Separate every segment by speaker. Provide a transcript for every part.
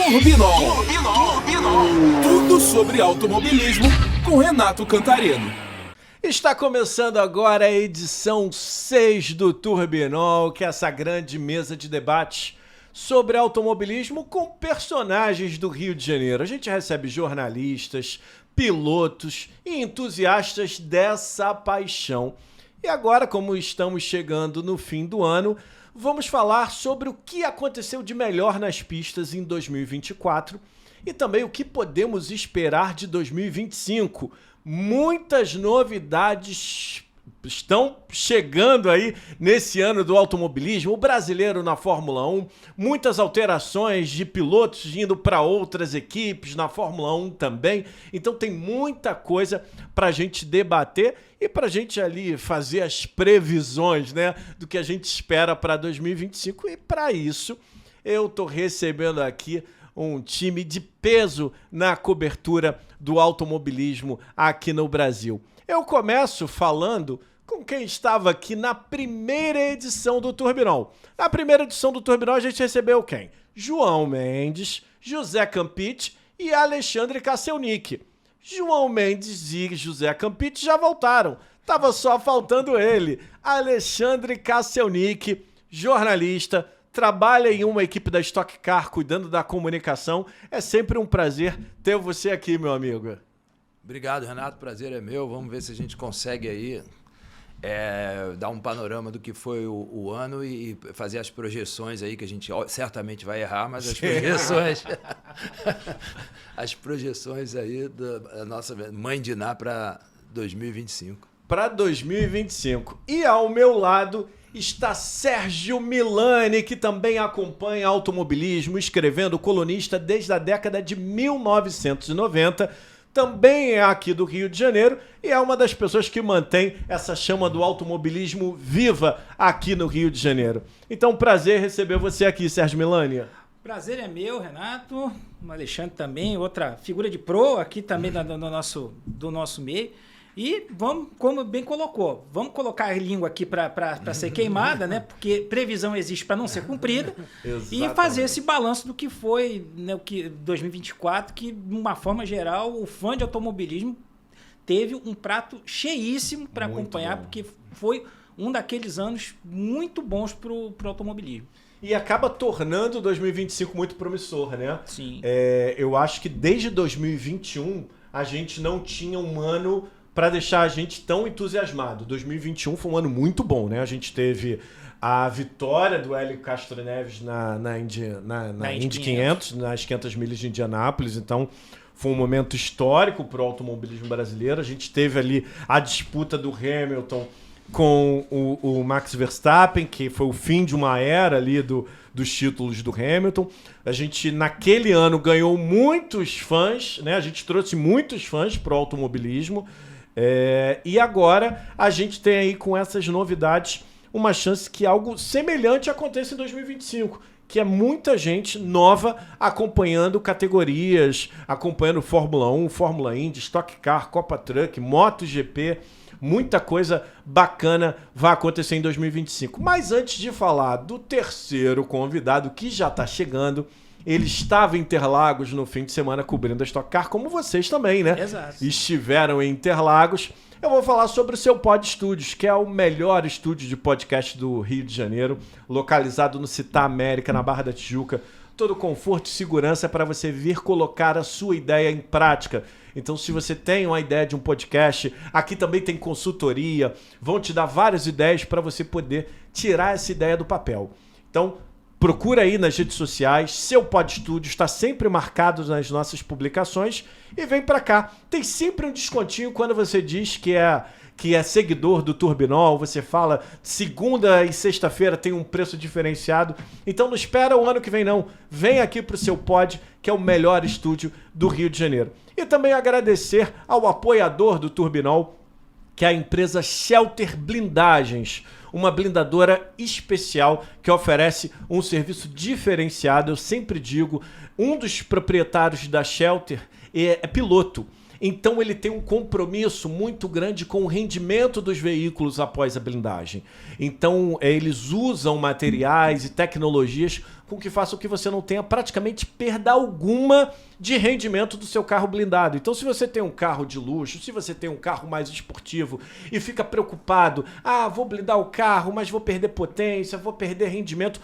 Speaker 1: Turbinol. Tudo sobre automobilismo com Renato Cantarino.
Speaker 2: Está começando agora a edição 6 do Turbinol, que é essa grande mesa de debate sobre automobilismo com personagens do Rio de Janeiro. A gente recebe jornalistas, pilotos e entusiastas dessa paixão. E agora, como estamos chegando no fim do ano, vamos falar sobre o que aconteceu de melhor nas pistas em 2024 e também o que podemos esperar de 2025. Muitas novidades estão chegando aí nesse ano do automobilismo, o brasileiro na Fórmula 1, muitas alterações de pilotos indo para outras equipes na Fórmula 1 também. Então tem muita coisa para a gente debater e para a gente ali fazer as previsões, né, do que a gente espera para 2025. E para isso eu estou recebendo aqui um time de peso na cobertura do automobilismo aqui no Brasil. Eu começo falando com quem estava aqui na primeira edição do Turbinol. Na primeira edição do Turbinol a gente recebeu quem? João Mendes, José Campite e Alexandre Kasselnik. João Mendes e José Campite já voltaram. Tava só faltando ele. Alexandre Kasselnik, jornalista, trabalha em uma equipe da Stock Car cuidando da comunicação. É sempre um prazer ter você aqui, meu amigo.
Speaker 3: Obrigado, Renato. Prazer é meu. Vamos ver se a gente consegue aí dar um panorama do que foi o ano e fazer as projeções aí, que a gente certamente vai errar, mas as projeções aí da nossa mãe de Ná para 2025.
Speaker 2: Para 2025. E ao meu lado está Sérgio Milani, que também acompanha automobilismo, escrevendo colunista desde a década de 1990. Também é aqui do Rio de Janeiro e é uma das pessoas que mantém essa chama do automobilismo viva aqui no Rio de Janeiro. Então, prazer receber você aqui, Sérgio Milani.
Speaker 4: Prazer é meu, Renato. O Alexandre também, outra figura de pro aqui também do nosso meio. E vamos, como bem colocou, vamos colocar a língua aqui para ser queimada, né? Porque previsão existe para não ser cumprida. E fazer esse balanço do que foi, né, o que 2024, que de uma forma geral o fã de automobilismo teve um prato cheíssimo para acompanhar, porque foi um daqueles anos muito bons para o automobilismo.
Speaker 2: E acaba tornando 2025 muito promissor, né?
Speaker 4: Sim.
Speaker 2: Eu acho que desde 2021 a gente não tinha um ano para deixar a gente tão entusiasmado. 2021 foi um ano muito bom, né? A gente teve a vitória do Hélio Castro Neves na Indy 500, nas 500 milhas de Indianápolis. Então, foi um momento histórico para o automobilismo brasileiro. A gente teve ali a disputa do Hamilton com o Max Verstappen, que foi o fim de uma era ali dos títulos do Hamilton. A gente, naquele ano, ganhou muitos fãs, né? A gente trouxe muitos fãs para o automobilismo. E agora a gente tem aí com essas novidades uma chance que algo semelhante aconteça em 2025, que é muita gente nova acompanhando categorias, acompanhando Fórmula 1, Fórmula Indy, Stock Car, Copa Truck, MotoGP. Muita coisa bacana vai acontecer em 2025. Mas antes de falar do terceiro convidado que já está chegando, ele estava em Interlagos no fim de semana cobrindo a Stock Car, como vocês também, né?
Speaker 4: Exato.
Speaker 2: Estiveram em Interlagos. Eu vou falar sobre o seu Pod Studios, que é o melhor estúdio de podcast do Rio de Janeiro, localizado no Città América, na Barra da Tijuca. Todo conforto e segurança para você vir colocar a sua ideia em prática. Então, se você tem uma ideia de um podcast, aqui também tem consultoria, vão te dar várias ideias para você poder tirar essa ideia do papel. Então, procura aí nas redes sociais, seu Pod Studio está sempre marcado nas nossas publicações e vem para cá. Tem sempre um descontinho quando você diz que é seguidor do Turbinol, você fala segunda e sexta-feira tem um preço diferenciado. Então não espera o ano que vem não, vem aqui para o seu pod, que é o melhor estúdio do Rio de Janeiro. E também agradecer ao apoiador do Turbinol, que é a empresa Shelter Blindagens, uma blindadora especial que oferece um serviço diferenciado. Eu sempre digo, um dos proprietários da Shelter é piloto. Então ele tem um compromisso muito grande com o rendimento dos veículos após a blindagem. Então eles usam materiais e tecnologias com que façam que você não tenha praticamente perda alguma de rendimento do seu carro blindado. Então se você tem um carro de luxo, se você tem um carro mais esportivo e fica preocupado, vou blindar o carro, mas vou perder potência, vou perder rendimento,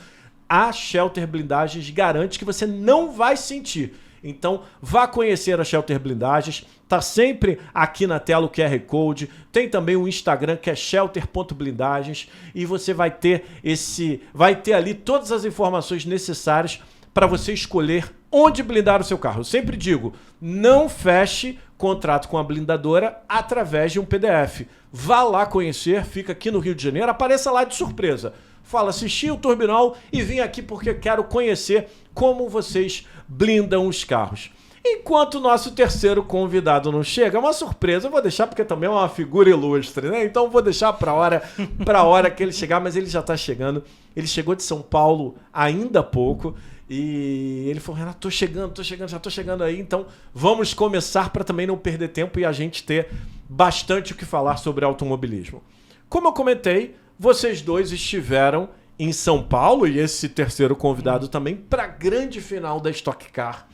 Speaker 2: a Shelter Blindagens garante que você não vai sentir. Então, vá conhecer a Shelter Blindagens. Tá sempre aqui na tela o QR Code. Tem também o Instagram, que é shelter.blindagens. E você vai ter ali todas as informações necessárias para você escolher onde blindar o seu carro. Eu sempre digo, não feche contrato com a blindadora através de um PDF. Vá lá conhecer, fica aqui no Rio de Janeiro, apareça lá de surpresa. Fala, assisti o Turbinol e vim aqui porque quero conhecer como vocês blindam os carros. Enquanto o nosso terceiro convidado não chega, é uma surpresa, eu vou deixar porque também é uma figura ilustre, né? Então eu vou deixar pra hora que ele chegar, mas ele já tá chegando. Ele chegou de São Paulo ainda há pouco e ele falou, Renato, já tô chegando aí, então vamos começar para também não perder tempo e a gente ter bastante o que falar sobre automobilismo. Como eu comentei, vocês dois estiveram em São Paulo, e esse terceiro convidado também, para a grande final da Stock Car.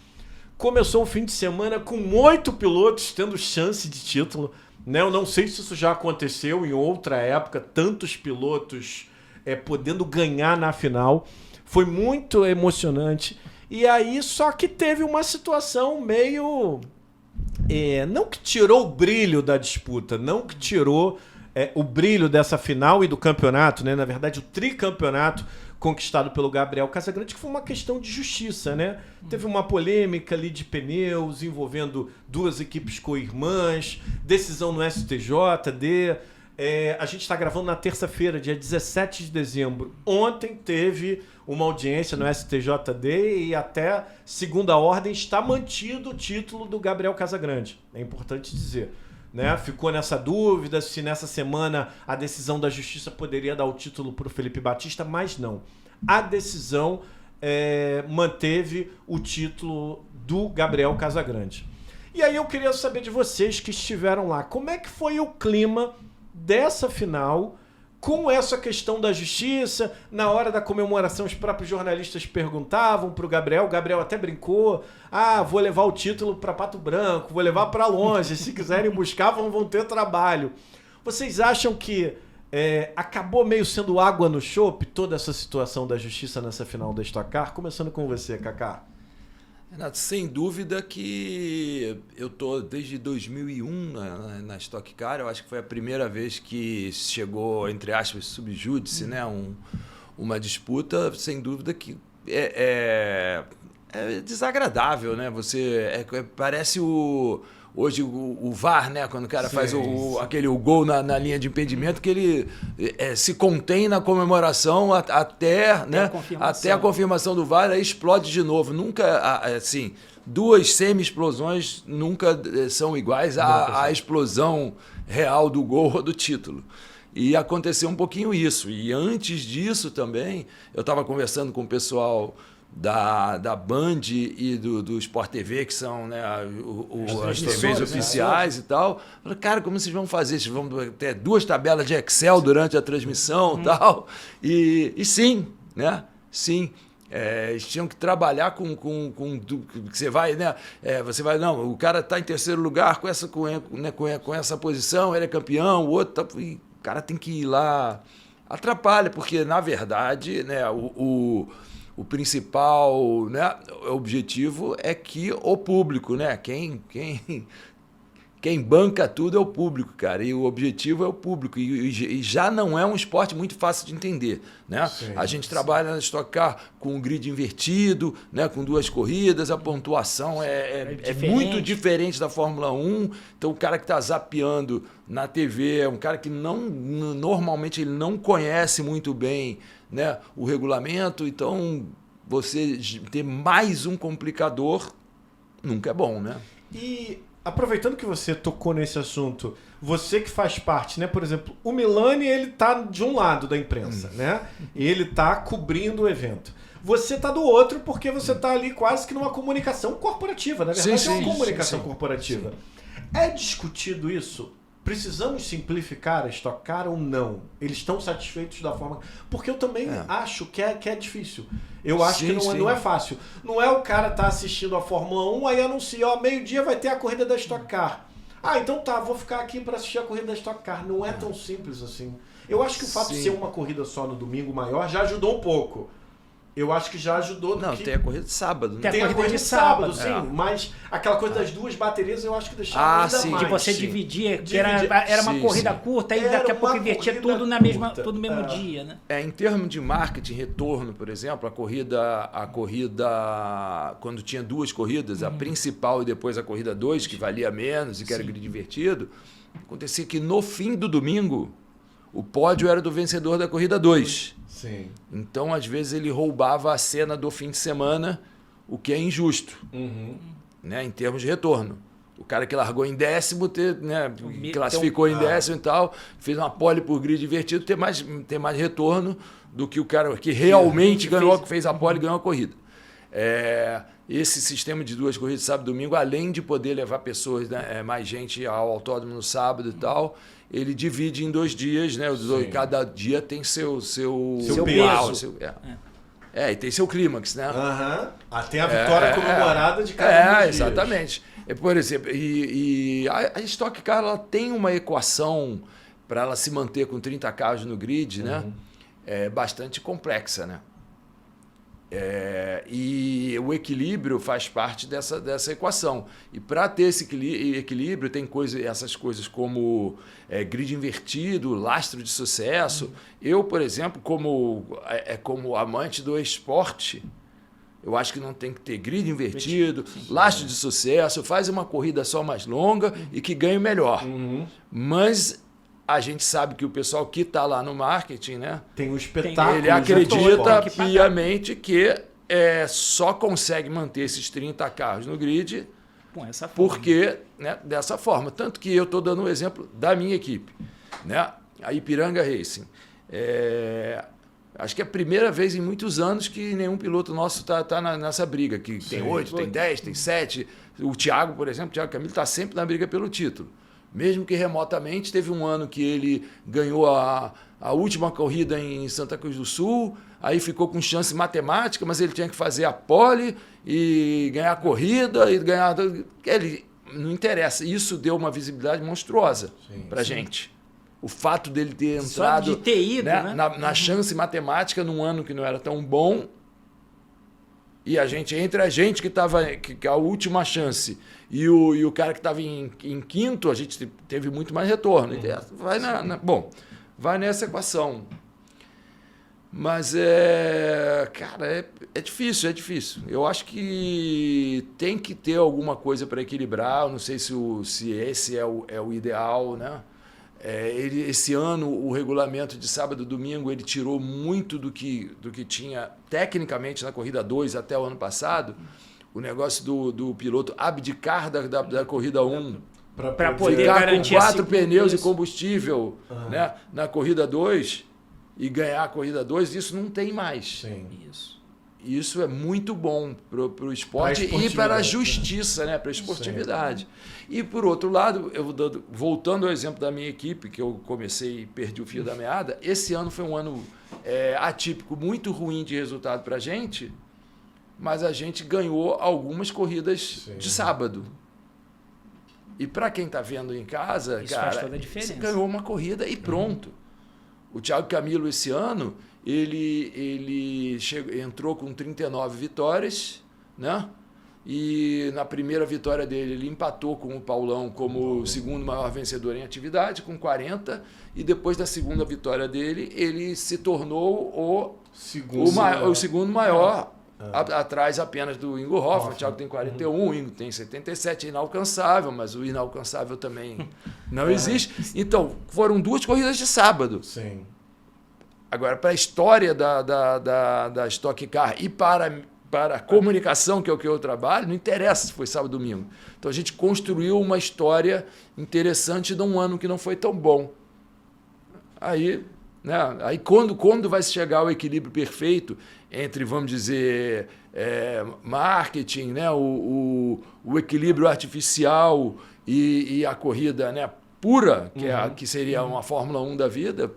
Speaker 2: Começou o fim de semana com 8 pilotos tendo chance de título, né? Eu não sei se isso já aconteceu em outra época, tantos pilotos podendo ganhar na final. Foi muito emocionante. E aí, só que teve uma situação meio... não que tirou o brilho da disputa, não que tirou... o brilho dessa final e do campeonato, né? Na verdade, o tricampeonato conquistado pelo Gabriel Casagrande, que foi uma questão de justiça, né? Teve uma polêmica ali de pneus envolvendo duas equipes co-irmãs, decisão no STJD. A gente está gravando na terça-feira, dia 17 de dezembro. Ontem teve uma audiência no STJD e até segunda ordem está mantido o título do Gabriel Casagrande. É importante dizer. Né? Ficou nessa dúvida se nessa semana a decisão da justiça poderia dar o título para o Felipe Batista, mas não. A decisão manteve o título do Gabriel Casagrande. E aí eu queria saber de vocês que estiveram lá, como é que foi o clima dessa final com essa questão da justiça? Na hora da comemoração, os próprios jornalistas perguntavam para o Gabriel até brincou, vou levar o título para Pato Branco, vou levar para longe, se quiserem buscar vão ter trabalho. Vocês acham que acabou meio sendo água no chope toda essa situação da justiça nessa final da Stock Car? Começando com você, Kaká.
Speaker 3: Renato, sem dúvida que eu estou desde 2001 na Stock Car. Eu acho que foi a primeira vez que chegou, entre aspas, subjúdice, né? Uma disputa. Sem dúvida que é desagradável, né? Parece hoje o VAR, né? Quando o cara faz o gol na linha de impedimento, que ele se contém na comemoração até a confirmação do VAR, aí explode de novo. Nunca, assim, duas semi-explosões nunca são iguais à explosão real do gol ou do título. E aconteceu um pouquinho isso. E antes disso também, eu estava conversando com o pessoal da Band e do Sport TV, que são, né, as TVs oficiais, e tal. Falei, cara, como vocês vão fazer? Vocês vão ter 2 tabelas de Excel durante a transmissão e tal? E sim, né? Sim. Eles tinham que trabalhar com você vai, né? Você vai, não, o cara está em terceiro lugar com essa posição, ele é campeão, o outro tá, e o cara tem que ir lá. Atrapalha, porque, na verdade, né, o principal, né, objetivo é que o público, né? Quem banca tudo é o público, cara. E o objetivo é o público. E já não é um esporte muito fácil de entender, né? Sim, a gente trabalha na Stock Car com um grid invertido, né, com 2 corridas, a pontuação é muito diferente da Fórmula 1. Então o cara que está zapeando na TV é um cara que normalmente ele não conhece muito bem, né, o regulamento. Então você ter mais um complicador nunca é bom, né?
Speaker 2: E aproveitando que você tocou nesse assunto, você que faz parte, né? Por exemplo, o Milani, ele tá de um lado da imprensa, né? E ele tá cobrindo o evento. Você tá do outro porque você tá ali quase que numa comunicação corporativa, na verdade é uma comunicação corporativa. É discutido isso? Precisamos simplificar a Stock Car ou não? Eles estão satisfeitos da forma... Porque eu também acho que é difícil. Eu acho que não é fácil. Não é o cara tá assistindo a Fórmula 1, aí anuncia, ó, meio-dia vai ter a corrida da Stock Car. Ah, então tá, vou ficar aqui para assistir a corrida da Stock Car. Não é tão simples assim. Eu acho que o fato de ser uma corrida só no domingo maior já ajudou um pouco. Eu acho que já ajudou.
Speaker 3: Não, tem a corrida de sábado. Né?
Speaker 2: Tem a corrida de sábado, sim. Mas aquela coisa das duas baterias eu acho que deixava ainda mais.
Speaker 4: De você dividir, que era uma corrida curta, e daqui a pouco invertia tudo no mesmo dia, né?
Speaker 3: Em termos de marketing, retorno, por exemplo, a corrida quando tinha duas corridas, a principal e depois a corrida 2, que valia menos e que era divertido, acontecia que no fim do domingo, o pódio era do vencedor da corrida 2.
Speaker 2: Sim.
Speaker 3: Então, às vezes, ele roubava a cena do fim de semana, o que é injusto, né, em termos de retorno. O cara que largou em 10º, né, classificou em 10º e tal, fez uma pole por grid divertido, ter mais retorno do que o cara que realmente ganhou, que fez a pole e ganhou a corrida. Esse sistema de duas corridas, sábado e domingo, além de poder levar pessoas, né, mais gente ao autódromo no sábado e tal, ele divide em 2 dias, né? Cada dia tem seu
Speaker 2: peso.
Speaker 3: E tem seu clímax, né?
Speaker 2: Tem a vitória comemorada de cada dia.
Speaker 3: Exatamente. Por exemplo, a Stock Car ela tem uma equação para ela se manter com 30 carros no grid, né? Bastante complexa, né? E o equilíbrio faz parte dessa equação. E para ter esse equilíbrio, tem essas coisas como grid invertido, lastro de sucesso. Eu, por exemplo, como amante do esporte, eu acho que não tem que ter grid invertido, lastro de sucesso, faz uma corrida só mais longa e que ganhe melhor. Mas a gente sabe que o pessoal que está lá no marketing, né,
Speaker 2: tem um espetáculo.
Speaker 3: Ele acredita piamente que só consegue manter esses 30 carros no grid porque, né, dessa forma. Tanto que eu estou dando um exemplo da minha equipe, né, a Ipiranga Racing. Acho que é a primeira vez em muitos anos que nenhum piloto nosso está nessa briga, que tem 8, tem 10, tem 7. O Thiago, por exemplo, o Thiago Camilo está sempre na briga pelo título. Mesmo que remotamente, teve um ano que ele ganhou a última corrida em Santa Cruz do Sul, aí ficou com chance matemática, mas ele tinha que fazer a pole e ganhar a corrida e ganhar... Ele não interessa. Isso deu uma visibilidade monstruosa para a gente. O fato dele ter entrado,
Speaker 4: só de ter ido, né?
Speaker 3: na chance matemática num ano que não era tão bom, e entre a gente que estava a última chance e o cara que estava em quinto, a gente teve muito mais retorno. Vai nessa equação. Mas cara, é difícil. Eu acho que tem que ter alguma coisa para equilibrar. Eu não sei se esse é o ideal, né? Esse ano, o regulamento de sábado e domingo, ele tirou muito do que tinha tecnicamente na corrida 2 até o ano passado. O negócio do piloto abdicar da corrida 1
Speaker 4: para poder
Speaker 3: ficar
Speaker 4: garantir
Speaker 3: com 4 pneus e combustível, né, na corrida 2 e ganhar a corrida 2, isso não tem mais.
Speaker 2: Sim.
Speaker 3: Isso é muito bom para o esporte e para a justiça, né? Para a esportividade. Sim. E, por outro lado, voltando ao exemplo da minha equipe, que eu comecei e perdi o fio da meada, esse ano foi um ano atípico, muito ruim de resultado para a gente, mas a gente ganhou algumas corridas de sábado. E para quem está vendo em casa,
Speaker 4: isso
Speaker 3: cara,
Speaker 4: faz toda a diferença.
Speaker 3: Você ganhou uma corrida e pronto. O Thiago Camilo, esse ano, ele entrou com 39 vitórias, né? E na primeira vitória dele, ele empatou com o Paulão como o segundo maior vencedor em atividade, com 40. E depois da segunda vitória dele, ele se tornou o segundo maior, atrás apenas do Ingo Hoffmann. O Thiago tem 41, o Ingo tem 77, é inalcançável, mas o inalcançável também não existe. Então, foram 2 corridas de sábado.
Speaker 2: Sim.
Speaker 3: Agora, para a história da Stock Car e para a comunicação, que é o que eu trabalho, não interessa se foi sábado ou domingo. Então, a gente construiu uma história interessante de um ano que não foi tão bom. Aí, né, quando vai chegar ao equilíbrio perfeito entre, vamos dizer, marketing, né, o equilíbrio artificial e a corrida, né, pura, que seria uma Fórmula 1 da vida.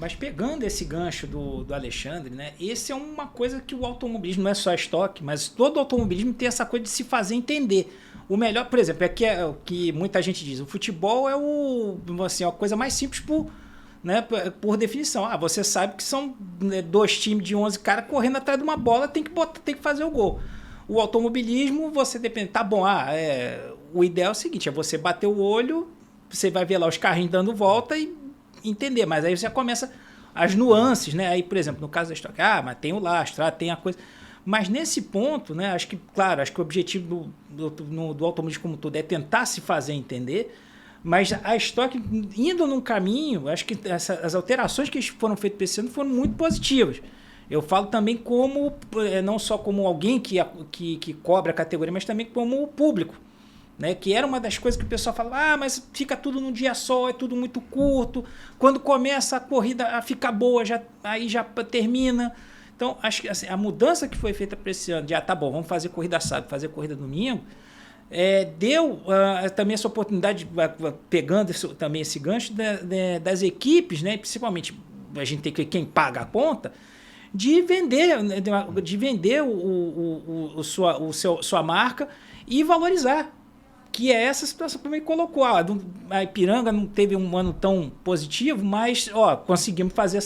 Speaker 4: Mas pegando esse gancho do Alexandre, né? Esse é uma coisa que o automobilismo não é só estoque, mas todo automobilismo tem essa coisa de se fazer entender. O melhor, por exemplo, é o que muita gente diz, o futebol é a coisa mais simples por definição. Você sabe que são 2 times de 11 caras correndo atrás de uma bola, tem que fazer o gol. O automobilismo, você depende, o ideal é o seguinte, é você bater o olho, você vai ver lá os carrinhos dando volta e entender, mas aí você começa as nuances, né? Aí, por exemplo, no caso da estoque, mas tem o lastro, tem a coisa. Mas nesse ponto, né? Acho que o objetivo do automobilismo como todo é tentar se fazer entender, mas a estoque indo num caminho, acho que as alterações que foram feitas para esse ano foram muito positivas. Eu falo também não só como alguém que cobra a categoria, mas também como o público. Né, que era uma das coisas que o pessoal fala, mas fica tudo num dia só, é tudo muito curto. Quando começa a corrida a ficar boa, aí já termina. Então, acho que assim, a mudança que foi feita para esse ano, de tá bom, vamos fazer corrida sábado, fazer corrida domingo, deu também essa oportunidade, pegando também esse gancho das equipes, né, principalmente a gente tem que quem paga a conta, de vender sua marca e valorizar. Que é essa situação que também colocou. A Ipiranga não teve um ano tão positivo, mas conseguimos fazer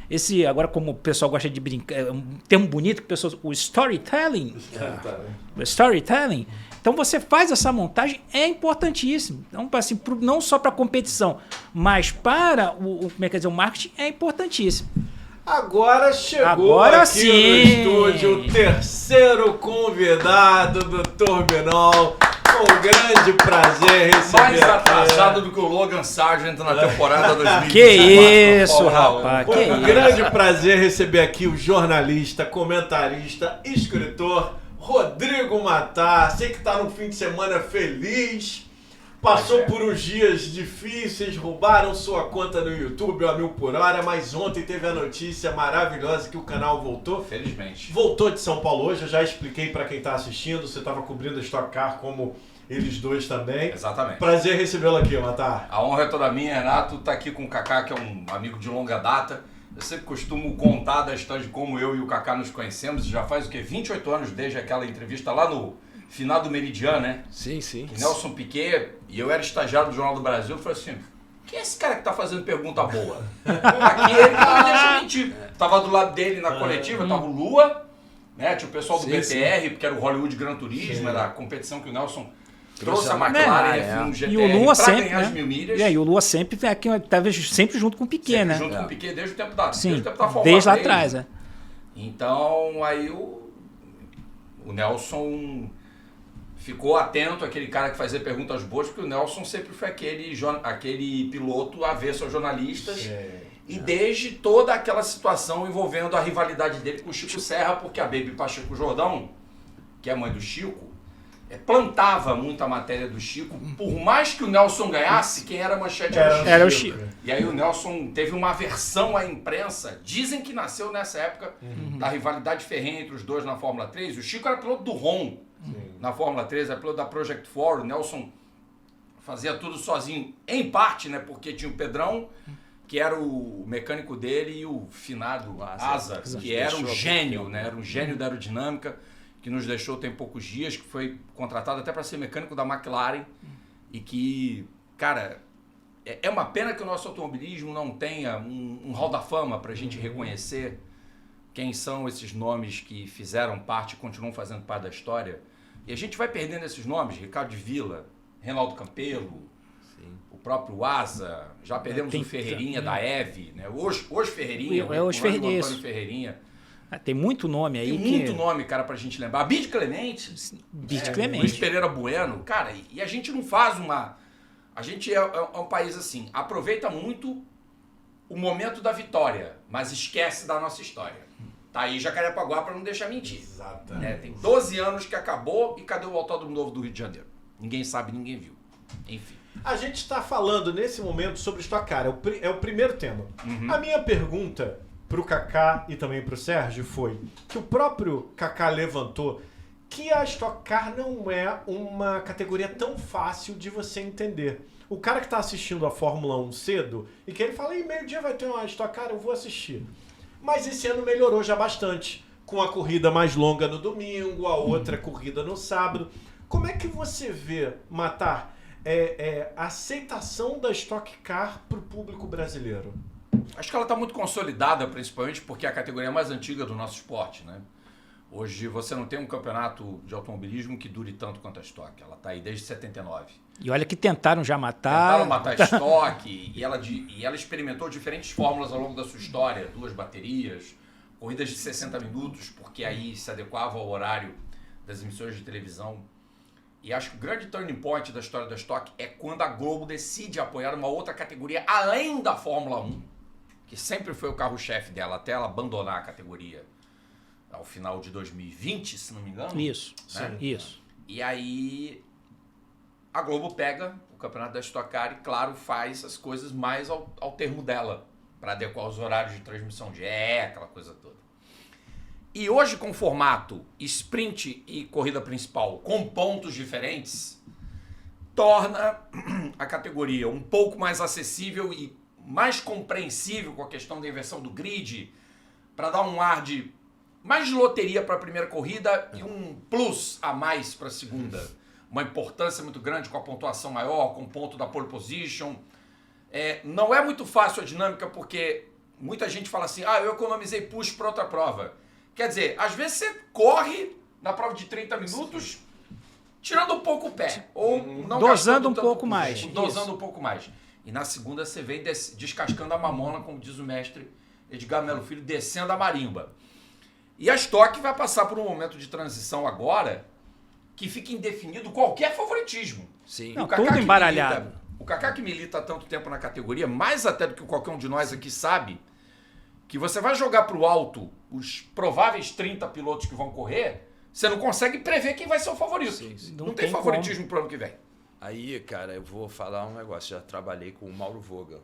Speaker 4: esse. Agora, como o pessoal gosta de brincar, um termo bonito, que o storytelling. O storytelling. Então, você faz essa montagem, é importantíssimo. Então, assim, não só para a competição, mas para o marketing, é importantíssimo.
Speaker 2: Agora chegou aqui no estúdio o terceiro convidado do Turbinol. Com grande prazer receber.
Speaker 5: Mais atrasado do que o Logan Sargent na temporada 2020.
Speaker 4: Que isso, rapaz.
Speaker 2: Com grande prazer receber aqui o jornalista, comentarista, escritor Rodrigo Matar. Sei que está no fim de semana feliz. Passou por uns dias difíceis, roubaram sua conta no YouTube a 1000 por hora, mas ontem teve a notícia maravilhosa que o canal voltou.
Speaker 5: Felizmente.
Speaker 2: Voltou de São Paulo hoje, eu já expliquei para quem está assistindo, você estava cobrindo a Stock Car como eles dois também.
Speaker 5: Exatamente.
Speaker 2: Prazer recebê-lo aqui, Matar.
Speaker 5: A honra é toda minha, Renato, tá aqui com o Kaká, que é um amigo de longa data. Eu sempre costumo contar da história de como eu e o Kaká nos conhecemos, já faz 28 anos desde aquela entrevista lá no final do Meridiano, né?
Speaker 3: Sim, sim.
Speaker 5: Que Nelson Piquet, e eu era estagiário do Jornal do Brasil, eu falei assim, quem é esse cara que tá fazendo pergunta boa? Aqui ele não me deixa mentir. Tava do lado dele na coletiva, tava o Lua, né? Tinha o pessoal do BTR, porque era o Hollywood Gran Turismo, era a competição que o Nelson trouxe a McLaren F1 GTR
Speaker 4: e o Lua
Speaker 5: pra
Speaker 4: sempre,
Speaker 5: ganhar as 1000 milhas.
Speaker 4: E o Lua sempre estava sempre junto com o Piquet,
Speaker 5: sempre
Speaker 4: né?
Speaker 5: junto com o Piquet desde o tempo da
Speaker 4: Fórmula desde lá atrás, né?
Speaker 5: Então, aí o Nelson ficou atento àquele cara que fazia perguntas boas, porque o Nelson sempre foi aquele piloto avesso aos jornalistas. E desde toda aquela situação envolvendo a rivalidade dele com o Chico Serra, porque a Baby Pacheco Jordão, que é a mãe do Chico, plantava muito a matéria do Chico. Por mais que o Nelson ganhasse, quem era a manchete
Speaker 4: era o Chico.
Speaker 5: E aí o Nelson teve uma aversão à imprensa. Dizem que nasceu nessa época da rivalidade ferrenha entre os dois na Fórmula 3. O Chico era piloto do Ron na Fórmula 3, era piloto da Project 4. O Nelson fazia tudo sozinho, em parte, né? Porque tinha o Pedrão, que era o mecânico dele, e o finado Asa, que era um gênio, né? Era um gênio da aerodinâmica, que nos deixou tem poucos dias, que foi contratado até para ser mecânico da McLaren, e que, cara, é uma pena que o nosso automobilismo não tenha um hall da fama para a gente reconhecer quem são esses nomes que fizeram parte e continuam fazendo parte da história. E a gente vai perdendo esses nomes, Ricardo de Villa, Reinaldo Campelo, o próprio Asa, já perdemos o Ferreirinha da EVE, né? Os Ferreirinha, o Antônio Ferreirinha.
Speaker 4: Tem muito nome aí.
Speaker 5: Tem muito nome, cara, pra gente lembrar. Bid Clemente. Luiz Pereira Bueno. Cara, e a gente não faz uma... A gente é um país assim, aproveita muito o momento da vitória, mas esquece da nossa história. Tá aí Jacarepaguá pra não deixar mentir.
Speaker 2: Exatamente.
Speaker 5: Né? Tem 12 anos que acabou e cadê o Autódromo Novo do Rio de Janeiro? Ninguém sabe, ninguém viu. Enfim.
Speaker 2: A gente está falando nesse momento sobre Stock Car, é o primeiro tema. A minha pergunta pro Kaká e também pro Sérgio foi que o próprio Kaká levantou, que a Stock Car não é uma categoria tão fácil de você entender. O cara que está assistindo a Fórmula 1 cedo e que ele fala, meio-dia vai ter uma Stock Car, eu vou assistir. Mas esse ano melhorou já bastante, com a corrida mais longa no domingo, a outra corrida no sábado. Como é que você vê, Matar, a aceitação da Stock Car para o público brasileiro?
Speaker 5: Acho que ela está muito consolidada, principalmente porque é a categoria mais antiga do nosso esporte, né? Hoje você não tem um campeonato de automobilismo que dure tanto quanto a Stock. Ela está aí desde 79.
Speaker 4: E olha que tentaram já matar.
Speaker 5: Tentaram matar a Stock e ela experimentou diferentes fórmulas ao longo da sua história. 2 baterias, corridas de 60 minutos, porque aí se adequava ao horário das emissões de televisão. E acho que o grande turning point da história da Stock é quando a Globo decide apoiar uma outra categoria além da Fórmula 1, que sempre foi o carro-chefe dela, até ela abandonar a categoria ao final de 2020, se não me engano.
Speaker 4: Isso,
Speaker 5: né?
Speaker 4: Isso.
Speaker 5: E aí a Globo pega o campeonato da Stock Car e, claro, faz as coisas mais ao termo dela, para adequar os horários de transmissão de aquela coisa toda. E hoje, com o formato sprint e corrida principal com pontos diferentes, torna a categoria um pouco mais acessível e mais compreensível com a questão da inversão do grid, para dar um ar de mais de loteria para a primeira corrida e um plus a mais para a segunda. Uma importância muito grande com a pontuação maior, com o ponto da pole position. Não é muito fácil a dinâmica porque muita gente fala assim, eu economizei push para outra prova. Quer dizer, às vezes você corre na prova de 30 minutos tirando um pouco o pé. Ou não
Speaker 4: dosando um
Speaker 5: tanto
Speaker 4: pouco
Speaker 5: push,
Speaker 4: mais.
Speaker 5: Dosando um pouco mais. E na segunda você vem descascando a mamona, como diz o mestre Edgar Melo Filho, descendo a marimba. E a Stock vai passar por um momento de transição agora que fica indefinido qualquer favoritismo.
Speaker 3: Sim.
Speaker 4: Não,
Speaker 5: O Kaká
Speaker 4: tudo
Speaker 5: que
Speaker 4: embaralhado.
Speaker 5: o Kaká que milita há tanto tempo na categoria, mais até do que qualquer um de nós aqui sabe, que você vai jogar pro alto os prováveis 30 pilotos que vão correr, você não consegue prever quem vai ser o favorito.
Speaker 3: Sim, sim.
Speaker 5: Não tem favoritismo pro ano que vem.
Speaker 3: Aí, cara, eu vou falar um negócio. Já trabalhei com o Mauro Vogel.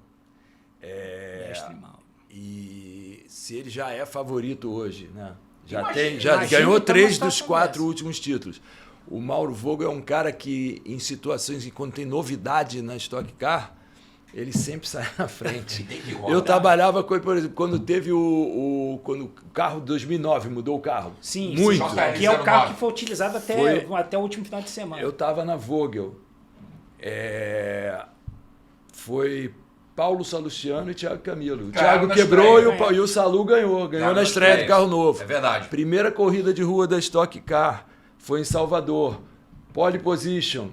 Speaker 4: Mestre Mauro.
Speaker 3: E se ele já é favorito hoje, né?
Speaker 5: Imagina
Speaker 3: Ganhou
Speaker 4: então
Speaker 3: 3
Speaker 4: uma
Speaker 3: dos
Speaker 4: situação
Speaker 3: 4
Speaker 4: dessa.
Speaker 3: últimos títulos. O Mauro Vogel é um cara que, em situações em quando tem novidade na Stock Car, ele sempre sai na frente.
Speaker 5: Tem que rodar.
Speaker 3: Eu trabalhava com ele, por exemplo, quando teve quando o carro 2009 mudou o carro.
Speaker 4: Sim,
Speaker 3: muito.
Speaker 4: sim, que é o carro que foi utilizado até o último final de semana.
Speaker 3: Eu estava na Vogel. Foi Paulo Salustiano e Thiago Camilo. O
Speaker 5: Cara,
Speaker 3: Thiago
Speaker 5: na
Speaker 3: quebrou
Speaker 5: estreia.
Speaker 3: e o Salu ganhou. Ganhou
Speaker 5: Cara,
Speaker 3: na
Speaker 5: na
Speaker 3: estreia do
Speaker 5: estreia.
Speaker 3: carro novo.
Speaker 5: É verdade.
Speaker 3: Primeira corrida de rua da Stock Car foi em Salvador. Pole position.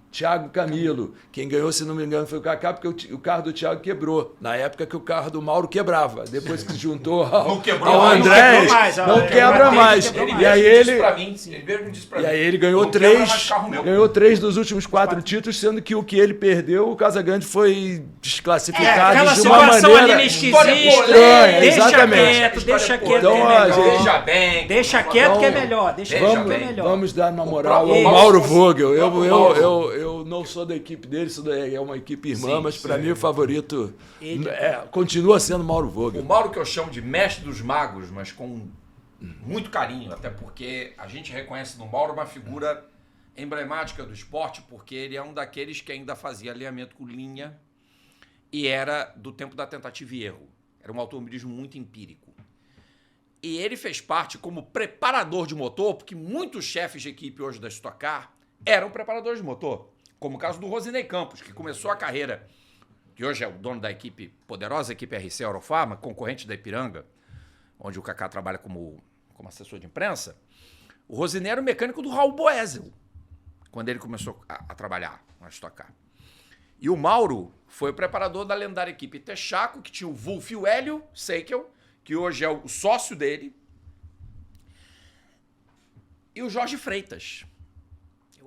Speaker 3: Thiago Camilo. Quem ganhou, se não me engano, foi o Kaká, porque o carro do Thiago quebrou. Na época que o carro do Mauro quebrava. Depois que se juntou
Speaker 5: Não quebrou
Speaker 3: ao
Speaker 5: mais,
Speaker 3: Andrés,
Speaker 4: não
Speaker 3: não
Speaker 4: quebrou
Speaker 3: quebra mais.
Speaker 4: quebrou
Speaker 3: E aí ele...
Speaker 5: Ele mesmo disse pra mim.
Speaker 3: E aí ele ganhou
Speaker 5: não quebra mais
Speaker 3: 3,
Speaker 5: carro meu.
Speaker 3: ganhou 3 dos últimos 4 títulos, sendo que o que ele perdeu, o Casagrande foi desclassificado
Speaker 4: Aquela
Speaker 3: de uma
Speaker 4: situação
Speaker 3: maneira
Speaker 4: ali
Speaker 5: História
Speaker 4: esquisita.
Speaker 3: estranha,
Speaker 4: Deixa
Speaker 3: exatamente.
Speaker 4: quieto, deixa quieto
Speaker 3: Então,
Speaker 4: que é
Speaker 3: ó,
Speaker 4: melhor.
Speaker 3: gente,
Speaker 5: Veja bem.
Speaker 4: Deixa quieto que é melhor. Deixa quieto que é melhor.
Speaker 3: Vamos dar uma moral
Speaker 5: próprio
Speaker 3: ao
Speaker 5: Mauro
Speaker 3: Mauro Vogel.
Speaker 5: Mauro.
Speaker 3: Eu não sou da equipe dele, é uma equipe irmã,
Speaker 5: Sim,
Speaker 3: mas para mim o favorito
Speaker 4: Ele-
Speaker 3: continua sendo Mauro
Speaker 5: O
Speaker 3: Vogel.
Speaker 5: Mauro que eu chamo de mestre dos magos, mas com muito carinho, até porque a gente reconhece no Mauro uma figura emblemática do esporte, porque ele é um daqueles que ainda fazia alinhamento com linha e era do tempo da tentativa e erro. Era um automobilismo muito empírico. E ele fez parte como preparador de motor, porque muitos chefes de equipe hoje da Stock Car eram preparadores de motor, como o caso do Rosinei Campos, que começou a carreira, que hoje é o dono da equipe, poderosa equipe RC Eurofarma, concorrente da Ipiranga, onde o Kaká trabalha como assessor de imprensa. O Rosinei era o mecânico do Raul Boesel, quando ele começou a trabalhar na Stock Car. E o Mauro foi o preparador da lendária equipe Texaco, que tinha o Wolf e o Hélio Seikel, que hoje é o sócio dele, e o Jorge Freitas.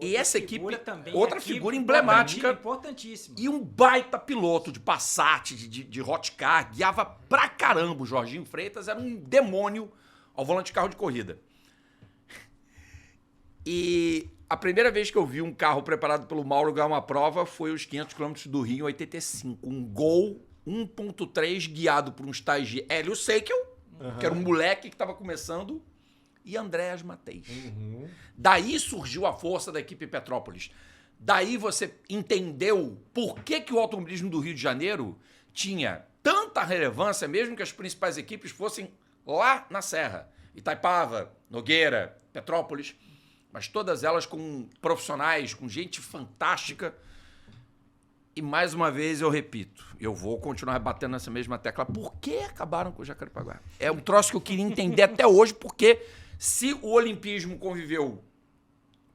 Speaker 5: E essa equipe, outra figura emblemática,
Speaker 4: importantíssima.
Speaker 5: e um baita piloto de Passat, de Hotcar, guiava pra caramba. O Jorginho Freitas era um demônio ao volante de carro de corrida. E a primeira vez que eu vi um carro preparado pelo Mauro ganhar uma prova foi os 500 km do Rio em 85. Um Gol 1.3 guiado por um estagiário, Hélio Seikel, que era um moleque que estava começando, e Andréas Mateis. Daí surgiu a força da equipe Petrópolis. Daí você entendeu por que o automobilismo do Rio de Janeiro tinha tanta relevância, mesmo que as principais equipes fossem lá na Serra. Itaipava, Nogueira, Petrópolis, mas todas elas com profissionais, com gente fantástica. E mais uma vez eu repito, eu vou continuar batendo nessa mesma tecla. Por que acabaram com o Jacarepaguá? É um troço que eu queria entender até hoje, porque se o olimpismo conviveu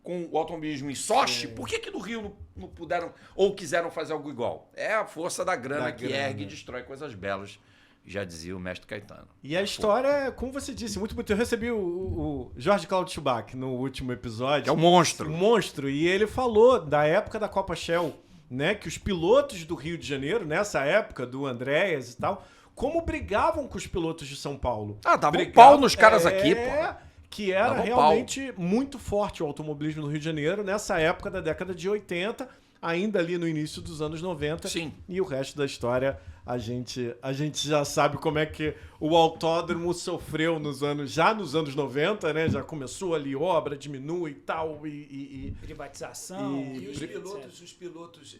Speaker 5: com o automobilismo em Sochi, por que no Rio não puderam ou quiseram fazer algo igual? É a força da grana que ergue e destrói coisas belas, já dizia o mestre Caetano.
Speaker 2: E a história, como você disse, muito bonito. Eu recebi o Jorge Claudio Schubach no último episódio.
Speaker 5: Que é um monstro.
Speaker 2: Um monstro. E ele falou da época da Copa Shell, né? Que os pilotos do Rio de Janeiro, nessa época, do Andréas e tal, como brigavam com os pilotos de São Paulo.
Speaker 5: Dava um pau nos caras aqui, pô.
Speaker 2: Que era
Speaker 5: Dava
Speaker 2: realmente muito forte o automobilismo no Rio de Janeiro, nessa época da década de 80, ainda ali no início dos anos 90.
Speaker 5: Sim.
Speaker 2: E o resto da história, a gente já sabe como é que o autódromo sofreu nos anos 90, né? Já começou ali obra, diminui e tal,
Speaker 4: privatização.
Speaker 3: E os pilotos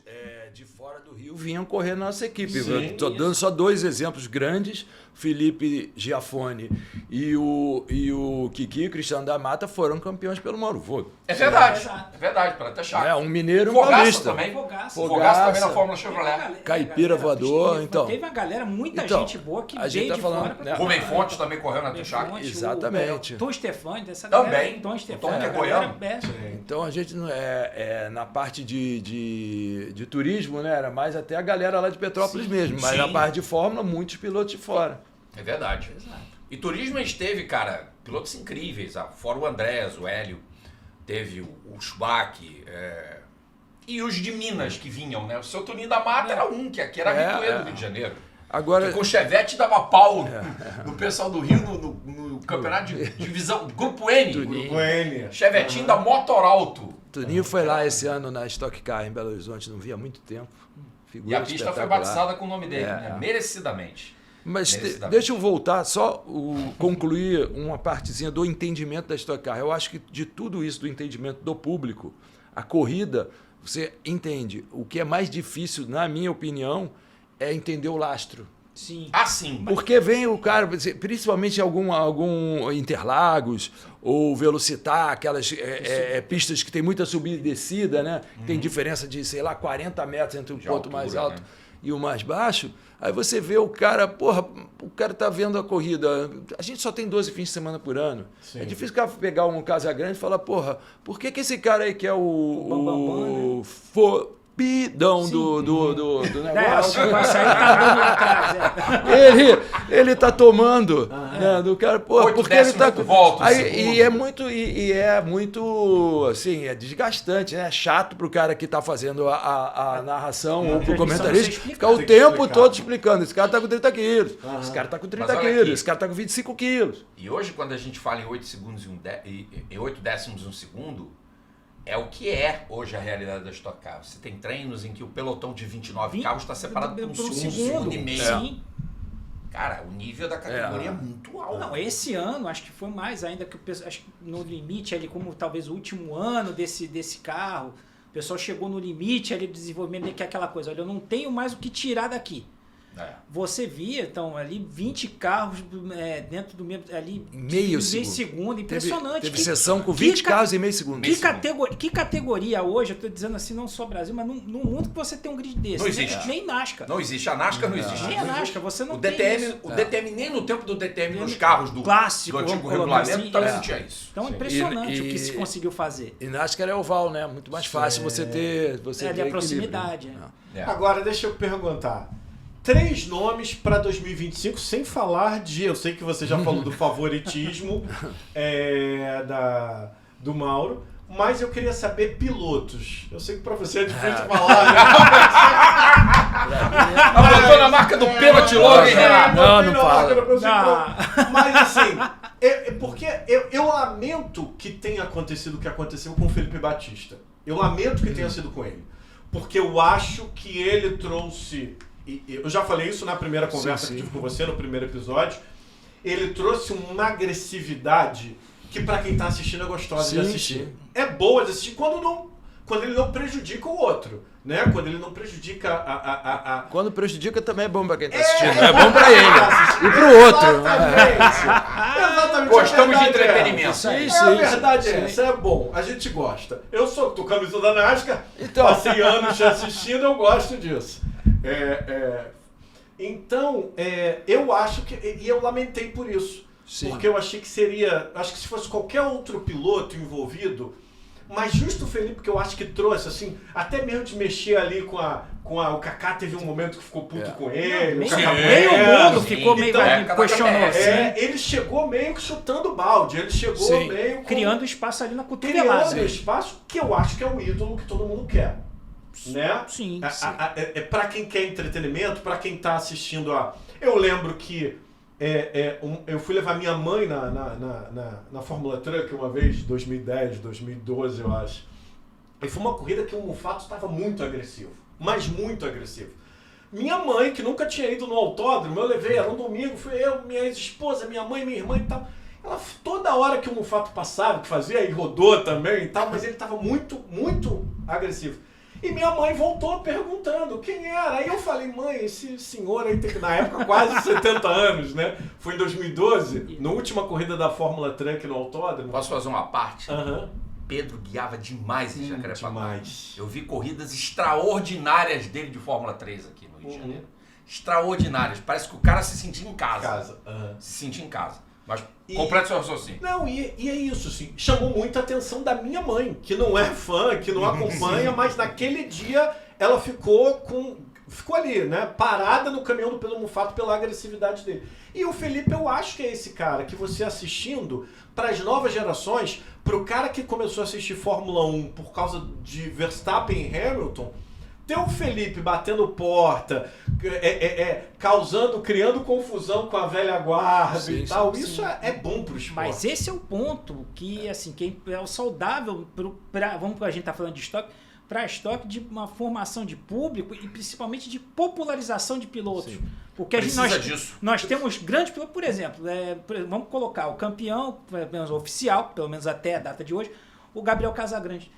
Speaker 3: de fora do Rio vinham correr na nossa equipe.
Speaker 2: Sim.
Speaker 3: Estou dando só 2 exemplos grandes. Felipe Giafone e o Kiki, Cristiano da Mata, foram campeões pelo Mauro Vogt.
Speaker 5: É verdade, para até chato.
Speaker 3: Um mineiro e um
Speaker 5: Fogaça
Speaker 3: paulista.
Speaker 5: também.
Speaker 4: Fogaça.
Speaker 5: Fogaça também na Fórmula Chevrolet.
Speaker 3: Caipira voador, então.
Speaker 4: Teve uma galera, muita
Speaker 3: Então,
Speaker 4: gente boa que
Speaker 3: a gente
Speaker 4: veio
Speaker 3: tá
Speaker 4: de
Speaker 3: falando,
Speaker 4: fora.
Speaker 3: né?
Speaker 5: Rubem Fontes também correu na Texaco.
Speaker 3: Exatamente.
Speaker 4: Tom Stefani, dessa
Speaker 5: Também.
Speaker 4: galera. Tom Stefani,
Speaker 5: que é
Speaker 4: a galera
Speaker 5: goiano.
Speaker 3: Então a gente não na parte de turismo, né? Era mais até a galera lá de Petrópolis mesmo. Mas
Speaker 5: Sim.
Speaker 3: na parte de Fórmula, muitos pilotos de fora.
Speaker 5: É verdade.
Speaker 4: Exato.
Speaker 5: E turismo a gente teve, cara, pilotos incríveis. Fora o Andrés, o Hélio, teve o Schubach, e os de Minas que vinham, né? O seu Toninho da Mata era um, que aqui era habitué do Rio de Janeiro.
Speaker 3: Agora,
Speaker 5: Que com o Chevette dava pau no pessoal do Rio no campeonato de divisão, Grupo N.
Speaker 2: Grupo N.
Speaker 5: Chevetinho da Motorauto.
Speaker 3: Toninho foi lá esse ano na Stock Car em Belo Horizonte, não via há muito tempo. Figura
Speaker 5: E a pista foi
Speaker 3: espetacular.
Speaker 5: batizada com o nome dele, né? Merecidamente.
Speaker 3: Mas
Speaker 5: Merecidamente.
Speaker 3: deixa eu voltar, só concluir uma partezinha do entendimento da Stock Car. Eu acho que de tudo isso, do entendimento do público, a corrida, você entende. O que é mais difícil, na minha opinião, é entender o lastro.
Speaker 4: Sim.
Speaker 5: Assim.
Speaker 3: Porque vem o cara, principalmente algum Interlagos ou Velocitar, aquelas pistas que tem muita subida e descida, né? Tem diferença de, sei lá, 40 metros entre o
Speaker 5: De
Speaker 3: ponto
Speaker 5: altura,
Speaker 3: mais alto
Speaker 5: né?
Speaker 3: e o mais baixo. Aí você vê o cara, o cara tá vendo a corrida. A gente só tem 12 fins de semana por ano.
Speaker 2: Sim.
Speaker 3: É difícil o cara pegar um Casa Grande e falar, por que esse cara aí que é o fobidão do negócio? Ele tá tomando, né, do cara,
Speaker 5: 8
Speaker 3: porque ele tá
Speaker 5: décimos voltas,
Speaker 3: aí,
Speaker 5: segundo.
Speaker 3: e é muito assim, é desgastante, né? É chato pro cara que tá fazendo a narração ou pro comentarista ficar o tempo todo explicando. Esse cara tá com 30 quilos, esse cara tá com 30
Speaker 5: Mas olha
Speaker 3: quilos,
Speaker 5: aqui.
Speaker 3: esse cara tá com 25 quilos.
Speaker 5: E hoje, quando a gente fala em 8 segundos e 8 décimos e 1 segundo, é o que é hoje a realidade da Stock Car. Você tem treinos em que o pelotão de 29 carros está separado por um segundo e meio.
Speaker 4: Sim.
Speaker 5: Cara, o nível da categoria é muito alto.
Speaker 4: Não, esse ano acho que foi mais ainda que o pessoal, acho que no limite ali, como talvez o último ano desse carro, o pessoal chegou no limite ali do desenvolvimento, que é aquela coisa, olha, eu não tenho mais o que tirar daqui. Você via, então, ali 20 carros dentro do mesmo. Ali,
Speaker 3: Meio
Speaker 4: segundo. Impressionante.
Speaker 3: Teve sessão com 20 carros em meio segundo.
Speaker 4: Que categoria hoje, eu tô dizendo assim, não só Brasil, mas no mundo que você tem um grid desse.
Speaker 5: Não existe.
Speaker 4: Nem NASCAR.
Speaker 5: Não existe. A NASCAR não existe.
Speaker 4: Nem a NASCAR, você não
Speaker 5: O
Speaker 4: tem
Speaker 5: DTM,
Speaker 4: isso.
Speaker 5: o DTM, nem no tempo do DTM nos carros do
Speaker 4: clássico,
Speaker 5: antigo
Speaker 4: vamos colocar
Speaker 5: regulamento,
Speaker 4: assim,
Speaker 5: também não tinha isso.
Speaker 4: Então é impressionante
Speaker 3: E-
Speaker 4: o que se conseguiu fazer.
Speaker 3: E NASCAR é oval, né? Muito mais fácil você ter
Speaker 4: Ali
Speaker 3: ter
Speaker 4: a
Speaker 3: equilíbrio.
Speaker 4: proximidade.
Speaker 2: Agora, deixa eu perguntar. 3 nomes para 2025, sem falar de... Eu sei que você já falou do favoritismo do Mauro, mas eu queria saber pilotos. Eu sei que para você é difícil falar, né?
Speaker 5: Botou na marca do pênalti logo, hein, Renato?
Speaker 3: Não fala.
Speaker 2: Mas assim, porque eu lamento que tenha acontecido o que aconteceu com o Felipe Batista. Eu lamento que tenha sido com ele. Porque eu acho que ele trouxe... Eu já falei isso na primeira conversa que tive com você, no primeiro episódio. Ele trouxe uma agressividade que pra quem tá assistindo é gostosa de
Speaker 3: Sim,
Speaker 2: assistir.
Speaker 3: sim.
Speaker 2: É boa de assistir quando ele não prejudica o outro, né? Quando ele não prejudica a...
Speaker 3: Quando prejudica também é bom pra quem tá assistindo. É bom pra ele. E pro outro.
Speaker 2: Exatamente.
Speaker 5: Gostamos
Speaker 2: A
Speaker 5: de
Speaker 2: verdade é
Speaker 5: entretenimento.
Speaker 2: essa.
Speaker 3: Sim,
Speaker 2: A
Speaker 3: sim,
Speaker 2: verdade
Speaker 3: sim.
Speaker 2: é essa, é bom. A gente gosta. Eu tô camisa da NASCAR,
Speaker 3: Então.
Speaker 2: passei anos já assistindo, eu gosto disso. Então, eu acho que... E eu lamentei por isso.
Speaker 3: Sim.
Speaker 2: Porque eu achei que seria... Acho que se fosse qualquer outro piloto envolvido... Mas justo o Felipe, que eu acho que trouxe, assim, até mesmo de mexer ali com o Kaká, teve um momento que ficou puto com ele.
Speaker 4: Meio,
Speaker 2: o Kaká
Speaker 4: meio mundo ficou meio
Speaker 2: Então,
Speaker 4: questionou assim.
Speaker 2: ele chegou meio que chutando o balde, ele chegou
Speaker 3: Sim.
Speaker 2: meio...
Speaker 4: Criando espaço ali na cotovelada.
Speaker 2: Criando espaço que eu acho que é o ídolo que todo mundo quer. Né?
Speaker 4: Sim, sim.
Speaker 2: Pra quem quer entretenimento, pra quem tá assistindo a... Eu lembro que eu fui levar minha mãe na Fórmula Truck uma vez, 2010, 2012, eu acho. E foi uma corrida que o Mufato estava muito agressivo, mas muito agressivo. Minha mãe, que nunca tinha ido no autódromo, eu levei, era um domingo, fui eu, minha ex-esposa, minha mãe, minha irmã e tal. Ela, toda hora que o Mufato passava, que fazia, e rodou também e tal, mas ele estava muito, muito agressivo. E minha mãe voltou perguntando quem era. Aí eu falei, mãe, esse senhor aí tem, na época, quase 70 anos, né? Foi em 2012, na última corrida da Fórmula Truck no autódromo.
Speaker 5: Posso fazer uma parte?
Speaker 2: Aham.
Speaker 5: Pedro guiava demais em Jacarepaguá.
Speaker 2: Demais.
Speaker 5: Eu vi corridas extraordinárias dele de Fórmula 3 aqui no Rio de Janeiro. Extraordinárias. Parece que o cara se sentia em casa. Se sentia em casa. Mas completa o seu raciocínio.
Speaker 2: Não, e é isso, assim, chamou muita atenção da minha mãe, que não é fã, que não acompanha, mas naquele dia ela ficou ali, né, parada no caminhão do Pedro Mufato pela agressividade dele. E o Felipe, eu acho que é esse cara que você assistindo, para as novas gerações, pro cara que começou a assistir Fórmula 1 por causa de Verstappen e Hamilton, ter o Felipe batendo porta, criando confusão com a velha guarda e tal, isso é bom pro esporte.
Speaker 4: Mas esse é o ponto que, assim, que é o saudável, vamos a gente tá falando de estoque, para estoque de uma formação de público e principalmente de popularização de pilotos.
Speaker 3: Sim.
Speaker 4: Porque
Speaker 5: disso.
Speaker 4: Nós temos grandes pilotos, por exemplo, vamos colocar o campeão, pelo menos oficial, pelo menos até a data de hoje, o Gabriel Casagrande.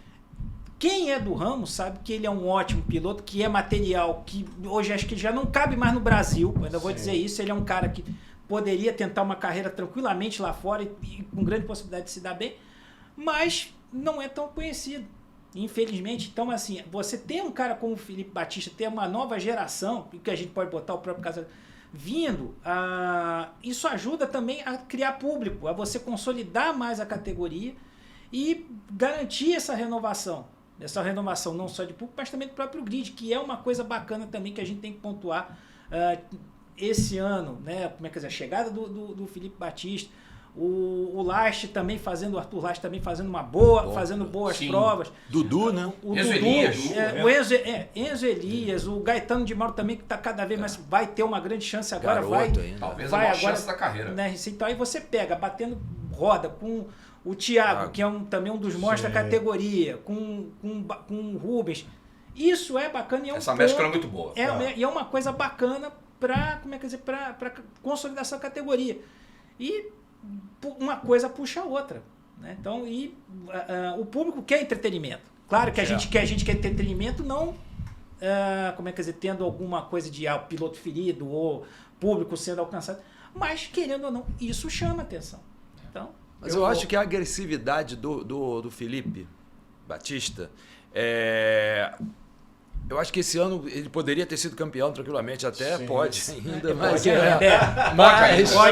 Speaker 4: Quem é do ramo sabe que ele é um ótimo piloto, que é material que hoje acho que já não cabe mais no Brasil, eu ainda vou dizer isso, ele é um cara que poderia tentar uma carreira tranquilamente lá fora e com grande possibilidade de se dar bem, mas não é tão conhecido, infelizmente. Então, assim, você tem um cara como o Felipe Batista, ter uma nova geração, que a gente pode botar o próprio caso vindo, isso ajuda também a criar público, a você consolidar mais a categoria e garantir essa renovação não só de público, mas também do próprio grid, que é uma coisa bacana também que a gente tem que pontuar esse ano, né? Como é que é a chegada do Felipe Batista, o Last também fazendo, o Arthur Last também fazendo fazendo boas provas.
Speaker 3: Dudu, né?
Speaker 4: O
Speaker 5: Enzo
Speaker 4: Dudu,
Speaker 5: Elias.
Speaker 4: o Enzo Elias, o Gaetano de Mauro também, que está cada vez mais, vai ter uma grande chance agora,
Speaker 3: Garoto ainda.
Speaker 5: Talvez
Speaker 4: vai
Speaker 5: a maior
Speaker 4: agora,
Speaker 5: chance da carreira.
Speaker 4: né? Então aí você pega, batendo roda com o Thiago, que é também um dos monstros da categoria, com o Rubens. Isso é bacana e é um
Speaker 5: Essa mescla é muito boa.
Speaker 4: E é uma coisa bacana para consolidar essa categoria. E uma coisa puxa a outra, né? Então, o público quer entretenimento. Claro que a gente quer entretenimento, não tendo alguma coisa de piloto ferido ou público sendo alcançado, mas querendo ou não, isso chama atenção. Então,
Speaker 3: mas eu acho que a agressividade do Felipe Batista eu acho que esse ano ele poderia ter sido campeão tranquilamente, até pode ainda,
Speaker 4: pode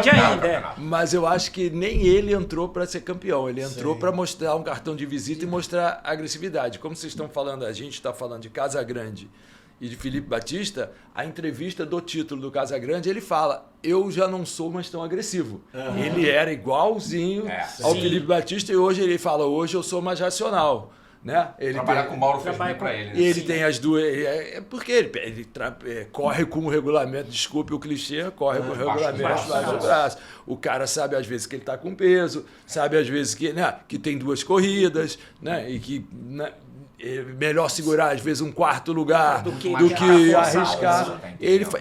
Speaker 4: ainda.
Speaker 3: Mas eu acho que nem ele entrou para ser campeão, ele entrou para mostrar um cartão de visita e mostrar agressividade. Como vocês estão falando, a gente está falando de Casagrande e de Felipe Batista, a entrevista do título do Casagrande, ele fala, eu já não sou mais tão agressivo. Ele era igualzinho ao Felipe Batista e hoje ele fala, hoje eu sou mais racional. Né?
Speaker 5: Trabalhar com o Mauro fez bem pra ele. Né?
Speaker 3: E ele tem as duas... porque ele corre com o regulamento, desculpe o clichê, corre com o regulamento baixo do braço. O cara sabe às vezes que ele está com peso, sabe às vezes que tem duas corridas, né? E que melhor segurar, às vezes, um quarto lugar do que
Speaker 5: forçado,
Speaker 3: arriscar.
Speaker 5: tá entendendo?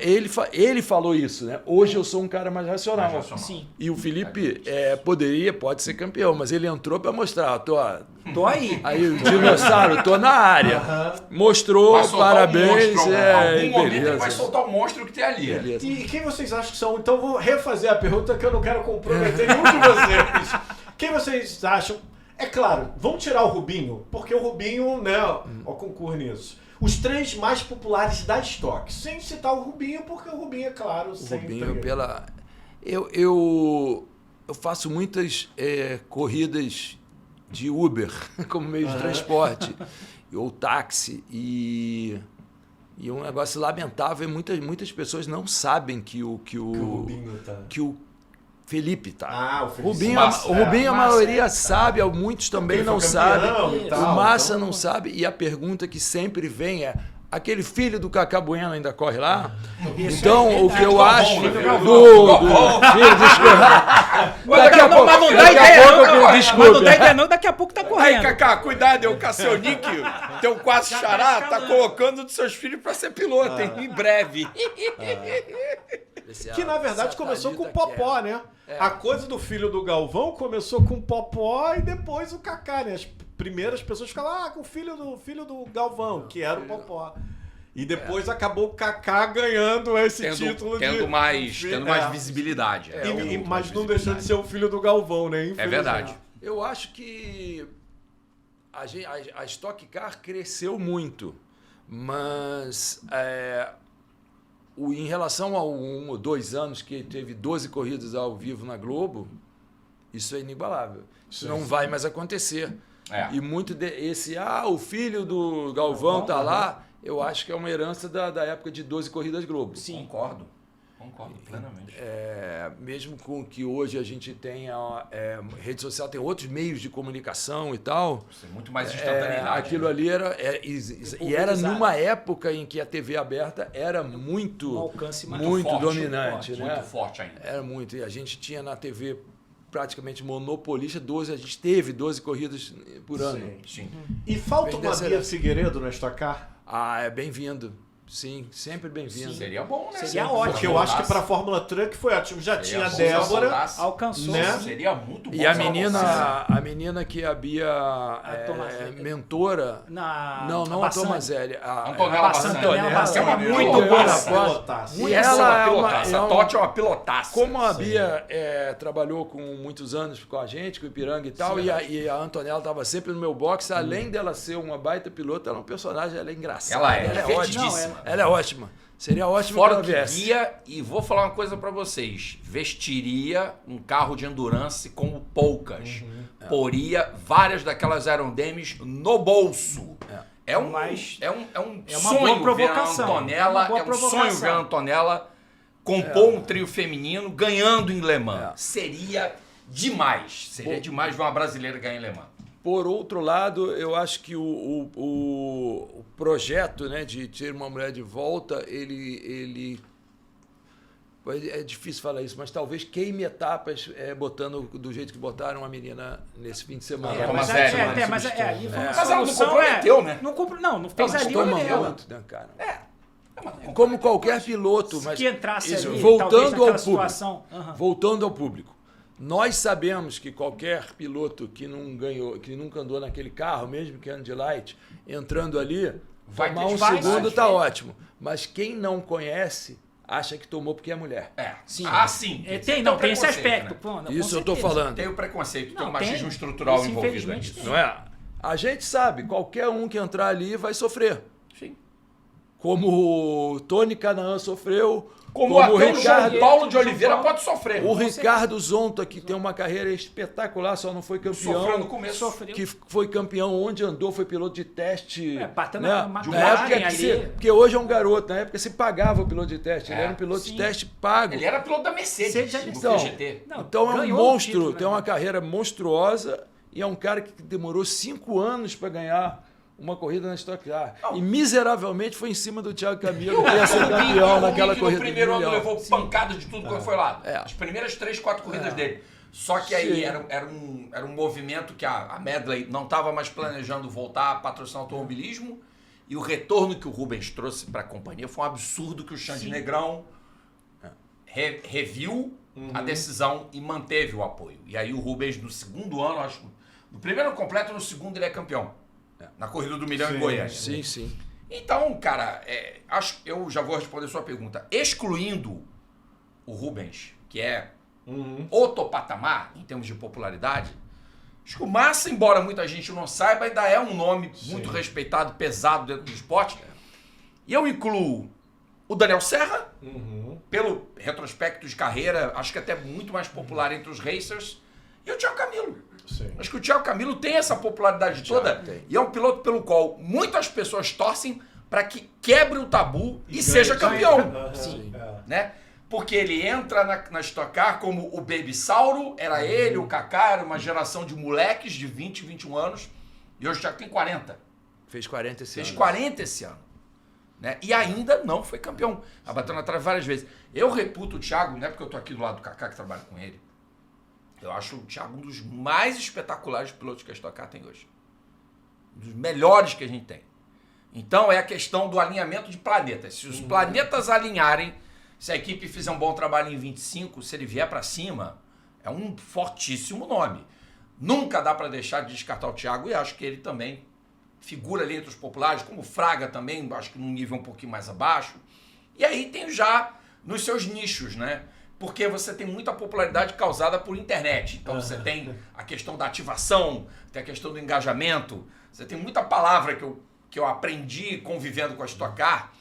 Speaker 3: Ele falou isso, né? Hoje eu sou um cara mais racional.
Speaker 5: Mais racional.
Speaker 4: Sim.
Speaker 3: E o Felipe pode ser campeão, mas ele entrou para mostrar. Tô
Speaker 4: aí.
Speaker 3: aí, o dinossauro, tô na área. Mostrou,
Speaker 5: Vai soltar
Speaker 3: parabéns.
Speaker 5: um monstro, algum momento ele
Speaker 3: beleza.
Speaker 5: vai soltar o monstro que tem ali.
Speaker 3: Beleza.
Speaker 2: E quem vocês acham que são? Então vou refazer a pergunta que eu não quero comprometer nenhum de vocês. Quem vocês acham? É claro, vamos tirar o Rubinho, porque o Rubinho, né, ó, concorre nisso. Os 3 mais populares da Stock, sem citar o Rubinho, porque o Rubinho, é claro,
Speaker 3: O
Speaker 2: sempre...
Speaker 3: Rubinho, eu faço muitas corridas de Uber como meio de transporte, ou táxi, e um negócio lamentável, muitas pessoas não sabem que o
Speaker 2: Rubinho tá...
Speaker 3: que o Felipe tá.
Speaker 2: o Felipe.
Speaker 3: Rubinho,
Speaker 5: Massa,
Speaker 3: o Rubinho, a
Speaker 4: Massa,
Speaker 3: maioria sabe, muitos também
Speaker 2: Ele
Speaker 3: não
Speaker 2: foi
Speaker 3: sabem.
Speaker 2: campeão e tal,
Speaker 3: O Massa
Speaker 2: então-
Speaker 3: não sabe. E a pergunta que sempre vem é: aquele filho do Cacá Bueno ainda corre lá?
Speaker 4: Isso
Speaker 3: Então,
Speaker 4: é
Speaker 3: o que eu
Speaker 4: verdade.
Speaker 3: acho
Speaker 5: né?
Speaker 3: do
Speaker 5: Galvão.
Speaker 3: filho, desculpa. Daqui a pouco,
Speaker 4: Mas não dá
Speaker 3: daqui a
Speaker 4: ideia,
Speaker 3: pouco,
Speaker 4: não. Mas não
Speaker 3: desculpa.
Speaker 4: dá ideia, não. Daqui a pouco tá
Speaker 3: Aí,
Speaker 4: correndo.
Speaker 3: Cacá, cuidado, o Cassionic, teu quase
Speaker 4: Já tá
Speaker 3: xará, tá
Speaker 4: escalando.
Speaker 3: colocando dos seus filhos pra ser piloto, hein, em breve.
Speaker 2: Que na verdade começou com o
Speaker 3: Thalita
Speaker 2: Popó, né? A coisa do filho do Galvão começou com o Popó e depois o Kaká, né? As primeiras pessoas ficavam, com o filho do Galvão, que era o Popó. E depois acabou o Kaká ganhando esse título
Speaker 5: tendo
Speaker 2: de...
Speaker 5: mais
Speaker 2: É.
Speaker 5: visibilidade.
Speaker 2: Mas não deixou de ser o filho do Galvão, né?
Speaker 5: É verdade.
Speaker 3: Eu acho que a Stock Car cresceu muito, mas em relação a 1 ou 2 anos que teve 12 corridas ao vivo na Globo, isso é inigualável. Isso não vai mais acontecer.
Speaker 5: É.
Speaker 3: E muito o filho do Galvão tá lá, eu acho que é uma herança da época de 12 corridas Globo.
Speaker 5: Sim. Concordo plenamente.
Speaker 3: Mesmo com que hoje a gente tenha rede social, tem outros meios de comunicação e tal.
Speaker 5: Isso é muito mais instantaneidade.
Speaker 3: Aquilo
Speaker 5: né?
Speaker 3: ali era numa época em que a TV aberta era muito,
Speaker 4: Um alcance mais
Speaker 3: muito
Speaker 5: forte,
Speaker 3: dominante,
Speaker 5: muito
Speaker 3: né?
Speaker 5: forte ainda.
Speaker 3: Era muito. E a gente tinha na TV praticamente monopolista, a gente teve 12 corridas por ano.
Speaker 5: Sim.
Speaker 2: E falta
Speaker 3: Vem
Speaker 2: uma
Speaker 3: dessa
Speaker 2: Bia
Speaker 3: herança.
Speaker 2: Figueiredo na Stock Car?
Speaker 3: É bem-vindo. Sim, sempre bem-vindo.
Speaker 5: Seria bom, né?
Speaker 4: Seria
Speaker 5: Sempre.
Speaker 4: ótimo.
Speaker 2: Porque eu acho que pra Fórmula Truck foi ótimo. Já tinha a
Speaker 5: Seria bom se
Speaker 2: Débora,
Speaker 5: voltasse.
Speaker 4: Alcançou.
Speaker 2: Né?
Speaker 5: Seria muito bom.
Speaker 3: E a
Speaker 5: se ela
Speaker 3: menina,
Speaker 5: voltasse.
Speaker 3: a menina que a Bia mentora. Não a Tomazelli.
Speaker 5: Antonella Bassani.
Speaker 3: Antonella.
Speaker 5: É uma
Speaker 3: Muito
Speaker 5: pilotaça.
Speaker 3: boa na
Speaker 2: Nossa,
Speaker 3: pós.
Speaker 2: pilotaça.
Speaker 3: E
Speaker 5: Essa
Speaker 3: ela
Speaker 5: é uma pilotaça. A Totti é uma pilotaça.
Speaker 3: Como a Bia trabalhou com muitos anos com a gente, com o Ipiranga e tal, e a Antonella estava sempre no meu box, além dela ser uma baita piloto, ela é um personagem, ela é engraçada.
Speaker 5: Ela é
Speaker 3: ótima.
Speaker 5: divertidíssima.
Speaker 3: Ela é ótima. Seria ótimo
Speaker 5: Fora
Speaker 3: que
Speaker 5: que
Speaker 3: ela viesse.
Speaker 5: guia, e vou falar uma coisa pra vocês, vestiria um carro de endurance como poucas. Poria várias daquelas aerodames no bolso. É um
Speaker 4: uma
Speaker 5: sonho
Speaker 4: boa
Speaker 5: ver a
Speaker 4: provocação.
Speaker 5: Antonella,
Speaker 4: Uma boa
Speaker 5: é um sonho
Speaker 4: provocação.
Speaker 5: ver a Antonella compor um trio feminino ganhando em Le Mans. Seria demais. Seria demais ver uma brasileira ganhar em Le Mans.
Speaker 3: Por outro lado, eu acho que o projeto, né, de ter uma mulher de volta, ele é difícil falar isso, mas talvez queime etapas botando do jeito que botaram a menina nesse fim de semana.
Speaker 5: Mas
Speaker 4: Ali foi uma
Speaker 5: Mas ela não
Speaker 4: solução,
Speaker 5: comprometeu, né?
Speaker 4: Não fez ali
Speaker 3: Toma
Speaker 4: dela.
Speaker 3: muito, né, cara? Como qualquer piloto, mas
Speaker 4: Que entrasse ali, talvez
Speaker 3: voltando
Speaker 4: naquela
Speaker 3: ao público.
Speaker 4: situação.
Speaker 3: Voltando ao público. Nós sabemos que qualquer piloto que não ganhou, que nunca andou naquele carro, mesmo que ande de light, entrando ali,
Speaker 5: Vai
Speaker 3: tomar
Speaker 5: ter
Speaker 3: um
Speaker 5: dificuldade.
Speaker 3: segundo tá ótimo. Mas quem não conhece, acha que tomou porque é mulher.
Speaker 4: Sim.
Speaker 5: Sim.
Speaker 4: Tem
Speaker 5: esse
Speaker 4: esse
Speaker 5: preconceito,
Speaker 4: aspecto.
Speaker 5: né?
Speaker 4: Pô, não, com
Speaker 3: Isso eu tô
Speaker 4: certeza.
Speaker 3: falando.
Speaker 5: Tem o preconceito, tem
Speaker 4: Não,
Speaker 5: o machismo
Speaker 4: tem.
Speaker 5: estrutural
Speaker 4: Isso,
Speaker 5: envolvido
Speaker 4: infelizmente,
Speaker 5: nisso.
Speaker 4: tem.
Speaker 3: Não é? A gente sabe, qualquer um que entrar ali vai sofrer.
Speaker 5: Sim.
Speaker 3: Como o Tony Canaan sofreu,
Speaker 5: Como até o João
Speaker 3: Ricardo,
Speaker 5: Paulo de Oliveira pode sofrer.
Speaker 3: o Ricardo Zonta, que tem uma carreira espetacular, só não foi campeão.
Speaker 5: Sofreu no começo.
Speaker 4: Sofreu.
Speaker 3: Que foi campeão onde andou, foi piloto de teste.
Speaker 4: Batendo
Speaker 3: né?
Speaker 4: uma
Speaker 3: Na época
Speaker 4: ali.
Speaker 3: porque hoje é um garoto, na época se pagava o piloto de teste, ele era um piloto de
Speaker 4: sim.
Speaker 3: teste pago.
Speaker 5: Ele era piloto da Mercedes,
Speaker 4: Mercedes,
Speaker 5: do
Speaker 3: então,
Speaker 5: PGT.
Speaker 4: Não,
Speaker 3: então é um
Speaker 4: ganhou o
Speaker 3: monstro,
Speaker 4: título, né?
Speaker 3: tem uma carreira monstruosa e é um cara que demorou 5 anos para ganhar uma corrida na Stock Car. E miseravelmente foi em cima do Thiago Camilo, que ia ser campeão naquela corrida.
Speaker 5: No primeiro
Speaker 3: do
Speaker 5: ano
Speaker 3: Milhão.
Speaker 5: levou pancada de tudo quando foi lá.
Speaker 3: É.
Speaker 5: As primeiras 3, 4 corridas dele. Só que aí era um movimento que a Medley não estava mais planejando voltar a patrocinar o automobilismo, e o retorno que o Rubens trouxe para a companhia foi um absurdo, que o Xande Negrão reviu a decisão e manteve o apoio. E aí o Rubens, no segundo ano, acho, no primeiro completo, no segundo ele é campeão. Na corrida do milhão em Goiânia.
Speaker 3: Sim.
Speaker 5: Então, cara, eu já vou responder sua pergunta. Excluindo o Rubens, que é outro patamar em termos de popularidade, acho que o Massa, embora muita gente não saiba, ainda é um nome muito respeitado, pesado dentro do esporte. E eu incluo o Daniel Serra, pelo retrospecto de carreira, acho que até muito mais popular entre os racers, e o Thiago Camilo.
Speaker 2: Sim.
Speaker 5: Acho que o Thiago Camilo tem essa popularidade toda, e é um piloto pelo qual muitas pessoas torcem para que quebre o tabu e seja campeão. Né? Porque ele entra na Stock Car como o Baby Sauro, era ele, o Kaká, era uma geração de moleques de 20, 21 anos, e hoje o Thiago tem 40.
Speaker 3: Fez 40 esse ano.
Speaker 5: Fez 40 esse ano. Né? E ainda não foi campeão. Bateu na trave várias vezes. Eu reputo o Thiago, não é porque eu tô aqui do lado do Kaká que trabalha com ele. Eu acho o Thiago um dos mais espetaculares pilotos que a Stock Car tem hoje. Um dos melhores que a gente tem. Então é a questão do alinhamento de planetas. Se os planetas alinharem, se a equipe fizer um bom trabalho em 25, se ele vier para cima, é um fortíssimo nome. Nunca dá para deixar de descartar o Thiago, e acho que ele também figura ali entre os populares, como o Fraga também, acho que num nível um pouquinho mais abaixo. E aí tem já nos seus nichos, né? Porque você tem muita popularidade causada por internet. Então você tem a questão da ativação, tem a questão do engajamento, você tem muita palavra que eu aprendi convivendo com a Stock Car,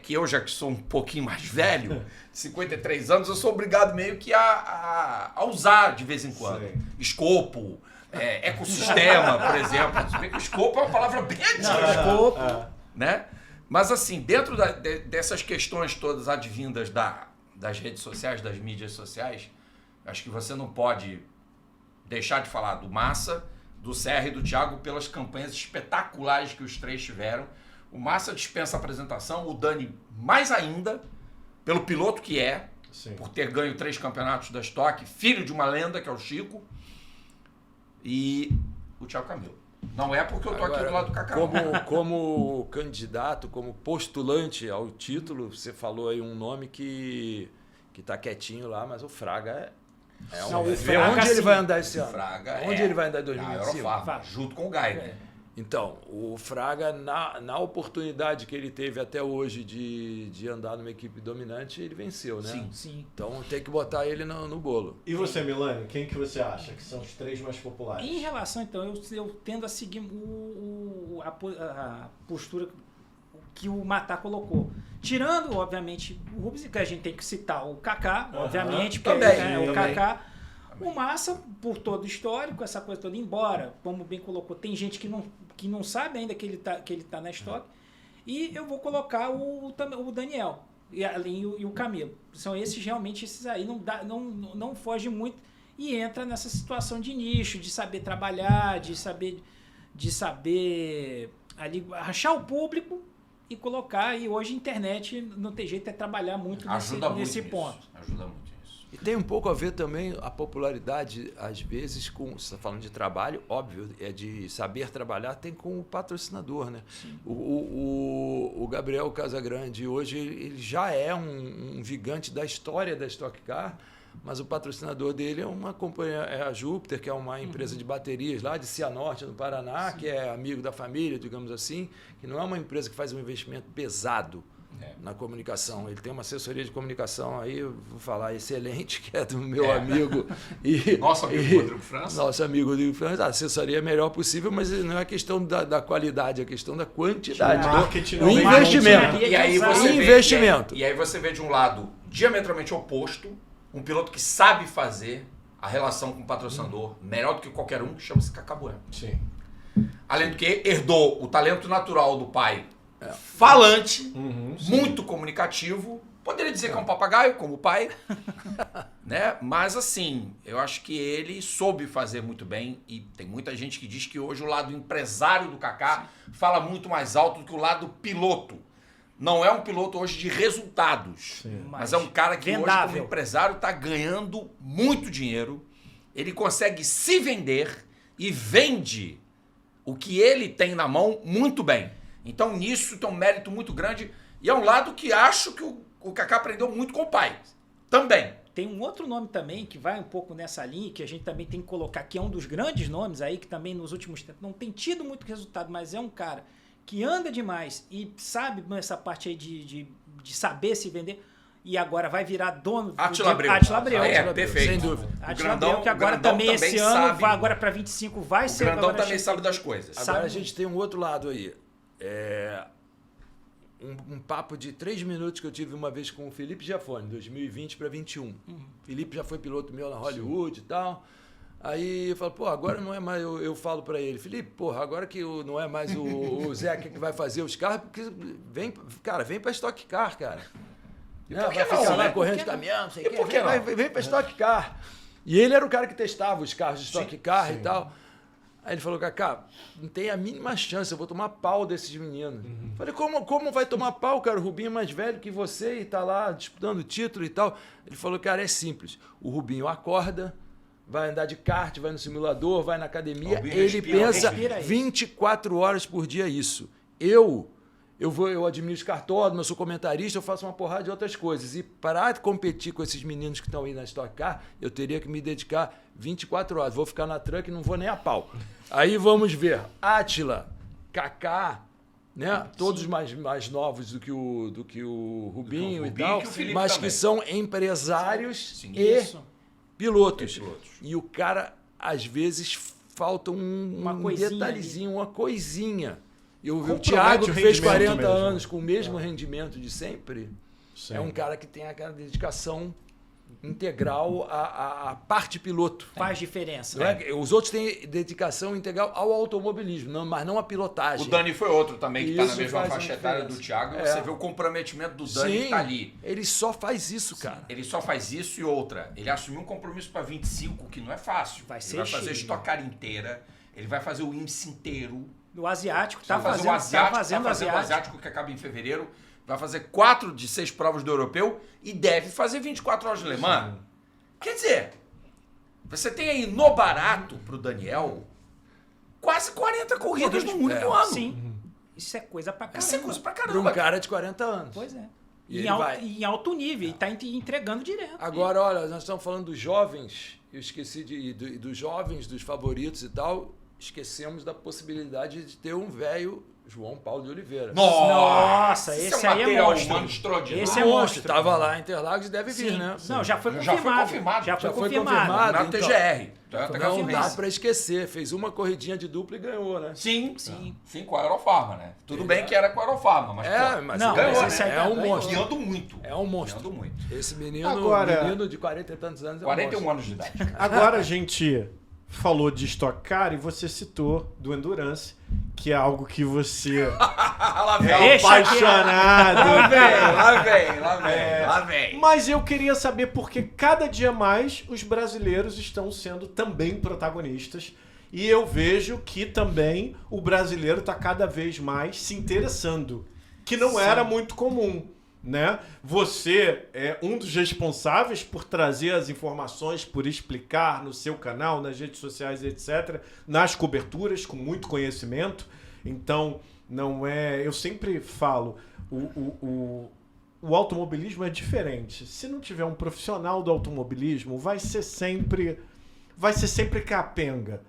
Speaker 5: que eu já que sou um pouquinho mais velho, 53 anos, eu sou obrigado meio que a usar de vez em quando. Sim. Escopo, ecossistema, por exemplo. Você vê que escopo é uma palavra bem antiga. Escopo, né? Mas assim, dentro dessas questões todas advindas das redes sociais, das mídias sociais, acho que você não pode deixar de falar do Massa, do Serra e do Thiago pelas campanhas espetaculares que os três tiveram. O Massa dispensa a apresentação, o Dani mais ainda, pelo piloto que é, por ter ganho 3 campeonatos da Stock, filho de uma lenda que é o Chico, e o Thiago Camilo. Não é porque eu tô aqui do lado do Kaká.
Speaker 3: Como candidato, como postulante ao título, você falou aí um nome que tá quietinho lá, mas o Fraga onde ele vai andar esse ano? Onde ele vai andar em 2025?
Speaker 5: Junto com o Geiger.
Speaker 3: Então, o Fraga, na oportunidade que ele teve até hoje de andar numa equipe dominante, ele venceu, né?
Speaker 4: Sim.
Speaker 3: Então tem que botar ele no bolo.
Speaker 2: E você, Milani, quem que você acha que são os 3 mais populares?
Speaker 4: Em relação, então, eu tendo a seguir a postura que o Matá colocou. Tirando, obviamente, o Rubens, que a gente tem que citar o Kaká, obviamente, porque o Kaká. O Massa, por todo o histórico, essa coisa toda, embora, como bem colocou, tem gente que não sabe ainda que ele tá na Stock. E eu vou colocar o Daniel e o Camilo. São esses aí, não foge muito e entra nessa situação de nicho, de saber trabalhar, de saber ali achar o público e colocar. E hoje a internet não tem jeito, é trabalhar muito nesse ponto.
Speaker 5: Ajuda muito.
Speaker 3: E tem um pouco a ver também a popularidade, às vezes, com... Você está falando de trabalho, óbvio, é de saber trabalhar, tem com o patrocinador, né? O Gabriel Casagrande, hoje, ele já é um gigante da história da Stock Car, mas o patrocinador dele é uma companhia, é a Júpiter, que é uma empresa de baterias lá de Cianorte, no Paraná, que é amigo da família, digamos assim, que não é uma empresa que faz um investimento pesado na comunicação. Ele tem uma assessoria de comunicação aí, eu vou falar, excelente, que é do meu amigo.
Speaker 5: Nosso amigo Rodrigo França.
Speaker 3: Nosso amigo Rodrigo França. A assessoria é a melhor possível, mas não é a questão da qualidade, é a questão da quantidade.
Speaker 2: O
Speaker 3: investimento.
Speaker 5: E aí você vê de um lado diametralmente oposto, um piloto que sabe fazer a relação com o patrocinador melhor do que qualquer um, que chama-se Kaká Bueno.
Speaker 2: Sim.
Speaker 5: Além do que herdou o talento natural do pai, falante, muito comunicativo. Poderia dizer que é um papagaio, como o pai, né? Mas assim, eu acho que ele soube fazer muito bem, e tem muita gente que diz que hoje o lado empresário do Kaká fala muito mais alto do que o lado piloto. Não é um piloto hoje de resultados, mas é um cara que hoje, como empresário, está ganhando muito dinheiro, ele consegue se vender e vende o que ele tem na mão muito bem. Então, nisso tem um mérito muito grande. E é um lado que acho que o Kaká aprendeu muito com o pai. Também.
Speaker 4: Tem um outro nome também que vai um pouco nessa linha, que a gente também tem que colocar, que é um dos grandes nomes aí, que também nos últimos tempos não tem tido muito resultado, mas é um cara que anda demais e sabe nessa parte aí de saber se vender. E agora vai virar dono do
Speaker 5: Átila Abreu.
Speaker 4: Átila Abreu.
Speaker 5: Perfeito.
Speaker 3: Sem dúvida.
Speaker 4: Átila Abreu, que agora também esse ano, vai agora para 25, vai ser...
Speaker 5: O Grandão
Speaker 4: agora
Speaker 5: também sabe das coisas.
Speaker 3: Agora a gente tem um outro lado aí. Um papo de 3 minutos que eu tive uma vez com o Felipe Giafone, 2020 para 21. Felipe já foi piloto meu na Hollywood e tal. Aí eu falo, pô, agora não é mais... Eu falo para ele, Felipe, porra, agora que não é mais o Zeca que vai fazer os carros, porque vem para Stock Car, cara.
Speaker 5: por que
Speaker 3: vai
Speaker 5: não,
Speaker 3: ficar lá
Speaker 5: né?
Speaker 3: correndo de caminhão, não sei o
Speaker 5: E
Speaker 3: quê.
Speaker 5: por que não?
Speaker 3: Vem para Stock Car. E ele era o cara que testava os carros de Stock Car e tal. Aí ele falou, Kaká, não tem a mínima chance, eu vou tomar pau desses meninos. Falei, como vai tomar pau, cara? O Rubinho é mais velho que você e tá lá disputando o título e tal. Ele falou, cara, é simples. O Rubinho acorda, vai andar de kart, vai no simulador, vai na academia. Ele pensa 24 horas por dia isso. Eu administro cartódromo, eu sou comentarista, eu faço uma porrada de outras coisas. E para competir com esses meninos que estão aí na Stock Car, eu teria que me dedicar 24 horas. Vou ficar na truck e não vou nem a pau. Aí vamos ver. Átila, Kaká, né? Todos mais novos do que o Rubinho e tal, mas
Speaker 5: também.
Speaker 3: que são empresários
Speaker 5: Sim.
Speaker 3: e
Speaker 4: Isso.
Speaker 3: pilotos. E o cara, às vezes, falta
Speaker 4: Uma
Speaker 3: um
Speaker 4: coisinha
Speaker 3: detalhezinho, uma coisinha. E o
Speaker 2: Compromete
Speaker 3: Thiago,
Speaker 2: o
Speaker 3: que fez
Speaker 2: rendimento
Speaker 3: 40
Speaker 2: mesmo.
Speaker 3: anos com o mesmo rendimento de sempre, é um cara que tem aquela dedicação integral à parte piloto.
Speaker 4: Faz diferença.
Speaker 3: Não é? Os outros têm dedicação integral ao automobilismo, mas não à pilotagem.
Speaker 5: O Dani foi outro também que está na
Speaker 3: Isso
Speaker 5: mesma
Speaker 3: faz
Speaker 5: faixa
Speaker 3: uma
Speaker 5: etária do
Speaker 3: diferença.
Speaker 5: Thiago. E você vê o comprometimento do Dani que tá ali.
Speaker 3: Ele só faz isso, cara.
Speaker 5: Ele só faz isso e outra. Ele assumiu um compromisso para 25, que não é fácil.
Speaker 4: Vai
Speaker 5: ele
Speaker 4: ser
Speaker 5: vai fazer a
Speaker 4: cheio.
Speaker 5: Stock Car inteira, ele vai fazer o IMSS inteiro.
Speaker 4: O asiático
Speaker 5: Vai fazer o
Speaker 4: fazendo
Speaker 5: o asiático que acaba em fevereiro. Vai fazer 4 de 6 provas do europeu e deve fazer 24 horas de Le Mans. Quer dizer, você tem aí no barato pro Daniel quase 40 corridas no único ano.
Speaker 4: Sim. Isso é coisa pra caramba.
Speaker 5: Isso é coisa pra
Speaker 3: Para um
Speaker 5: caramba.
Speaker 3: cara de 40 anos.
Speaker 4: Pois é.
Speaker 3: E
Speaker 4: Em
Speaker 3: ele
Speaker 4: alto,
Speaker 3: vai.
Speaker 4: em alto nível. E tá entregando direto.
Speaker 3: Agora, olha, nós estamos falando dos jovens, eu esqueci dos jovens, dos favoritos e tal, esquecemos da possibilidade de ter um velho João Paulo de Oliveira.
Speaker 4: Nossa,
Speaker 5: Isso
Speaker 4: esse
Speaker 5: um
Speaker 4: aí é
Speaker 5: material
Speaker 4: monstro.
Speaker 5: humano extraordinário.
Speaker 4: Esse é
Speaker 3: Monstro,
Speaker 4: monstro.
Speaker 3: estava lá em Interlagos e deve vir,
Speaker 4: Sim.
Speaker 3: né?
Speaker 4: Não, já foi
Speaker 5: Já foi
Speaker 4: confirmado.
Speaker 5: confirmado.
Speaker 4: Já foi
Speaker 3: foi
Speaker 4: confirmado.
Speaker 3: confirmado.
Speaker 5: Na
Speaker 3: então.
Speaker 5: TGR. Toyota
Speaker 3: Não
Speaker 5: Gazoo
Speaker 3: dá
Speaker 5: Racing.
Speaker 3: para esquecer, fez uma corridinha de dupla e ganhou, né?
Speaker 5: Sim, com a Aerofarma, né? Tudo bem que era com a Aerofarma, mas pô,
Speaker 3: Mas
Speaker 4: Não,
Speaker 3: ganhou,
Speaker 4: mas esse
Speaker 3: né?
Speaker 4: aí
Speaker 3: É um
Speaker 4: ganhou.
Speaker 3: monstro.
Speaker 5: guiando muito.
Speaker 3: É um monstro.
Speaker 5: Guiando muito.
Speaker 3: Esse menino,
Speaker 2: Agora-
Speaker 3: menino de 40 e tantos anos é um
Speaker 5: 41
Speaker 3: monstro.
Speaker 5: anos de idade, cara.
Speaker 2: Agora a gente falou de Stock Car e você citou do Endurance, que é algo que você
Speaker 5: Lá vem.
Speaker 2: é
Speaker 4: Deixa
Speaker 2: apaixonado.
Speaker 5: Lá vem.
Speaker 2: Mas eu queria saber por que cada dia mais os brasileiros estão sendo também protagonistas. E eu vejo que também o brasileiro está cada vez mais se interessando, que não era muito comum, né? Você é um dos responsáveis por trazer as informações, por explicar no seu canal, nas redes sociais, etc., nas coberturas, com muito conhecimento. Então, não é... Eu sempre falo, o automobilismo é diferente. Se não tiver um profissional do automobilismo, vai ser sempre capenga.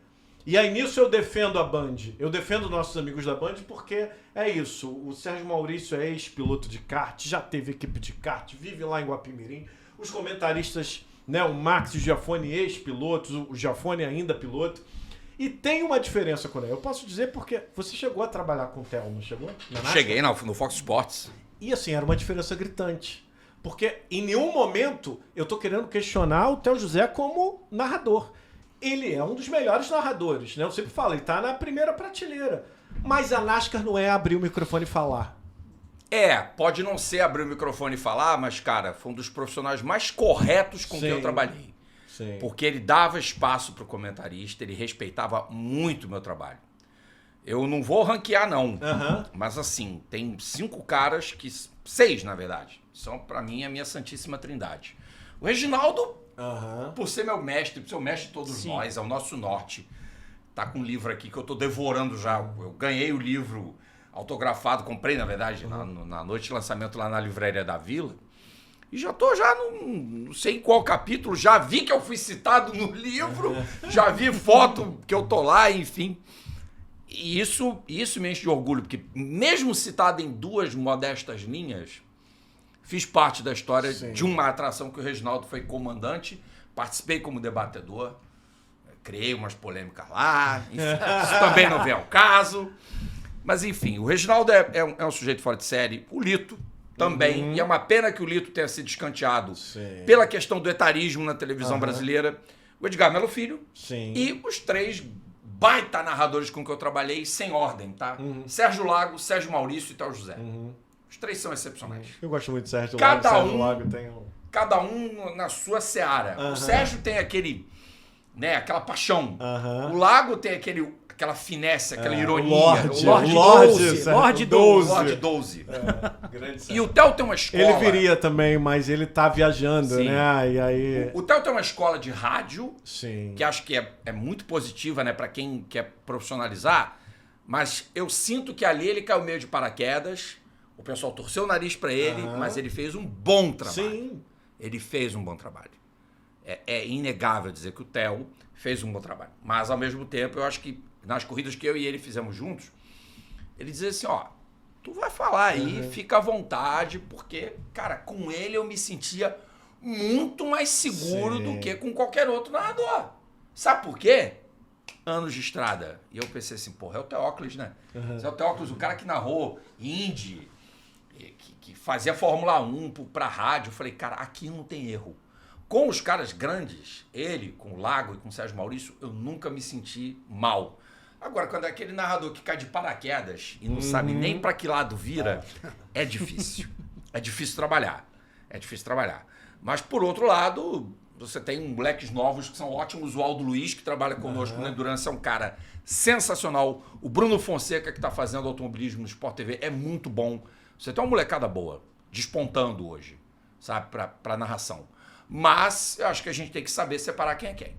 Speaker 2: E aí nisso eu defendo a Band. Eu defendo nossos amigos da Band porque é isso. O Sérgio Maurício é ex-piloto de kart, já teve equipe de kart, vive lá em Guapimirim. Os comentaristas, né, o Max e o Giafone, ex-pilotos, o Giafone ainda piloto. E tem uma diferença com ele. Eu posso dizer porque você chegou a trabalhar com o Theo, não chegou? Na NASCAR?
Speaker 5: Cheguei no Fox Sports.
Speaker 2: E assim, era uma diferença gritante. Porque em nenhum momento eu tô querendo questionar o Theo José como narrador. Ele é um dos melhores narradores, né? Eu sempre falo, ele tá na primeira prateleira. Mas a NASCAR não é abrir o microfone e falar.
Speaker 5: Pode não ser abrir o microfone e falar, mas, cara, foi um dos profissionais mais corretos com quem eu trabalhei.
Speaker 2: Sim.
Speaker 5: Porque ele dava espaço pro comentarista, ele respeitava muito o meu trabalho. Eu não vou ranquear, não. Mas, assim, tem 5 caras que... 6, na verdade. São, pra mim, a minha santíssima trindade. O Reginaldo
Speaker 2: Aham.
Speaker 5: Por ser meu mestre, por ser o mestre de todos
Speaker 4: Sim.
Speaker 5: nós, é o nosso norte. Tá com um livro aqui que eu tô devorando já. Eu ganhei o livro autografado, comprei, na verdade, na noite de lançamento lá na Livraria da Vila. E já tô não sei em qual capítulo, já vi que eu fui citado no livro, já vi foto que eu tô lá, enfim. E isso me enche de orgulho, porque mesmo citado em 2 modestas linhas, fiz parte da história
Speaker 2: Sim.
Speaker 5: de uma atração que o Reginaldo foi comandante, participei como debatedor, criei umas polêmicas lá, enfim, isso também não vem ao caso. Mas enfim, o Reginaldo é um sujeito fora de série, o Lito também, e é uma pena que o Lito tenha sido escanteado
Speaker 2: Sim.
Speaker 5: pela questão do etarismo na televisão brasileira. O Edgar Melo Filho
Speaker 2: Sim.
Speaker 5: e os 3 baita narradores com que eu trabalhei, sem ordem, tá? Sérgio Lago, Sérgio Maurício e Théo José. Os 3 são excepcionais.
Speaker 2: Eu gosto muito do Sérgio
Speaker 5: Cada
Speaker 2: Lago. Sérgio
Speaker 5: um-
Speaker 2: Lago tem
Speaker 5: Cada um na sua seara. O Sérgio tem aquela paixão. O Lago tem aquela finesse, aquela ironia.
Speaker 2: Lorde
Speaker 4: Doze,
Speaker 2: Sérgio
Speaker 4: Lorde
Speaker 2: Doze.
Speaker 5: Lorde 12.
Speaker 2: Grande
Speaker 5: E
Speaker 2: Sérgio.
Speaker 5: o Theo tem uma escola.
Speaker 2: Ele viria também, mas ele tá viajando,
Speaker 5: Sim.
Speaker 2: né? E aí...
Speaker 5: O Theo tem uma escola de rádio,
Speaker 2: Sim.
Speaker 5: que acho que é muito positiva, né, para quem quer profissionalizar, mas eu sinto que ali ele caiu meio de paraquedas, o pessoal torceu o nariz para ele, mas ele fez um bom trabalho.
Speaker 2: Sim.
Speaker 5: Ele fez um bom trabalho. É inegável dizer que o Theo fez um bom trabalho. Mas, ao mesmo tempo, eu acho que nas corridas que eu e ele fizemos juntos, ele dizia assim, ó, tu vai falar aí, fica à vontade, porque, cara, com ele eu me sentia muito mais seguro
Speaker 2: Sim.
Speaker 5: do que com qualquer outro narrador. Sabe por quê? Anos de estrada. E eu pensei assim, porra, é o Teóclis, né? É o Teóclis, o cara que narrou Indy, que fazia Fórmula 1 pra rádio. Eu falei, cara, aqui não tem erro. Com os caras grandes, ele, com o Lago e com o Sérgio Maurício, eu nunca me senti mal. Agora, quando é aquele narrador que cai de paraquedas e não sabe nem pra que lado vira, é difícil. É difícil trabalhar. É difícil trabalhar. Mas, por outro lado, você tem moleques novos que são ótimos. O Aldo Luiz, que trabalha conosco na Endurance, é um cara sensacional. O Bruno Fonseca, que está fazendo automobilismo no Sport TV, é muito bom. Você tem uma molecada boa, despontando hoje, sabe, para narração. Mas eu acho que a gente tem que saber separar quem é quem.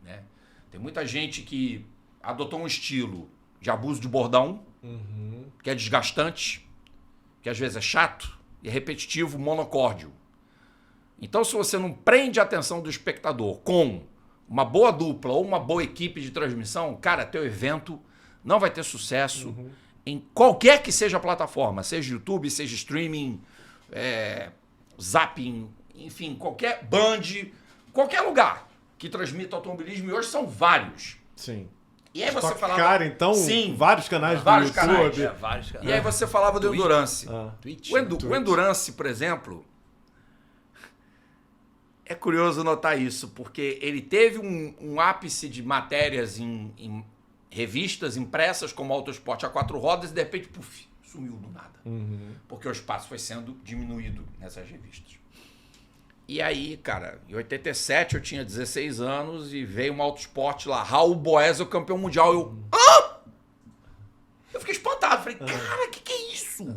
Speaker 5: Né? Tem muita gente que adotou um estilo de abuso de bordão, que é desgastante, que às vezes é chato e é repetitivo, monocórdio. Então, se você não prende a atenção do espectador com uma boa dupla ou uma boa equipe de transmissão, cara, teu evento não vai ter sucesso em qualquer que seja a plataforma, seja YouTube, seja streaming, zapping, enfim, qualquer Band, qualquer lugar que transmita automobilismo, e hoje são vários.
Speaker 2: Sim.
Speaker 5: E aí você
Speaker 2: Stock
Speaker 5: falava...
Speaker 2: Car, então,
Speaker 5: Sim,
Speaker 2: vários canais
Speaker 5: vários
Speaker 2: do YouTube.
Speaker 5: canais,
Speaker 3: Vários caras.
Speaker 5: E aí você falava do Endurance.
Speaker 3: Twitch.
Speaker 5: O Endurance, por exemplo, é curioso notar isso, porque ele teve um ápice de matérias em revistas impressas como Autosport a 4 rodas e de repente, puf, sumiu do nada. Porque o espaço foi sendo diminuído nessas revistas. E aí, cara, em 87 eu tinha 16 anos e veio um Autosport lá, Raul Boesel, campeão mundial. Eu fiquei espantado, falei, cara, que é isso?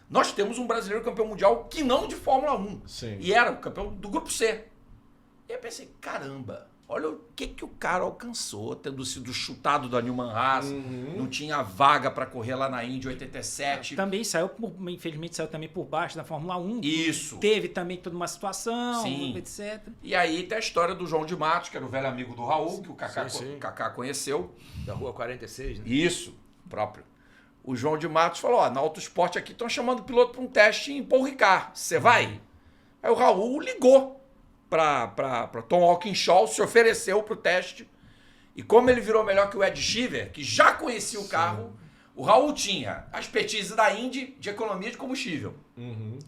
Speaker 5: Nós temos um brasileiro campeão mundial que não de Fórmula 1.
Speaker 2: Sim.
Speaker 5: E era o campeão do Grupo C. E eu pensei, caramba, olha o que o cara alcançou, tendo sido chutado da Newman Haas, não tinha vaga para correr lá na Indy 87.
Speaker 4: Também saiu, infelizmente saiu também por baixo da Fórmula 1.
Speaker 5: Isso.
Speaker 4: Teve também toda uma situação,
Speaker 5: Sim.
Speaker 4: etc.
Speaker 5: E aí tem a história do João de Matos, que era o velho amigo do Raul, que o Kaká,
Speaker 3: Sim.
Speaker 5: o Kaká conheceu.
Speaker 3: Da Rua 46, né?
Speaker 5: Isso, próprio. O João de Matos falou, ó, na Autosport aqui estão chamando o piloto para um teste em Paul Ricard. Você vai? Aí o Raul ligou para Tom Walkinshaw, se ofereceu para o teste. E como ele virou melhor que o Ed Sheever, que já conhecia o carro, o Raul tinha a expertise da Indy de economia de combustível.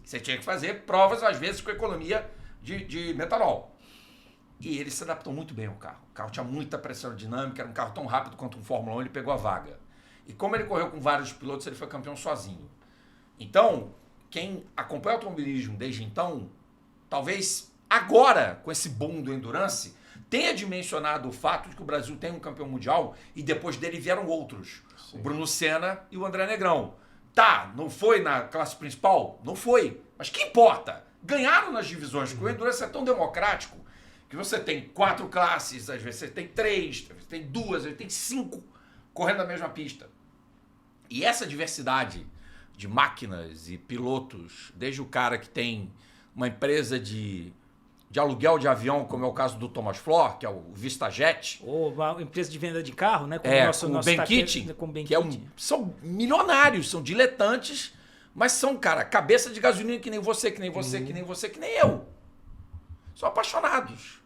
Speaker 5: Você tinha que fazer provas, às vezes, com economia de metanol. E ele se adaptou muito bem ao carro. O carro tinha muita pressão aerodinâmica, era um carro tão rápido quanto um Fórmula 1, ele pegou a vaga. E como ele correu com vários pilotos, ele foi campeão sozinho. Então, quem acompanha o automobilismo desde então, talvez agora, com esse boom do Endurance, tenha dimensionado o fato de que o Brasil tem um campeão mundial e depois dele vieram outros. Sim. O Bruno Senna e o André Negrão. Tá, não foi na classe principal? Não foi. Mas que importa? Ganharam nas divisões, porque o Endurance é tão democrático que você tem 4 classes, às vezes você tem 3, às vezes tem 2, às vezes tem 5 correndo na mesma pista. E essa diversidade de máquinas e pilotos, desde o cara que tem uma empresa de aluguel de avião, como é o caso do Thomas Flor, que é o VistaJet.
Speaker 4: Ou uma empresa de venda de carro, né?
Speaker 5: Com o Ben Keating, são milionários, são diletantes, mas são, cara, cabeça de gasolina que nem você, que nem você, que nem você, que nem eu. São apaixonados.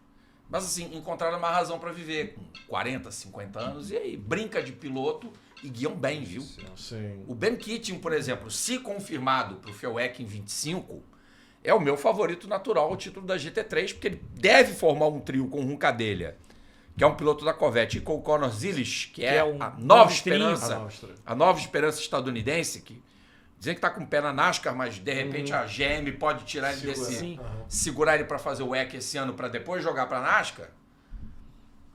Speaker 5: Mas, assim, encontraram uma razão para viver com 40, 50 anos e aí brinca de piloto e guiam bem, viu?
Speaker 2: Sim.
Speaker 5: O Ben Keating, por exemplo, se confirmado para o FEWEC em 25, é o meu favorito natural ao título da GT3, porque ele deve formar um trio com o Runcadelha, que é um piloto da Corvette, e com o Conor Zilis, que é a nova esperança, a nova esperança estadunidense, que dizem que está com o pé na NASCAR, mas de repente a GM pode tirar ele segurar ele para fazer o WEC esse ano para depois jogar para a NASCAR.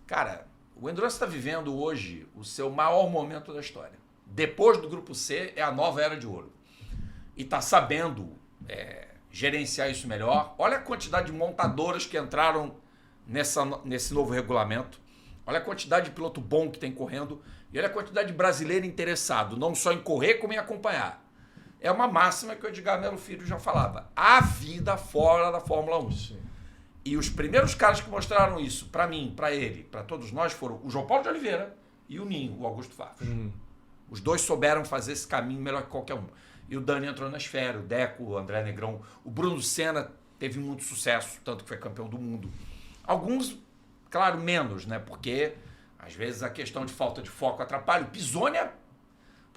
Speaker 5: Cara, o Endurance está vivendo hoje o seu maior momento da história. Depois do Grupo C é a nova era de ouro. E está sabendo gerenciar isso melhor. Olha a quantidade de montadoras que entraram nesse novo regulamento. Olha a quantidade de piloto bom que tem correndo. E olha a quantidade de brasileiro interessado, não só em correr, como em acompanhar. É uma máxima que o Edgar Melo Filho já falava. Há vida fora da Fórmula 1. Sim. E os primeiros caras que mostraram isso, para mim, para ele, para todos nós, foram o João Paulo de Oliveira e o Ninho, o Augusto Fafos. Os dois souberam fazer esse caminho melhor que qualquer um. E o Dani entrou na esfera, o Deco, o André Negrão. O Bruno Senna teve muito sucesso, tanto que foi campeão do mundo. Alguns, claro, menos, né? Porque, às vezes, a questão de falta de foco atrapalha. O Pisoni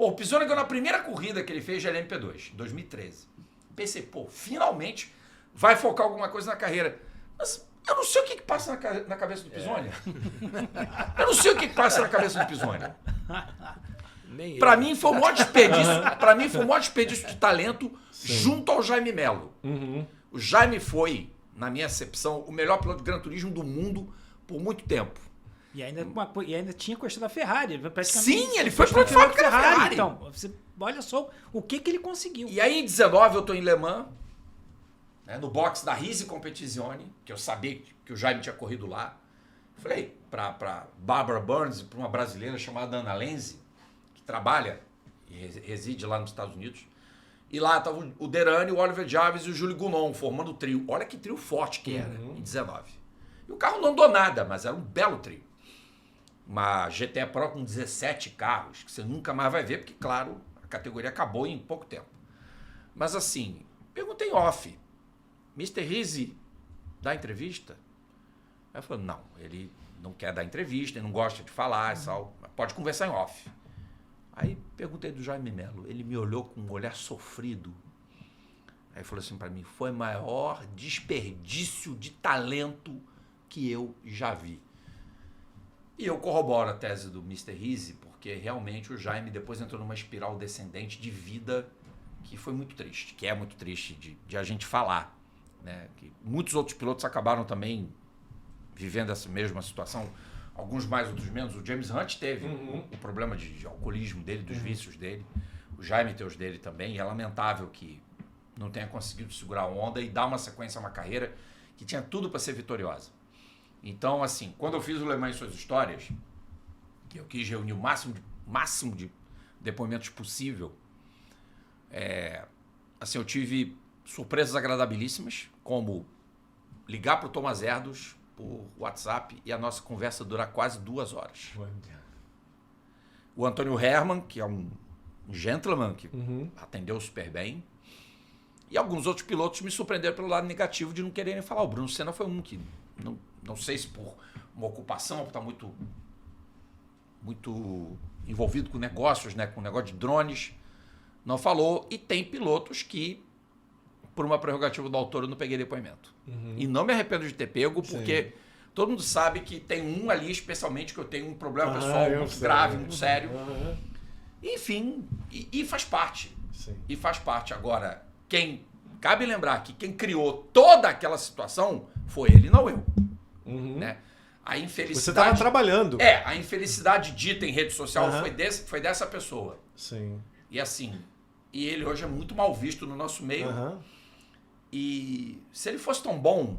Speaker 5: o Pisoni ganhou na primeira corrida que ele fez de LMP2, em 2013. Pensei, finalmente vai focar alguma coisa na carreira. Mas eu não sei o que passa na cabeça do Pisoni. Eu não sei o que passa na cabeça do Pisoni. Para mim foi o maior desperdício de talento junto ao Jaime Melo. O Jaime foi, na minha acepção, o melhor piloto de Gran Turismo do mundo por muito tempo.
Speaker 4: E ainda tinha questão da Ferrari.
Speaker 5: Sim, ele foi piloto de fábrica da Ferrari.
Speaker 4: Então, você olha só o que ele conseguiu.
Speaker 5: E aí em 19 eu estou em Le Mans, no box da Risi Competizione, que eu sabia que o Jaime tinha corrido lá. Falei para Barbara Burns e para uma brasileira chamada Ana Lenzi, que trabalha e reside lá nos Estados Unidos. E lá estava o Derani, o Oliver Jarvis e o Júlio Gounon formando o trio. Olha que trio forte que era em 19. E o carro não andou nada, mas era um belo trio. Uma GT Pro com 17 carros, que você nunca mais vai ver, porque, claro, a categoria acabou em pouco tempo. Mas assim, perguntei em off, Mr. Rizzi dá entrevista? Aí falou, não, ele não quer dar entrevista, ele não gosta de falar, pode conversar em off. Aí perguntei do Jaime Melo, ele me olhou com um olhar sofrido. Aí falou assim para mim, foi o maior desperdício de talento que eu já vi. E eu corroboro a tese do Mr. Rizzi, porque realmente o Jaime depois entrou numa espiral descendente de vida que foi muito triste, que é muito triste de a gente falar. Né? Que muitos outros pilotos acabaram também vivendo essa mesma situação, alguns mais, outros menos. O James Hunt teve o problema de alcoolismo dele, dos vícios dele. O Jaime tem os dele também, e é lamentável que não tenha conseguido segurar a onda e dar uma sequência a uma carreira que tinha tudo para ser vitoriosa. Então, assim, quando eu fiz o Le Mans e Suas Histórias, que eu quis reunir o máximo de depoimentos possível, assim, eu tive surpresas agradabilíssimas, como ligar para o Thomas Erdos por WhatsApp e a nossa conversa durar quase 2 horas. O Antônio Hermann, que é um gentleman que atendeu super bem, e alguns outros pilotos me surpreenderam pelo lado negativo de não quererem falar. O Bruno Senna foi um que, não sei se por uma ocupação, por estar muito envolvido com negócios, né, com negócio de drones, não falou. E tem pilotos que, por uma prerrogativa do autor, eu não peguei depoimento. E não me arrependo de ter pego, porque todo mundo sabe que tem um ali, especialmente, que eu tenho um problema pessoal muito grave, muito sério. Enfim, e faz parte. E faz parte. Agora, cabe lembrar que quem criou toda aquela situação foi ele, não eu. Né? A infelicidade...
Speaker 2: Você estava trabalhando.
Speaker 5: A infelicidade dita em rede social foi dessa pessoa.
Speaker 2: Sim.
Speaker 5: E assim, ele hoje é muito mal visto no nosso meio. E se ele fosse tão bom,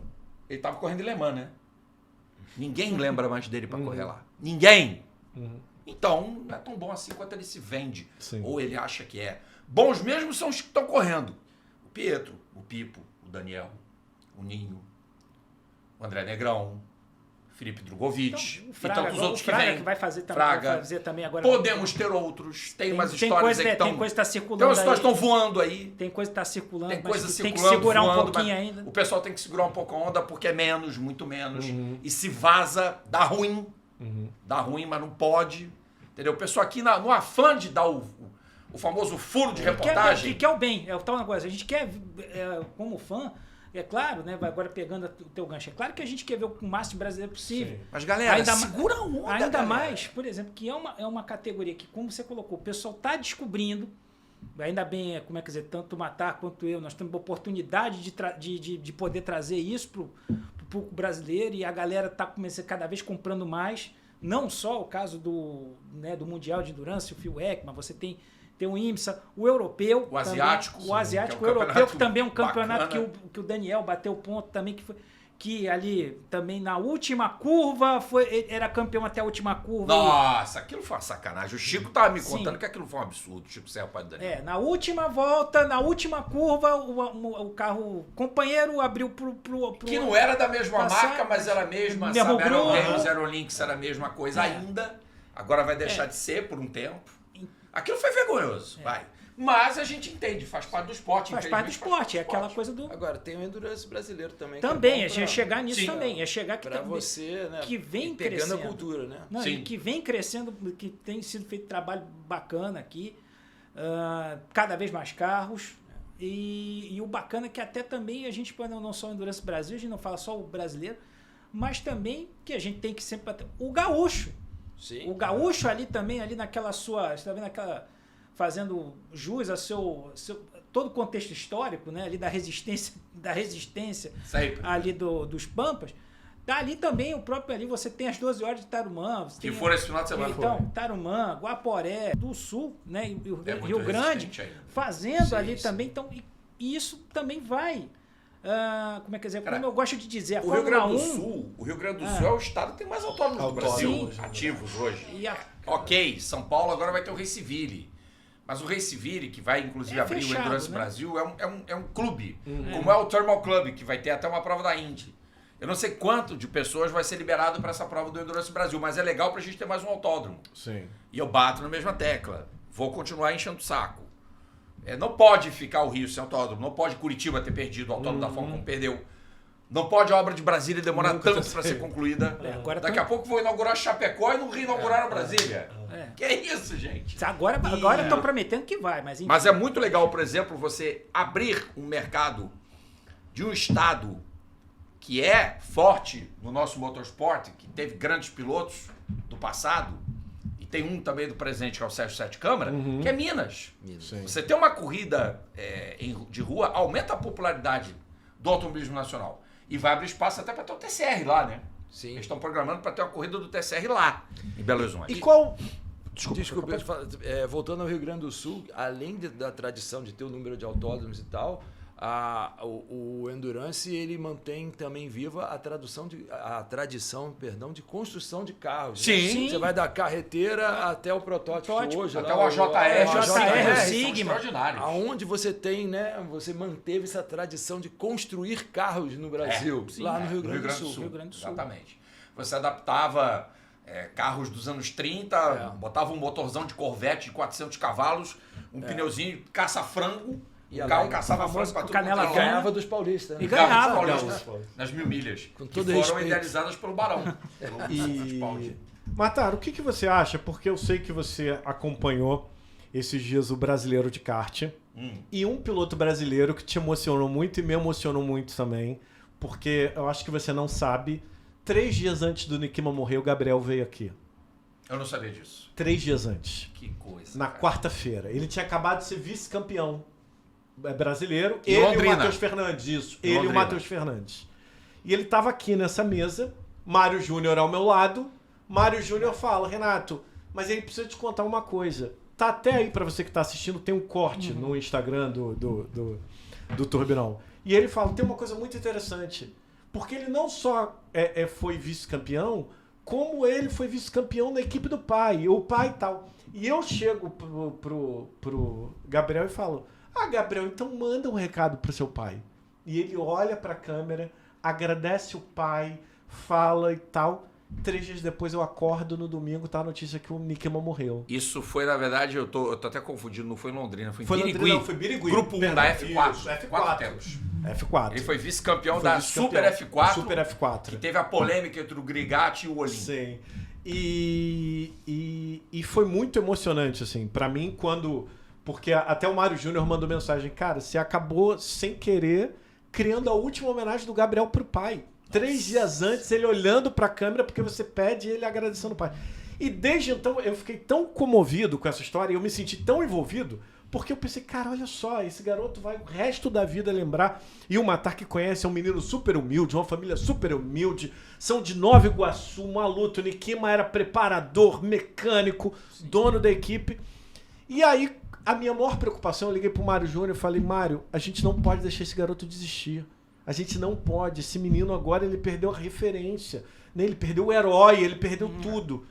Speaker 5: ele estava correndo em Le Mans, né? Ninguém lembra mais dele para correr lá. Ninguém. Então, não é tão bom assim quanto ele se vende.
Speaker 2: Sim.
Speaker 5: Ou ele acha que é. Bons mesmo são os que estão correndo. O Pietro, o Pipo, o Daniel, o Ninho, o André Negrão, o Felipe Drogovic.
Speaker 4: Então, o
Speaker 5: e
Speaker 4: Fraga,
Speaker 5: tantos outros
Speaker 4: o
Speaker 5: que
Speaker 4: Fraga
Speaker 5: vêm.
Speaker 4: que vai fazer também,
Speaker 5: Fraga.
Speaker 4: vai fazer também agora.
Speaker 5: Podemos ter outros. Tem umas
Speaker 4: tem
Speaker 5: histórias
Speaker 4: coisa,
Speaker 5: aí que estão...
Speaker 4: tem coisa que está circulando
Speaker 5: Tem umas histórias que
Speaker 4: aí.
Speaker 5: estão voando aí.
Speaker 4: Tem coisa que está circulando,
Speaker 5: Tem
Speaker 4: mas
Speaker 5: coisa
Speaker 4: que
Speaker 5: circulando,
Speaker 4: tem que segurar
Speaker 5: voando,
Speaker 4: um pouquinho
Speaker 5: mas
Speaker 4: ainda.
Speaker 5: O pessoal tem que segurar um pouco a onda porque é menos, muito menos. E se vaza, dá ruim. Dá ruim, mas não pode. Entendeu? O pessoal aqui, no afã de dar o famoso furo de reportagem...
Speaker 4: Que é o bem, é o tal negócio. A gente quer, como fã, é claro, né? Agora pegando o teu gancho, é claro que a gente quer ver o máximo brasileiro possível.
Speaker 2: Sim.
Speaker 5: Mas, galera,
Speaker 4: Ainda
Speaker 5: segura a onda,
Speaker 4: Ainda
Speaker 5: galera.
Speaker 4: mais, por exemplo, que é uma categoria que, como você colocou, o pessoal está descobrindo, ainda bem, como é que dizer, tanto o Matar quanto eu, nós temos a oportunidade de poder trazer isso para o público brasileiro e a galera está começando cada vez comprando mais, não só o caso do Mundial de Endurance, o Phil Ekman, você tem o IMSA, o europeu.
Speaker 5: O asiático.
Speaker 4: Também, o asiático,
Speaker 5: que é
Speaker 4: o
Speaker 5: um
Speaker 4: europeu, que
Speaker 5: campeonato
Speaker 4: também é um campeonato
Speaker 5: bacana.
Speaker 4: que o Daniel bateu ponto também, que ali também na última curva era campeão até a última curva.
Speaker 5: Nossa, aquilo foi uma sacanagem. O Chico tava me
Speaker 4: Sim.
Speaker 5: contando que aquilo foi um absurdo. O Chico Serra, pai do Daniel.
Speaker 4: Na última volta, na última curva, o carro companheiro abriu pro
Speaker 5: Que não era da mesma
Speaker 4: passar,
Speaker 5: marca, mas era a mesma.
Speaker 4: mesmo
Speaker 5: Sabe,
Speaker 4: grupo.
Speaker 5: Aerogames, Aerolinks era a mesma coisa ainda. Agora vai deixar de ser por um tempo. Aquilo foi vergonhoso, vai. Mas a gente entende, faz parte do esporte.
Speaker 4: faz parte do
Speaker 5: infelizmente,
Speaker 4: esporte, é aquela coisa do...
Speaker 3: Agora, tem o Endurance brasileiro também.
Speaker 4: Também,
Speaker 3: que é
Speaker 4: é chegar nisso
Speaker 5: Sim.
Speaker 4: também, é chegar que
Speaker 3: Pra
Speaker 4: também,
Speaker 3: você, né?
Speaker 4: que vem
Speaker 3: ir pegando
Speaker 4: crescendo.
Speaker 3: a cultura, né?
Speaker 4: Não,
Speaker 5: Sim.
Speaker 4: e que vem crescendo, que tem sido feito trabalho bacana aqui, cada vez mais carros, e o bacana é que até também a gente, não só o Endurance Brasil, a gente não fala só o brasileiro, mas também que a gente tem que sempre bater. O gaúcho.
Speaker 3: Sim.
Speaker 4: O gaúcho ali também, ali naquela sua. Você está vendo aquela. Fazendo jus a todo o contexto histórico, né? Ali da resistência
Speaker 5: Sempre.
Speaker 4: ali dos Pampas. Tá ali também, o próprio ali, você tem as 12 horas de Tarumã.
Speaker 5: Que foram esse final de semana.
Speaker 4: Então, Tarumã, Guaporé, do Sul, né? E o
Speaker 5: É muito
Speaker 4: Rio Grande,
Speaker 5: resistente ainda.
Speaker 4: fazendo
Speaker 3: Sim,
Speaker 4: ali
Speaker 3: sim.
Speaker 4: também. Então, e isso também vai. Como é que dizer?
Speaker 5: Cara,
Speaker 4: Como eu gosto de dizer, a
Speaker 5: O Rio
Speaker 4: Fórmula
Speaker 5: Grande do
Speaker 4: 1.
Speaker 5: Sul, o Rio Grande do Sul é o estado que tem mais autódromos do
Speaker 2: Autódromos,
Speaker 5: Brasil,
Speaker 2: sim.
Speaker 5: ativos hoje.
Speaker 4: E a,
Speaker 5: Ok, São Paulo agora vai ter o Race Ville. Mas o Race Ville, que vai inclusive
Speaker 4: É
Speaker 5: abrir
Speaker 4: fechado,
Speaker 5: o Endurance
Speaker 4: né?
Speaker 5: Brasil, é um clube. Como é o Thermal Club, que vai ter até uma prova da Indy. Eu não sei quanto de pessoas vai ser liberado para essa prova do Endurance Brasil, mas é legal para a gente ter mais um autódromo.
Speaker 2: Sim.
Speaker 5: E eu bato na mesma tecla. Vou continuar enchendo o saco. Não pode ficar o Rio sem autódromo. Não pode Curitiba ter perdido o autódromo da forma como perdeu. Não pode a obra de Brasília demorar
Speaker 2: Nunca
Speaker 5: tanto
Speaker 2: ter
Speaker 5: para ser
Speaker 2: feito.
Speaker 5: concluída.
Speaker 4: agora
Speaker 5: Daqui a pouco vou inaugurar Chapecó e não reinauguraram Brasília.
Speaker 4: É.
Speaker 5: Que é isso, gente?
Speaker 4: Agora estão prometendo que vai, mas enfim.
Speaker 5: Mas é muito legal, por exemplo, você abrir um mercado de um estado que é forte no nosso motorsport, que teve grandes pilotos do passado, e tem um também do presente, que é o Sérgio Sete Câmara, que é Minas.
Speaker 2: Sim.
Speaker 5: Você ter uma corrida de rua aumenta a popularidade do automobilismo nacional. E vai abrir espaço até para ter o TCR lá, né?
Speaker 3: Sim.
Speaker 5: Eles estão programando para ter uma corrida do TCR lá, em Belo Horizonte.
Speaker 2: E qual...
Speaker 3: Desculpa, voltando ao Rio Grande do Sul, além da tradição de ter o número de autódromos e tal, o Endurance ele mantém também viva a tradição de construção de carros.
Speaker 5: Sim.
Speaker 3: Né?
Speaker 4: Sim.
Speaker 3: Você vai da carreteira até o protótipo hoje.
Speaker 5: Até
Speaker 3: lá,
Speaker 5: o AJR,
Speaker 4: o
Speaker 5: são
Speaker 4: Sigma.
Speaker 5: extraordinários.
Speaker 3: Aonde você tem, né? Você manteve essa tradição de construir carros no Brasil,
Speaker 5: Sim,
Speaker 3: lá no Rio Grande do Sul.
Speaker 4: Rio Grande do Sul.
Speaker 5: Exatamente. Você adaptava carros dos anos 30, botava um motorzão de Corvette de 400 cavalos, um pneuzinho caça-frango,
Speaker 3: E
Speaker 5: o
Speaker 3: a
Speaker 5: carro
Speaker 3: lá,
Speaker 5: caçava
Speaker 4: famoso
Speaker 5: frango para tudo.
Speaker 4: Canela
Speaker 5: quanto é lado.
Speaker 3: Ganhava dos paulistas. Né?
Speaker 4: E ganhava.
Speaker 5: Paulistas, nas 1000 milhas,
Speaker 3: Com
Speaker 5: que
Speaker 3: todo
Speaker 5: foram
Speaker 3: respeito.
Speaker 5: idealizadas pelo Barão. Pelo
Speaker 2: E...
Speaker 5: Fittipaldi.
Speaker 2: Matar, o que você acha? Porque eu sei que você acompanhou esses dias o Brasileiro de Kart. E um piloto brasileiro que te emocionou muito e me emocionou muito também, porque eu acho que você não sabe, 3 dias antes do Nikima morrer, o Gabriel veio aqui.
Speaker 5: Eu não sabia disso.
Speaker 2: 3 dias antes.
Speaker 5: Que coisa.
Speaker 2: Na
Speaker 5: cara.
Speaker 2: quarta-feira. Ele tinha acabado de ser vice-campeão brasileiro.
Speaker 5: Em
Speaker 2: Ele e o
Speaker 5: Londrina.
Speaker 2: Matheus Fernandes, isso.
Speaker 5: Em
Speaker 2: Ele e o
Speaker 5: Londrina.
Speaker 2: Matheus Fernandes. E ele estava aqui nessa mesa, Mário Júnior ao meu lado. Mário Júnior fala, Renato, mas ele precisa te contar uma coisa. Tá até aí para você que tá assistindo, tem um corte no Instagram do Turbinão. E ele fala, tem uma coisa muito interessante. Porque ele não só foi vice-campeão, como ele foi vice-campeão na equipe do pai, o pai e tal. E eu chego pro Gabriel e falo, Gabriel, então manda um recado pro seu pai. E ele olha pra câmera, agradece o pai, fala e tal. 3 dias depois eu acordo no domingo, tá a notícia que o Nikema morreu.
Speaker 5: Isso foi, na verdade, eu tô até confundido, não foi em Londrina, foi em
Speaker 2: Foi
Speaker 5: Birigui.
Speaker 2: Londrina, não, foi Birigui.
Speaker 5: Grupo 1 da F4.
Speaker 2: Isso, F4.
Speaker 5: 4 tempos.
Speaker 2: F4.
Speaker 5: Ele foi vice-campeão
Speaker 2: Foi
Speaker 5: da
Speaker 2: vice-campeão.
Speaker 5: Super F4.
Speaker 2: Super F4.
Speaker 5: Que teve a polêmica entre o Grigatti e o Olim.
Speaker 2: Sim. E foi muito emocionante, assim, pra mim, quando... Porque até o Mário Júnior mandou mensagem, cara, você acabou, sem querer, criando a última homenagem do Gabriel pro pai. 3 dias antes, ele olhando pra câmera, porque você pede e ele agradecendo o pai. E desde então, eu fiquei tão comovido com essa história, eu me senti tão envolvido, porque eu pensei, cara, olha só, esse garoto vai o resto da vida lembrar. E o Matar que conhece é um menino super humilde, uma família super humilde, são de Nova Iguaçu, maluco, o Nikema era preparador, mecânico, dono da equipe. E aí, a minha maior preocupação, eu liguei pro Mário Júnior e falei, Mário, a gente não pode deixar esse garoto desistir. A gente não pode. Esse menino agora, ele perdeu a referência, né? Ele perdeu o herói, ele perdeu tudo.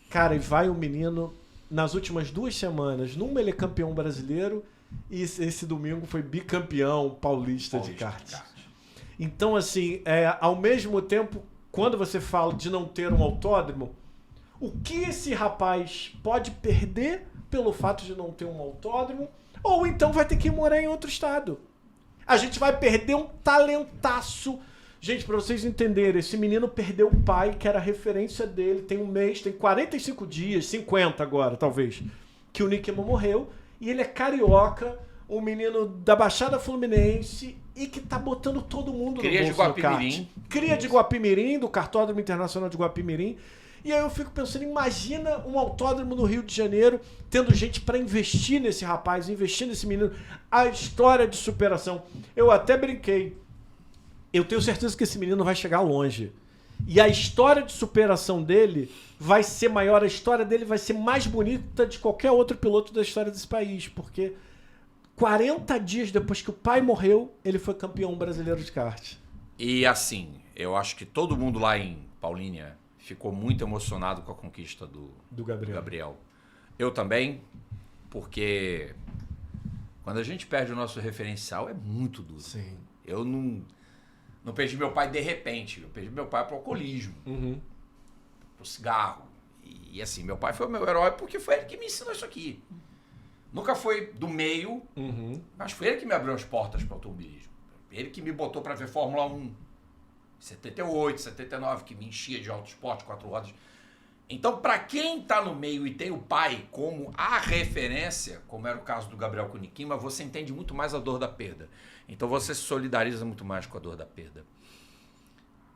Speaker 2: Cara, e vai o menino, nas últimas 2 semanas, numa ele é campeão brasileiro e esse domingo foi bicampeão paulista de kart. Então, assim, ao mesmo tempo, quando você fala de não ter um autódromo, o que esse rapaz pode perder pelo fato de não ter um autódromo, ou então vai ter que morar em outro estado. A gente vai perder um talentaço. Gente, pra vocês entenderem, esse menino perdeu o pai, que era a referência dele, tem um mês, tem 45 dias, 50 agora, talvez, que o Nikema morreu, e ele é carioca, um menino da Baixada Fluminense, e que tá botando todo mundo
Speaker 5: Cria
Speaker 2: no
Speaker 5: de
Speaker 2: bolso do kart.
Speaker 5: Guapimirim.
Speaker 2: Cria de Guapimirim, do Cartódromo Internacional de Guapimirim. E aí eu fico pensando, imagina um autódromo no Rio de Janeiro, tendo gente pra investir nesse rapaz, investir nesse menino. A história de superação. Eu até brinquei. Eu tenho certeza que esse menino vai chegar longe. E a história de superação dele vai ser maior, a história dele vai ser mais bonita de qualquer outro piloto da história desse país, porque 40 dias depois que o pai morreu, ele foi campeão brasileiro de kart.
Speaker 5: E assim, eu acho que todo mundo lá em Paulínia ficou muito emocionado com a conquista do Gabriel. Eu também, porque quando a gente perde o nosso referencial é muito duro.
Speaker 2: Sim.
Speaker 5: Eu não perdi meu pai de repente, eu perdi meu pai pro alcoolismo, pro cigarro. E assim, meu pai foi o meu herói porque foi ele que me ensinou isso aqui. Nunca foi do meio, mas foi ele que me abriu as portas para o automobilismo. Ele que me botou para ver Fórmula 1. 78, 79, que me enchia de auto esporte, 4 rodas. Então, para quem tá no meio e tem o pai como a referência, como era o caso do Gabriel com o Nikema, você entende muito mais a dor da perda. Então, você se solidariza muito mais com a dor da perda.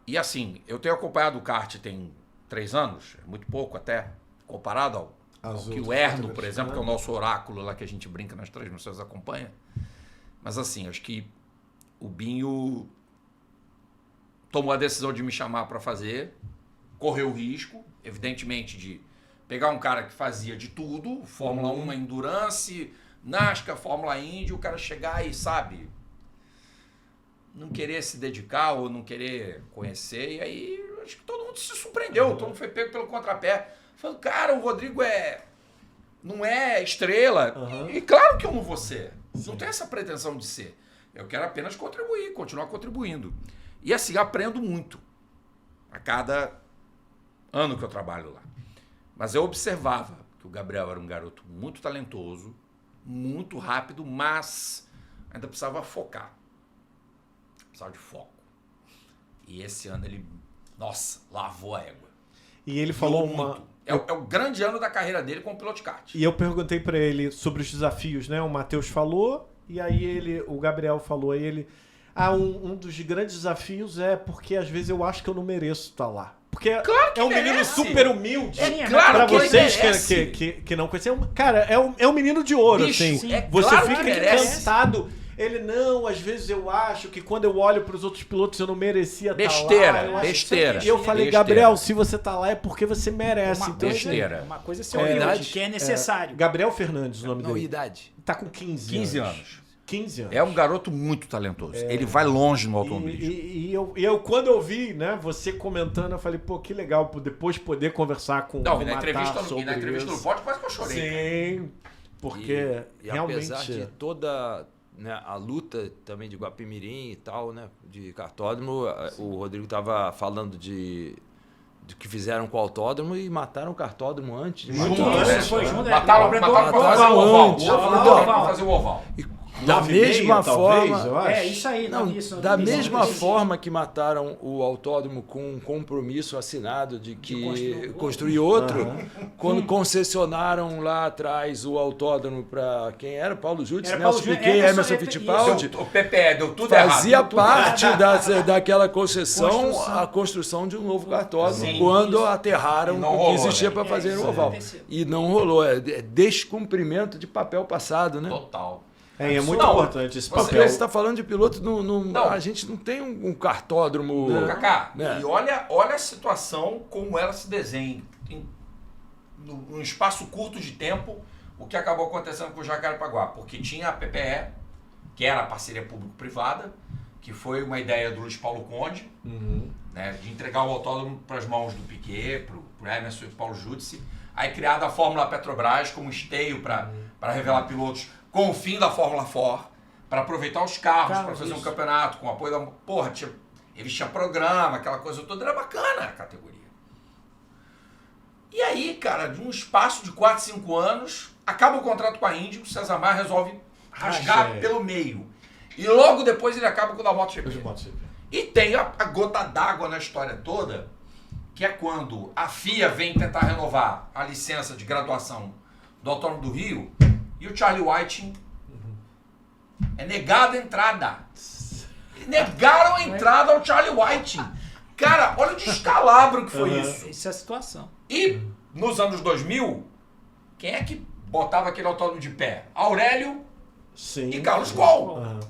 Speaker 5: E assim, eu tenho acompanhado o kart tem 3 anos, é muito pouco até, comparado ao que o Erno, por exemplo, que é o nosso oráculo lá que a gente brinca nas transmissões, acompanha. Mas assim, acho que o Binho tomou a decisão de me chamar para fazer, correu o risco, evidentemente, de pegar um cara que fazia de tudo, Fórmula 1, Endurance, NASCAR, Fórmula Indy, o cara chegar e, sabe, não querer se dedicar ou não querer conhecer, e aí acho que todo mundo se surpreendeu, todo mundo foi pego pelo contrapé. Falando, cara, o Rodrigo não é estrela, e claro que eu não vou ser, não tenho essa pretensão de ser, eu quero apenas contribuir, continuar contribuindo. E assim, aprendo muito a cada ano que eu trabalho lá. Mas eu observava que o Gabriel era um garoto muito talentoso, muito rápido, mas ainda precisava focar. Precisava de foco. E esse ano ele, nossa, lavou a égua.
Speaker 2: E ele falou
Speaker 5: É o grande ano da carreira dele como piloto de kart.
Speaker 2: E eu perguntei pra ele sobre os desafios, né? O Matheus falou, e aí o Gabriel falou, aí ele... um dos grandes desafios é porque às vezes eu acho que eu não mereço estar lá. Porque
Speaker 5: claro que
Speaker 2: é um
Speaker 5: merece.
Speaker 2: menino super humilde.
Speaker 5: Claro
Speaker 2: pra
Speaker 5: que ele
Speaker 2: vocês
Speaker 5: merece.
Speaker 2: que não conhecem. Cara, é um menino de ouro,
Speaker 5: Bicho,
Speaker 2: assim.
Speaker 5: sim, é
Speaker 2: Você
Speaker 5: claro
Speaker 2: fica
Speaker 5: que merece.
Speaker 2: encantado. Ele, não, às vezes eu acho que quando eu olho pros outros pilotos eu não merecia
Speaker 5: Besteira,
Speaker 2: estar lá. Eu acho
Speaker 5: besteira.
Speaker 2: E eu falei,
Speaker 5: Besteira.
Speaker 2: Gabriel, se você tá lá é porque você merece.
Speaker 4: Uma
Speaker 2: Então,
Speaker 5: besteira.
Speaker 4: Uma coisa é ser humilde, que é necessário.
Speaker 2: Gabriel Fernandes, o nome
Speaker 3: Não,
Speaker 2: dele.
Speaker 3: idade.
Speaker 2: Tá com 15
Speaker 5: 15
Speaker 2: anos.
Speaker 5: anos.
Speaker 2: 15 anos.
Speaker 5: É um garoto muito talentoso. Ele vai longe no automobilismo.
Speaker 2: E eu, quando eu vi, né, você comentando, eu falei, pô, que legal depois poder conversar com
Speaker 5: Não,
Speaker 2: o
Speaker 5: e na entrevista,
Speaker 2: sobre
Speaker 5: no
Speaker 2: isso.
Speaker 5: pódio quase que eu chorei.
Speaker 2: Sim, porque
Speaker 3: E
Speaker 2: realmente...
Speaker 3: apesar de toda, né, a luta também de Guapimirim e tal, né, de cartódromo, o Rodrigo estava falando de que fizeram com o autódromo e mataram o cartódromo antes.
Speaker 5: Junto,
Speaker 4: Foi
Speaker 5: né?
Speaker 4: junto,
Speaker 5: Mataram pra fazer o oval.
Speaker 3: antes.
Speaker 5: Pra fazer o oval.
Speaker 3: Da
Speaker 2: 9,5,
Speaker 3: mesma
Speaker 2: talvez,
Speaker 3: forma...
Speaker 2: eu acho.
Speaker 4: É, isso aí.
Speaker 3: Não,
Speaker 4: isso,
Speaker 3: da
Speaker 4: isso,
Speaker 3: mesma
Speaker 4: isso.
Speaker 3: forma que mataram o autódromo com um compromisso assinado de
Speaker 4: construir
Speaker 3: construir outro, quando concessionaram lá atrás o autódromo para quem era? Paulo Júdice,
Speaker 4: Era
Speaker 3: Nelson
Speaker 4: Paulo Júdice,
Speaker 3: Piquet,
Speaker 4: Emerson,
Speaker 3: Emerson Fittipaldi.
Speaker 5: O PPE deu tudo
Speaker 3: Fazia
Speaker 5: errado.
Speaker 3: parte daquela concessão
Speaker 4: Construção.
Speaker 3: a construção de um novo cartódromo
Speaker 5: Sim,
Speaker 3: quando
Speaker 4: isso.
Speaker 3: aterraram
Speaker 5: E não
Speaker 3: o que
Speaker 5: rolou,
Speaker 3: existia
Speaker 5: né?
Speaker 3: para fazer
Speaker 4: isso
Speaker 3: no oval.
Speaker 4: aconteceu.
Speaker 3: E não rolou. É descumprimento de papel passado, né?
Speaker 5: Total.
Speaker 2: É, e é muito
Speaker 5: Não,
Speaker 2: importante esse
Speaker 5: você-
Speaker 2: papel.
Speaker 3: Você está falando de piloto,
Speaker 5: Não.
Speaker 3: a gente não tem um cartódromo.
Speaker 5: Kaká,
Speaker 3: né?
Speaker 5: e olha a situação como ela se desenha. Num espaço curto de tempo, o que acabou acontecendo com o Jacarepaguá. Porque tinha a PPE, que era a parceria público-privada, que foi uma ideia do Luiz Paulo Conde, né, de entregar o autódromo para as mãos do Piquet, para o Emerson e Paulo Júdice. Aí criada a Fórmula Petrobras como esteio para revelar pilotos com o fim da Fórmula 4, para aproveitar os carros, para fazer um
Speaker 4: isso.
Speaker 5: campeonato com apoio da... Porra, eles tinham programa, aquela coisa toda, era bacana a categoria. E aí, cara, de um espaço de 4, 5 anos, acaba o contrato com a Indy, o César Mar resolve rasgar
Speaker 2: Racha, é.
Speaker 5: pelo meio. E logo depois ele acaba com o da MotoGP.
Speaker 2: Os MotoGP.
Speaker 5: E tem a gota d'água na história toda, que é quando a FIA vem tentar renovar a licença de graduação do Autódromo do Rio e o Charlie Whiting é negada a entrada. Negaram a entrada ao Charlie Whiting. Cara, olha o descalabro que foi isso.
Speaker 4: Isso é a situação.
Speaker 5: E nos anos 2000, quem é que botava aquele autódromo de pé? Aurélio
Speaker 2: Sim.
Speaker 5: e Carlos Coll.
Speaker 2: Aham.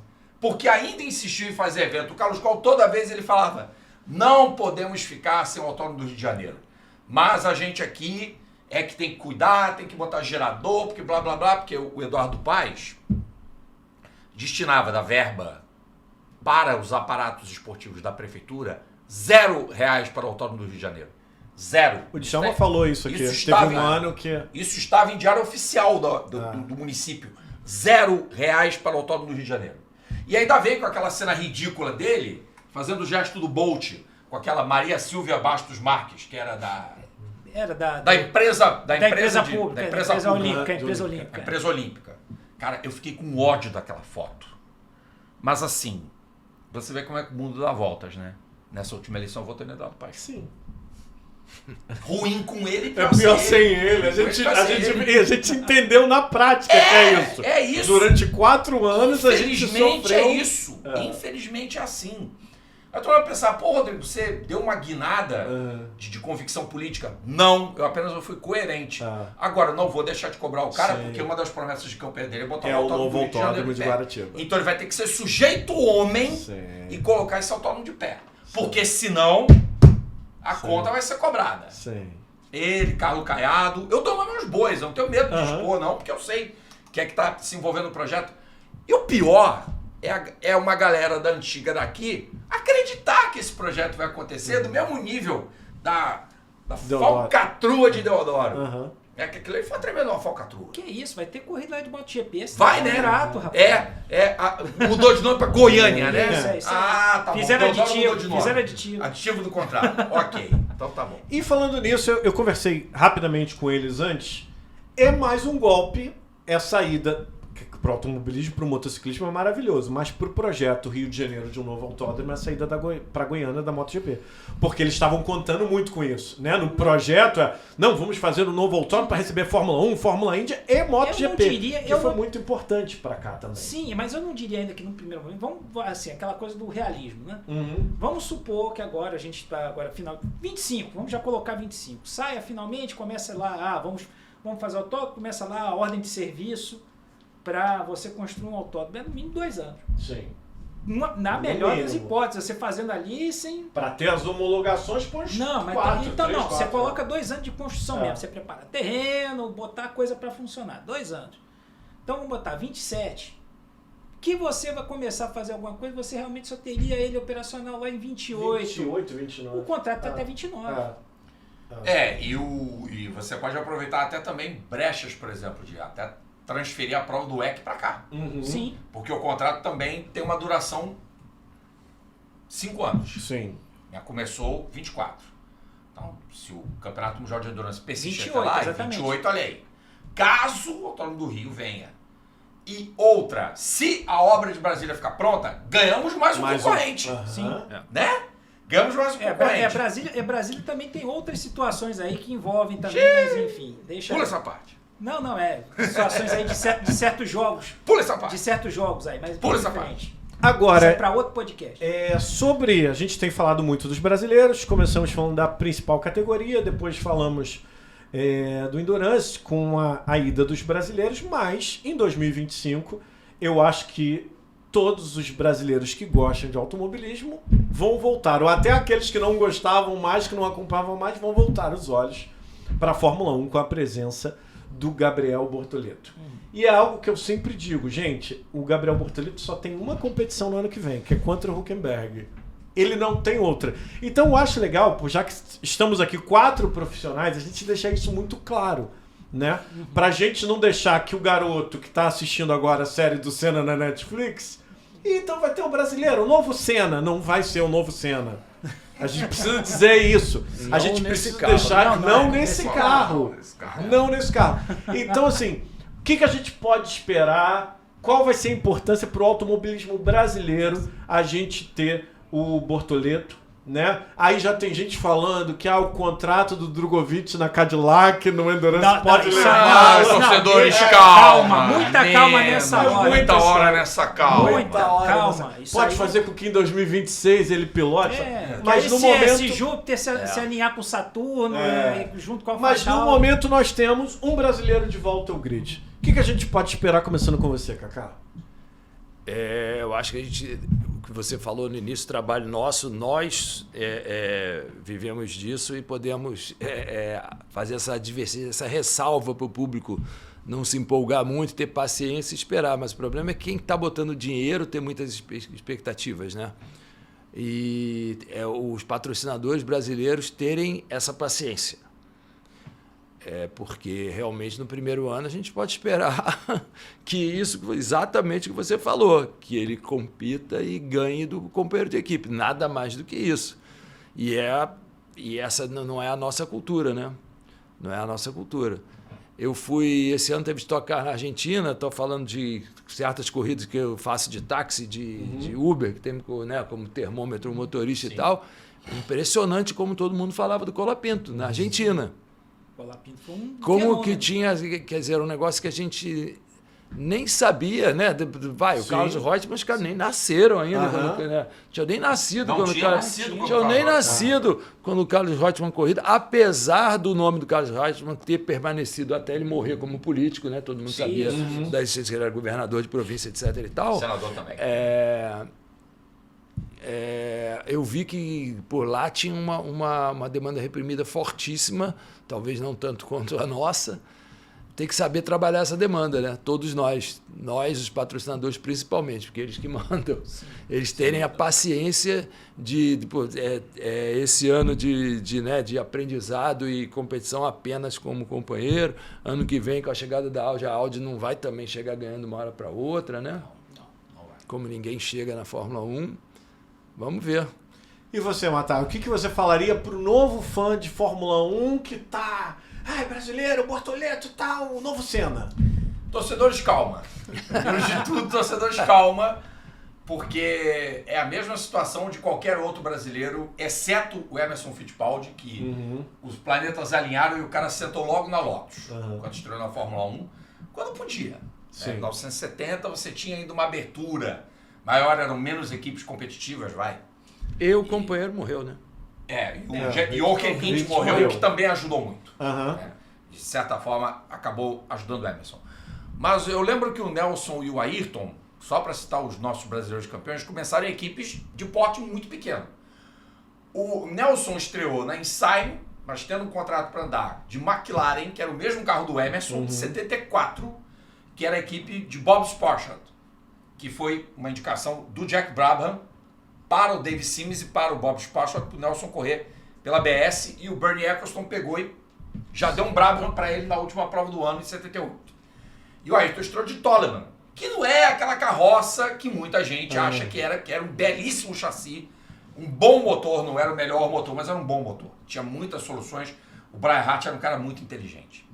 Speaker 5: Porque ainda insistiu em fazer evento. O Carlos Coll, toda vez ele falava, não podemos ficar sem o autódromo do Rio de Janeiro. Mas a gente aqui é que tem que cuidar, tem que botar gerador, porque blá blá blá, porque o Eduardo Paes destinava da verba para os aparatos esportivos da prefeitura R$0 para o autódromo do Rio de Janeiro. Zero.
Speaker 2: O Djalma falou isso aqui.
Speaker 5: Isso
Speaker 2: Teve
Speaker 5: estava
Speaker 2: um ano que...
Speaker 5: Isso estava em diário oficial do município. R$0 para o autódromo do Rio de Janeiro. E ainda veio com aquela cena ridícula dele, fazendo o gesto do Bolt, com aquela Maria Silvia Bastos Marques, que era da empresa pública.
Speaker 4: Da empresa olímpica.
Speaker 5: A empresa olímpica. Cara, eu fiquei com ódio daquela foto. Mas assim, você vê como é que o mundo dá voltas, né? Nessa última eleição eu votei no Eduardo Paes.
Speaker 2: Sim.
Speaker 5: Ruim com ele,
Speaker 2: É pior sem ele. A gente entendeu na prática que é isso.
Speaker 5: É isso.
Speaker 2: Durante 4 anos a gente
Speaker 5: Infelizmente
Speaker 2: sofreu...
Speaker 5: é isso. Infelizmente é assim. Aí tu vai pensar, pô, Rodrigo, você deu uma guinada de convicção política. Não, eu fui coerente. Agora, não vou deixar de cobrar o cara,
Speaker 2: Sim.
Speaker 5: porque uma das promessas de campanha dele é botar
Speaker 2: É
Speaker 5: um
Speaker 2: o
Speaker 5: autódromo
Speaker 2: novo
Speaker 5: do Rio de Janeiro
Speaker 2: autódromo de
Speaker 5: pé.
Speaker 2: Guaratiba.
Speaker 5: Então ele vai ter que ser sujeito homem
Speaker 2: Sim.
Speaker 5: e colocar esse autódromo de pé. Porque senão a conta vai ser cobrada.
Speaker 2: Sim.
Speaker 5: Ele, Carlos Caiado, eu dou meus bois, eu não tenho medo de
Speaker 2: Aham.
Speaker 5: expor, não, porque eu sei que é que tá se envolvendo no projeto. E o pior é uma galera da antiga daqui acreditar que esse projeto vai acontecer do mesmo nível da
Speaker 2: Deodoro.
Speaker 5: falcatrua de Deodoro.
Speaker 2: Aham.
Speaker 5: É que aquilo ali foi tremendo uma falcatrua.
Speaker 4: Que isso, vai ter corrida lá de MotoGP. esse
Speaker 5: Vai,
Speaker 4: tá
Speaker 5: né?
Speaker 4: Grato, rapaz.
Speaker 5: Mudou de nome pra Goiânia, né?
Speaker 4: Isso aí, isso aí.
Speaker 5: Ah, tá
Speaker 4: Fizeram
Speaker 5: bom. Deodoro
Speaker 4: aditivo,
Speaker 5: mudou de nome.
Speaker 4: fizeram aditivo.
Speaker 5: Aditivo do contrato. Ok, então tá bom.
Speaker 2: E falando nisso, eu conversei rapidamente com eles antes. É mais um golpe, essa ida para o automobilismo, para o motociclismo é maravilhoso, mas para o projeto Rio de Janeiro de um novo autódromo é a saída para Goiânia da MotoGP. Porque eles estavam contando muito com isso, né? No projeto não, vamos fazer um novo autódromo para receber Fórmula 1, Fórmula Indy e MotoGP. Que foi muito importante para cá também.
Speaker 4: Sim, mas eu não diria ainda que no primeiro momento, vamos, assim, aquela coisa do realismo, né?
Speaker 2: Uhum.
Speaker 4: Vamos supor que agora a gente está final 25, vamos já colocar 25. Saia finalmente, começa lá, vamos fazer o autódromo, começa lá a ordem de serviço para você construir um autódromo, é no mínimo 2 anos.
Speaker 2: Sim.
Speaker 4: Na melhor das hipóteses, você fazendo ali sem...
Speaker 2: Para ter as homologações, põe
Speaker 4: Não, mas
Speaker 2: 4,
Speaker 4: então
Speaker 2: 3,
Speaker 4: não,
Speaker 2: 4,
Speaker 4: você coloca 2 anos de construção
Speaker 2: É.
Speaker 4: mesmo, você prepara terreno, botar a coisa para funcionar, 2 anos. Então vamos botar 27, que você vai começar a fazer alguma coisa, você realmente só teria ele operacional lá em 28.
Speaker 2: 29.
Speaker 4: O contrato tá até 29.
Speaker 5: E você pode aproveitar até também brechas, por exemplo, de até transferir a prova do WEC para cá.
Speaker 4: Sim.
Speaker 5: Porque o contrato também tem uma duração 5 anos.
Speaker 2: Sim.
Speaker 5: Começou 24. Então, se o Campeonato Mundial de Endurance persiste
Speaker 4: 28,
Speaker 5: até lá,
Speaker 4: exatamente.
Speaker 5: 28, olha aí. Caso o Autódromo do Rio venha. E outra, se a obra de Brasília ficar pronta, ganhamos mais um concorrente.
Speaker 4: Sim.
Speaker 5: Né? Ganhamos mais um concorrente.
Speaker 4: Brasília também tem outras situações aí que envolvem também, mas enfim.
Speaker 5: Pula essa parte.
Speaker 4: Não, situações aí de certos jogos.
Speaker 5: Pula essa parte.
Speaker 4: De certos jogos aí, mas
Speaker 5: Pula essa
Speaker 4: diferente.
Speaker 2: Agora,
Speaker 4: para outro podcast.
Speaker 2: A gente tem falado muito dos brasileiros, começamos falando da principal categoria, depois falamos do Endurance com a ida dos brasileiros, mas em 2025 eu acho que todos os brasileiros que gostam de automobilismo vão voltar, ou até aqueles que não gostavam mais, que não acompanhavam mais, vão voltar os olhos para a Fórmula 1 com a presença do Gabriel Bortoleto. E é algo que eu sempre digo, gente, o Gabriel Bortoleto só tem uma competição no ano que vem, que é contra o Hülkenberg. Ele não tem outra. Então eu acho legal, já que estamos aqui 4 profissionais, a gente deixar isso muito claro, né? Pra gente não deixar que o garoto que tá assistindo agora a série do Senna na Netflix, então vai ter o brasileiro, o novo Senna, não vai ser o novo Senna. A gente precisa dizer isso. A gente precisa deixar... Não nesse carro. Não nesse carro. Então, assim, o que a gente pode esperar? Qual vai ser a importância para o automobilismo brasileiro a gente ter o Bortoleto, né? Aí já tem gente falando que o contrato do Drogovic na Cadillac no Endurance pode levar...
Speaker 5: Torcedores, calma.
Speaker 4: Muita calma nessa hora.
Speaker 5: Muita hora nessa calma.
Speaker 4: Muita calma.
Speaker 2: Pode fazer com que em 2026 ele pilote.
Speaker 4: Mas no momento... Se Júpiter se alinhar com Saturno, junto com a
Speaker 2: Mas no momento nós temos um brasileiro de volta ao grid. O que a gente pode esperar, começando com você, Kaká?
Speaker 3: Eu acho que o que você falou no início do trabalho nosso, nós vivemos disso e podemos fazer essa diversidade, essa ressalva para o público não se empolgar muito, ter paciência e esperar. Mas o problema é quem está botando dinheiro ter muitas expectativas, né? E os patrocinadores brasileiros terem essa paciência. Porque realmente no primeiro ano a gente pode esperar que isso, exatamente o que você falou, que ele compita e ganhe do companheiro de equipe, nada mais do que isso. E essa não é a nossa cultura, né? Não é a nossa cultura. Esse ano teve Stock Car na Argentina, estou falando de certas corridas que eu faço de táxi, de Uber, que tem, né, como termômetro motorista. Sim. E tal. Impressionante como todo mundo falava do Colapinto na Argentina.
Speaker 4: Colapinto foi um
Speaker 3: como
Speaker 4: fenômeno.
Speaker 3: Que tinha, quer dizer, um negócio que a gente nem sabia, né? O Carlos Reutemann, os caras nem nasceram ainda. Tinha nem nascido quando o Carlos Reutemann corrida, apesar do nome do Carlos Reutemann ter permanecido até ele morrer como político, né? Todo mundo sabia da existência, que ele era governador de província, etc. e tal.
Speaker 5: Senador também.
Speaker 3: Eu vi que por lá tinha uma demanda reprimida fortíssima, talvez não tanto quanto a nossa. Tem que saber trabalhar essa demanda, né? Todos nós, os patrocinadores principalmente, porque eles que mandam. Eles terem a paciência de esse ano de aprendizado e competição apenas como companheiro. Ano que vem, com a chegada da Audi, a Audi não vai também chegar ganhando uma hora para outra, né? Não vai. Como ninguém chega na Fórmula 1. Vamos ver.
Speaker 2: E você, Matar, o que você falaria pro novo fã de Fórmula 1 que tá... brasileiro, Bortoleto, tal, o novo Senna?
Speaker 5: Torcedores, calma. Primeiro de tudo, torcedores, calma, porque é a mesma situação de qualquer outro brasileiro, exceto o Emerson Fittipaldi, que os planetas alinharam e o cara sentou logo na Lotus, quando estreou na Fórmula 1, quando podia. Em 1970 você tinha ainda uma abertura maior, eram menos equipes competitivas,
Speaker 3: O companheiro morreu, né?
Speaker 5: E o Hülkenberg morreu, que também ajudou muito. De certa forma, acabou ajudando o Emerson. Mas eu lembro que o Nelson e o Ayrton, só para citar os nossos brasileiros campeões, começaram em equipes de porte muito pequeno. O Nelson estreou na Ensign, mas tendo um contrato para andar de McLaren, que era o mesmo carro do Emerson, de 74, que era a equipe de Bob Sporchard. que foi uma indicação do Jack Brabham para o Dave Sims e para o Bob Sparks, para o Nelson correr pela BS, e o Bernie Eccleston pegou e já deu um Brabham para ele na última prova do ano, em 78. E o Ayrton Stroll de Toleman, que não é aquela carroça que muita gente acha que era um belíssimo chassi, um bom motor, não era o melhor motor, mas era um bom motor. Tinha muitas soluções, o Brian Hart era um cara muito inteligente.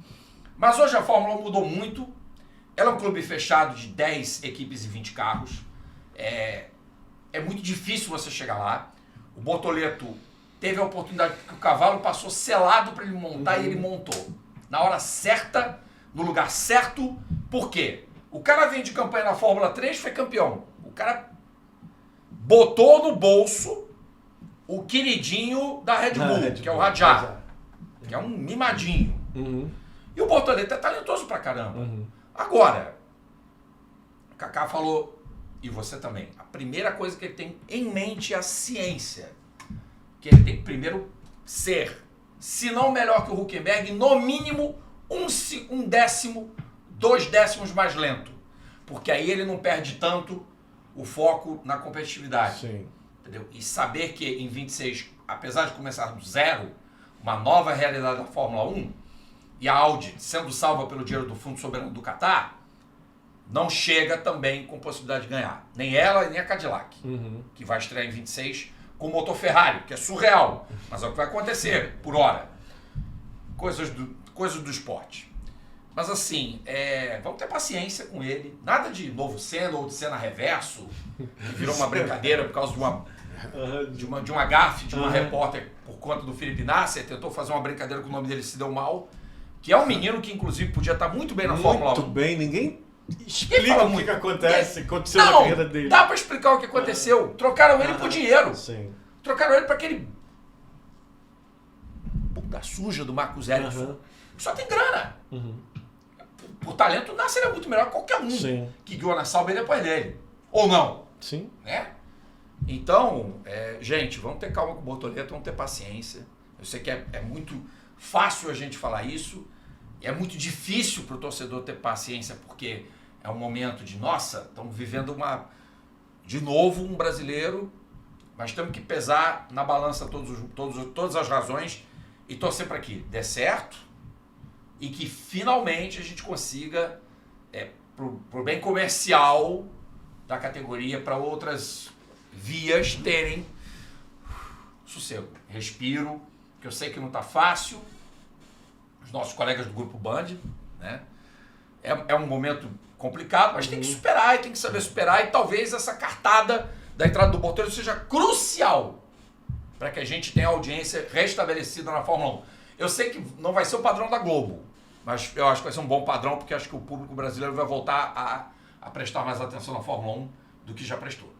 Speaker 5: Mas hoje a Fórmula 1 mudou muito, ela é um clube fechado de 10 equipes e 20 carros, é muito difícil você chegar lá. O Bortoleto teve a oportunidade, porque o cavalo passou selado para ele montar e ele montou. Na hora certa, no lugar certo. Por quê? O cara vem de campanha na Fórmula 3, foi campeão. O cara botou no bolso o queridinho da Red Bull, que é o Rajah, que é um mimadinho. E o Bortoleto é talentoso pra caramba. Agora, o Kaká falou, e você também, a primeira coisa que ele tem em mente é a ciência. Que ele tem que primeiro ser, se não melhor que o Hülkenberg, no mínimo um décimo, 2 décimos mais lento. Porque aí ele não perde tanto o foco na competitividade.
Speaker 2: Sim.
Speaker 5: Entendeu? E saber que em 26, apesar de começar do zero, uma nova realidade da Fórmula 1, e a Audi sendo salva pelo dinheiro do Fundo Soberano do Catar, não chega também com possibilidade de ganhar. Nem ela, nem a Cadillac, que vai estrear em 26 com o motor Ferrari, que é surreal, mas é o que vai acontecer, por hora. Coisas do esporte. Mas assim, vamos ter paciência com ele. Nada de novo Senna ou de Senna reverso, que virou uma brincadeira por causa de uma gafe de uma repórter por conta do Felipe Nasser, tentou fazer uma brincadeira com o nome dele, se deu mal, que é um menino que inclusive podia estar muito bem na Fórmula 1.
Speaker 2: Muito bem, ninguém explica o que aconteceu na
Speaker 5: Não,
Speaker 2: carreira dele.
Speaker 5: dá pra explicar o que aconteceu. Trocaram ele por dinheiro.
Speaker 2: Sim.
Speaker 5: Trocaram ele pra aquele puta suja do Marcos Ericsson. Só tem grana. Por talento, o Nasser é muito melhor que qualquer um que guiou na Sauber depois dele. Ou não.
Speaker 2: Sim.
Speaker 5: Né? Então, gente, vamos ter calma com o Bortoleto, vamos ter paciência. Eu sei que é muito fácil a gente falar isso, e é muito difícil para o torcedor ter paciência, porque é um momento de, nossa, estamos vivendo de novo um brasileiro, mas temos que pesar na balança todas as razões e torcer para que dê certo e que finalmente a gente consiga, pro bem comercial da categoria, para outras vias terem sossego, respiro, que eu sei que não está fácil. Os nossos colegas do Grupo Band, né? É um momento complicado, mas tem que superar e tem que saber superar, e talvez essa cartada da entrada do Bortoleto seja crucial para que a gente tenha audiência restabelecida na Fórmula 1. Eu sei que não vai ser o padrão da Globo, mas eu acho que vai ser um bom padrão, porque acho que o público brasileiro vai voltar a prestar mais atenção na Fórmula 1 do que já prestou.